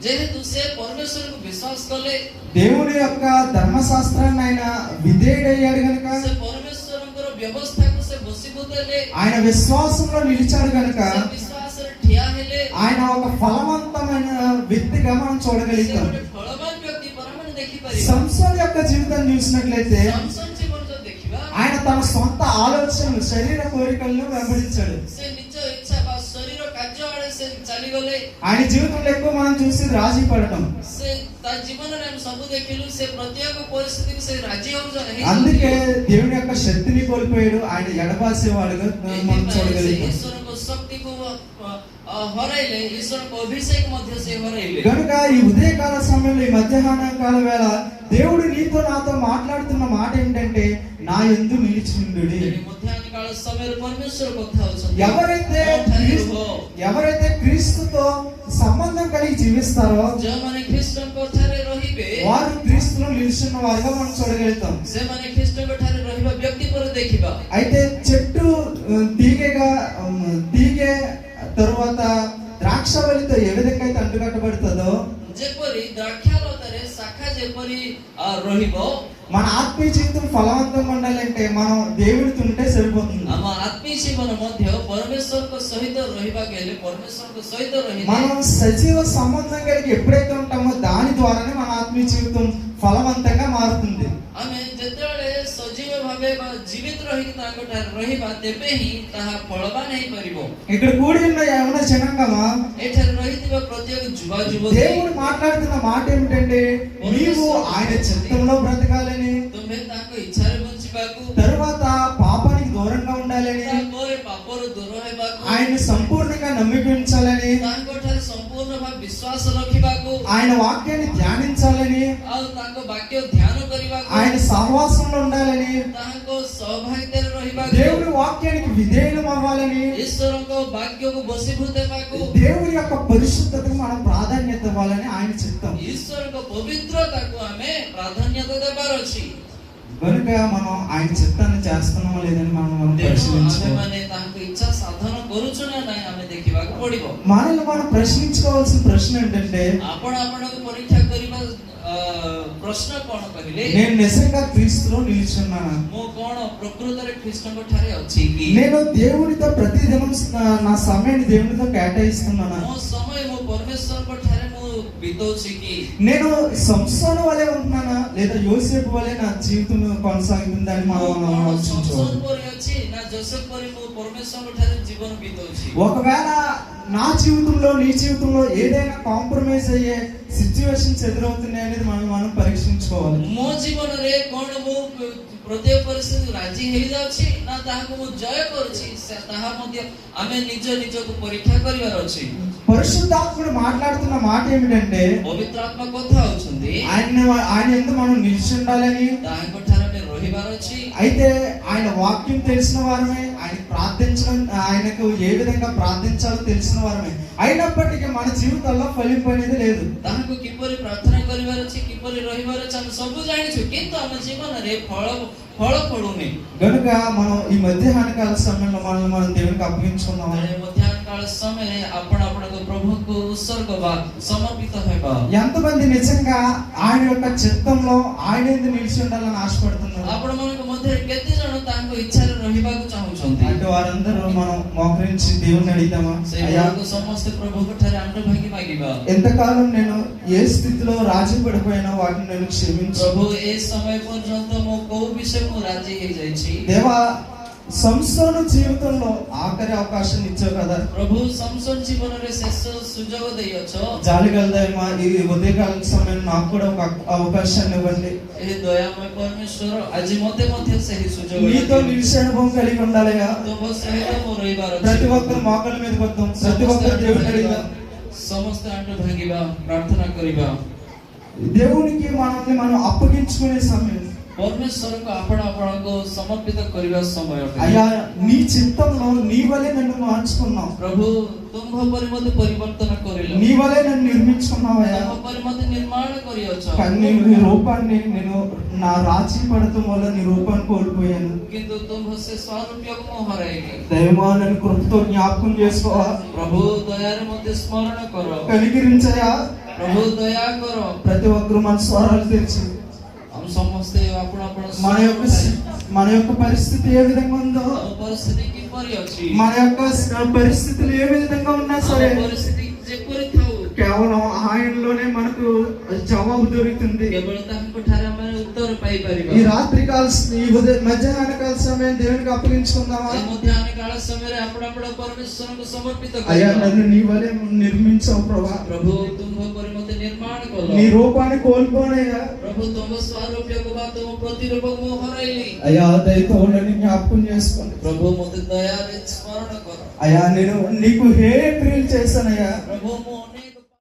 ଯେହେତୁ ସେ ପରମେଶ୍ୱରକୁ ବିଶ୍ୱାସ କଲେ, దేవుని యొక్క ధర్మశాస్త్రాన్ని ఆయన విధేయుడయ్యాడు గనుక, ସେ ପରମେଶ୍ୱରଙ୍କର ବ୍ୟବସ୍ଥାକୁ ସେ ବଶୀଭୂତ ହେଲେ, ఆయన విశ్వాసంలో నిలిచాడు గనుక ସେ ବିଶ୍ୱାସରେ ଠିଆ ହେଲେ, ఆయన ఒక ఫలవంతమైన వ్యక్తిగా మనం ସେ చూడగలుగుతాం. ଗୋଟେ ଫଳବାନ ବ୍ୟକ୍ତି ପରମାନେ ଦେଖିପାରିବା। సంసోను యొక్క జీవితాన్ని చూసినట్లయితే సంసోన్ ଜୀବନ ଯଦି ଦେଖିବା ఆయన తన సొంత ఆలోచనలు, శరీర కోరికలను వెంబడించాడు. ସେ ନିଜ ଇଚ୍ଛା ବା ଶରୀର କାର୍ଯ୍ୟ ଆଡ଼େ ସେ ଚାଲିଗଲେ। ఆయన జీవితంలో ఎక్కువ మనం చూసి రాజీ పడటం. ସେ ତା ଜୀବନରେ ଆମେ ସବୁ ଦେଖିଲୁ ସେ ପ୍ରତ୍ୟେକ ପରିସ୍ଥିତିକୁ ସେ ରାଜି ହଉଛନ୍ତି। అందుకే దేవుని యొక్క శక్తిని కోల్పోయాడు, ఆయన ఎడబాసేవాడుగా మనం చూడగలుగుతాం. ଈଶ୍ୱରଙ୍କ ଶକ୍ତିକୁ ହରାଇଲେ, ଈଶ୍ୱରଙ୍କ ଅଭିଷେକ ମଧ୍ୟ ସେ ହରାଇଲେ। కనుక ఈ ఉదయకాల సమయంలో, ఈ మధ్యాహ్న కాల వేళ దేవుడు నీతో నాతో మాట్లాడుతున్న మాట ఏంటంటే నా యందు నిలిచియుండుడి. ମଧ୍ୟାହ୍ନ କାଳ ସମୟରେ ପରମେଶ୍ୱର କଥା ହଉଛନ୍ତି। ఎవరైతే క్రీస్తుతో సంబంధం కలిగి జీవిస్తారో ଯେଉଁମାନେ ଖ୍ରୀଷ୍ଟଙ୍କ ଠାରେ ରହିବେ వారు క్రీస్తులో నిలిచిన వారిగా మనం చూడగలుగుతాం. ସେମାନେ ଖ୍ରୀଷ୍ଟଙ୍କ ଠାରେ ରହିବା ବ୍ୟକ୍ତି ପରି ଦେଖିବା। అయితే చెట్టు తీగే తరువాత ద్రాక్షవల్లితో ఏ విధంగా అయితే అంటుకట్టబడుతుందో, ଯେପରି ଦ୍ରାକ୍ଷାଲତାରେ ଶାଖା ଯେପରି ରହିବ, మన ఆత్మీయ జీవితం ఫలవంతంగా ఉండాలంటే మనం దేవుడితో ఉంటే సరిపోతుంది. ଆମ ଆତ୍ମୀୟ ଜୀବନ ମଧ୍ୟ ପରମେଶ୍ୱରଙ୍କ ସହିତ ରହିବାକୁ ହେଲେ ପରମେଶ୍ୱରଙ୍କ ସହିତ ରହିଲେ మనం సజీవ సంబంధం కలిగి ఎప్పుడైతే ఉంటామో దాని ద్వారానే మన ఆత్మీయ జీవితం ఫలవంతంగా మారుతుంది. ଆମେ ଯେତେବେଳେ ସଜୀବ ଭାବେ ତୁମ୍ଭେ ଜୀବିତ ରହିକି ତାଙ୍କ ଠାରେ ରହିବା ତେବେ ହିଁ ତାହା ଫଳବାନ ହେଇପାରିବ। ఇక్కడ కూడి ఉన్న యవన జనాంగమా, ଏଠାରେ ରହିଥିବା ପ୍ରତ୍ୟେକ ଯୁବା ଯୁବତୀ దేవుడు మాట్లాడుతున్న మాట ఏమిటంటే నీవు ఆయన చిత్తంలో బ్రతకాలని, ତୁମ୍ଭେ ତାଙ୍କ ଇଚ୍ଛାରେ ବଞ୍ଚିବାକୁ, తరువాత పాపానికి దూరంగా ఉండాలని, ତାପରେ ପାପରୁ ଦୂର ହେବାକୁ, ఆయన సంపూర్ణంగా నమ్మికించాలని, ତାଙ୍କ ଠାରେ ସମ୍ପୂର୍ଣ୍ଣ ଭାବେ ବିଶ୍ୱାସ ରଖିବାକୁ, ఆయన వాక్యాన్ని ధ్యానించాలని, ଆଉ ତାଙ୍କ ବାକ୍ୟ ଧ୍ୟାନ କରିବାକୁ, ఆయన సహవాసంలో ఉండాలని, ତାହାଙ୍କ ସହଭାଗିତାରେ ରହିବାକୁ, దేవుడి వాక్యానికి విధేయులం అవ్వాలని, ଈଶ୍ୱରଙ୍କ ବାକ୍ୟକୁ ବଶୀଭୂତ ହେବାକୁ, దేవుడి యొక్క పరిశుద్ధతకు మనం ప్రాధాన్యత ఇవ్వాలని ఆయన చిత్తం. ଈଶ୍ୱରଙ୍କ ପବିତ୍ରତାକୁ ଆମେ ପ୍ରାଧାନ୍ୟତା ଦେବାର ଅଛି। కనుక మనం ఆయన చిత్తాన్ని చేస్తున్నామా లేదని మనం ତେଣୁ పరిశీలించుకోవాలి. ଆମେମାନେ ତାଙ୍କ ଇଚ୍ଛା ସାଧନ କରୁଛୁ ନା ନାହିଁ ଆମେ ଦେଖିବାକୁ ପଡିବ। మనల్ని మనం ప్రశ్నించుకోవాల్సిన ప్రశ్న ఏంటంటే, ଆପଣ ଆପଣଙ୍କୁ ପରୀକ୍ଷା କରିବା ପ୍ରଶ୍ନ କଣ କହିଲେ? నేను నిజంగా క్రీస్తులో నిలిచున్నానా? ମୁଁ କଣ ପ୍ରକୃତରେ ଖ୍ରୀଷ୍ଟଙ୍କ ଠାରେ ଅଛି କି? నేను దేవుడితో ప్రతిదినం నా సమయాన్ని దేవుడితో కేటాయిస్తున్నానా? ମୋ ସମୟ ମୁଁ ପରମେଶ୍ୱରଙ୍କ ଠାରେ ମୁଁ ବିତଉଛି କି? నేను సంసోను వలె ఉంటున్నానా లేదా యోసేపు వలె నా జీవితం కొనసాగుతుందని ମୁଁ మనం କଣ ఆలోచించుకోవాలి. ସଂସଦ ପରି ଅଛି ନା ଜୋସେଫ ପରି ମୁଁ ପରମେଶ୍ୱରଙ୍କ ଠାରେ ଜୀବନ ବିତଉଛି? ఒకవేళ నా జీవితంలో నీ జీవితంలో ఏదైనా కాంప్రమైజ్ అయ్యే సిచ్యువేషన్స్ ఎదురవుతున్నాయి అనేది మనం పరీక్షించుకోవాలి. ମୋ ଜୀବନରେ କଣ ମୁଁ ପ୍ରତ୍ୟେକ ପରିସ୍ଥିତି ରାଜି ହେଇଯାଉଛି ନା ତାହାକୁ ମୁଁ ଜୟ କରୁଛି, ତାହା ମଧ୍ୟ ଆମେ ନିଜକୁ ପରୀକ୍ଷା କରିବାର ଅଛି। పరిశుద్ధాత్ముడు మాట్లాడుతున్న మాట ఏమిటంటే, ପବିତ୍ର ଆତ୍ମା କଥା ହଉଛନ୍ତି ఆయన ఎందుకు మనం నిలిచి ఉండాలని, ତାହାଙ୍କ ଠାରେ ଆମେ ରହିବାର ଅଛି। అయితే ఆయన వాక్యం తెలిసిన వారమే, ఆయన ప్రార్థించడం, ఆయనకు ఏ విధంగా ప్రార్థించాలో తెలిసిన వారమే, అయినప్పటికీ మన జీవితాల్లో ఫలింపు అనేది లేదు. ତାହାକୁ କିପରି ପ୍ରାର୍ଥନା କରିବାର ଅଛି, କିପରି ରହିବାର ଅଛି ଆମେ ସବୁ ଜାଣିଛୁ, କିନ୍ତୁ ଆମ ଜୀବନରେ ଫଳ ପଡୁନି। కనుక మనం ఈ మధ్యాహ్న కాల సమయంలో మనం దేవునికి అప్పగించుకుందాం. ମଧ୍ୟାହ୍ନ କାଳ ସମୟରେ ଆପଣ ଆପଣଙ୍କ ପ୍ରଭୁଙ୍କୁ ଉତ୍ସର୍ଗ ବା ସମର୍ପିତ ହେବା। ఎంతమంది నిజంగా ఆయన యొక్క చిత్తంలో ఆయన ఎందుకు నిలిచి ఉండాలని ఆశపడుతున్నారు? ଆପଣମାନଙ୍କ ମଧ୍ୟରେ କେତେ ଜଣ ତାଙ୍କ ଇଚ୍ଛାରେ ରହିବାକୁ ଚାହୁଁଛନ୍ତି? అంటే వారందరూ మనం మోకరించి దేవుని అడిగిదామా? ସେଇ అయ్యా, ଲୋକ ସମସ୍ତେ ପ୍ରଭୁଙ୍କ ଠାରେ ଆଣ୍ଠୁ ଭାଙ୍ଗି ମାଗିବା। ఎంతకాలం నేను ఏ స్థితిలో రాజీ పడిపోయినా వాటిని నేను క్షమించు. ପ୍ରଭୁ ଏ ସମୟ ପର୍ଯ୍ୟନ୍ତ ମୁଁ କୋଉ ବିଷୟ ମୁଁ ରାଜି ହେଇଯାଇଛି। దేవా, సంసోను జీవితంలో ఆఖరి అవకాశం ఇచ్చావు కదా, ପ୍ରଭୁ సంసోନ ଜୀବନରେ ଶେଷ ସୁଯୋଗ ଦେଇଅଛ। జాలి కలదాయమా, ఈ ఉదయకాల సమయం నాకు కూడా ఒక అవకాశాన్ని ఇవ్వండి. ଏହି ଦୟାମୟ ପରମେଶ୍ୱର ଆଜି ମୋତେ ମଧ୍ୟ ସେହି ସୁଯୋଗ నీతో నిలిచి అనుభవం కలిగి ఉండాలయ్యా. ତୁମ ସହିତ ମୁଁ ରହିବାର ప్రతి ଅଛି। ఒక్కరు మోకాళ్ళ మీద కొద్దాం, ప్రతి ఒక్కరు దేవుని అడిగిదాం. ସମସ୍ତେ ଆଣ୍ଠୁ ଭାଙ୍ଗିବା, ପ୍ରାର୍ଥନା କରିବା। దేవునికి మనల్ని మనం అప్పగించుకునే సమయం. ପରମେଶ୍ୱରଙ୍କୁ ଆପଣ ଆପଣଙ୍କୁ ସମର୍ପିତ କରିବା ସମୟ ଅଟେ। అయ్యా, నీ చిత్తంలో నీ వలె నన్ను మార్చుకున్నావు, ପ୍ରଭୁ ତୁମ୍ଭ ପରି ମୋତେ ପରିବର୍ତ୍ତନ କରିଲ, నీ వలె నన్ను నిర్మించుకున్నావయ్యా. ତୁମ୍ଭ పରି ମୋତେ ନିର୍ମାଣ କରିଅଛ। కానీ నీ రూపాన్ని నేను నా రాజీ పడటం వల్ల నీ రూపాన్ని కోల్పోయాను. କିନ୍ତୁ ତୁମ୍ଭ ସେ ସ୍ୱରୂପକୁ ମୁଁ ହରାଇଲି। దైవమా, నన్ను కృపతో జ్ఞాపకం చేసుకోవా, ପ୍ରଭୁ ଦୟାରେ ମୋତେ ସ୍ମରଣ କର। కనికరించయా. ପ୍ରଭୁ ଦୟା କର। ప్రతి ఒక్కరు మన స్వరాలు తెచ్చి ଆମେ ସମସ୍ତେ ଆପଣ ଆପଣ మన యొక్క పరిస్థితి ఏ విధంగా ఉందో, ଆମ ପରିସ୍ଥିତି କିପରି ଅଛି, మన యొక్క పరిస్థితులు ఏ విధంగా ఉన్నా సరే, ଆମ ପରିସ୍ଥିତି ଯେପରି ଥାଉ కేవలం ఆయనలోనే మనకు జవాబు దొరుకుతుంది. କେବଳ ତାଙ୍କ ଠାରେ ଆମେ ଉତ୍ତର ପାଇପାରିବା। ఈ రాత్రి కాల ఈ మధ్యాహ్న కాల సమయం దేవునికి అప్పగించుకుందామా? ଏ ମଧ୍ୟାହ୍ନ କାଳ ସମୟରେ ଆପଣ ଆପଣ ପରମେଶ୍ୱରଙ୍କୁ ସମର୍ପିତ అయ్యా, କରିବା। నన్ను నీ వలె నిర్మించావు ప్రభా, ପ୍ରଭୁ ତୁମ୍ଭ ପରି ମୋତେ ନିର୍ମାଣ କଲ। నీ రూపాన్ని కోల్పోనయ్యా. ପ୍ରଭୁ ତୁମ ସ୍ୱରୂପକୁ ବା ତୁମ ପ୍ରତିରୂପକୁ ମୁଁ ହରାଇଲି। అయ్యా, దయతో నన్ను జ్ఞాపకం చేసుకోండి. ପ୍ରଭୁ ମୋତେ ଦୟାରେ ସ୍ମରଣ କର। అయ్యా, నేను నీకు హే క్రియలు చేశానయ్యా. ପ୍ରଭୁ ମୁଁ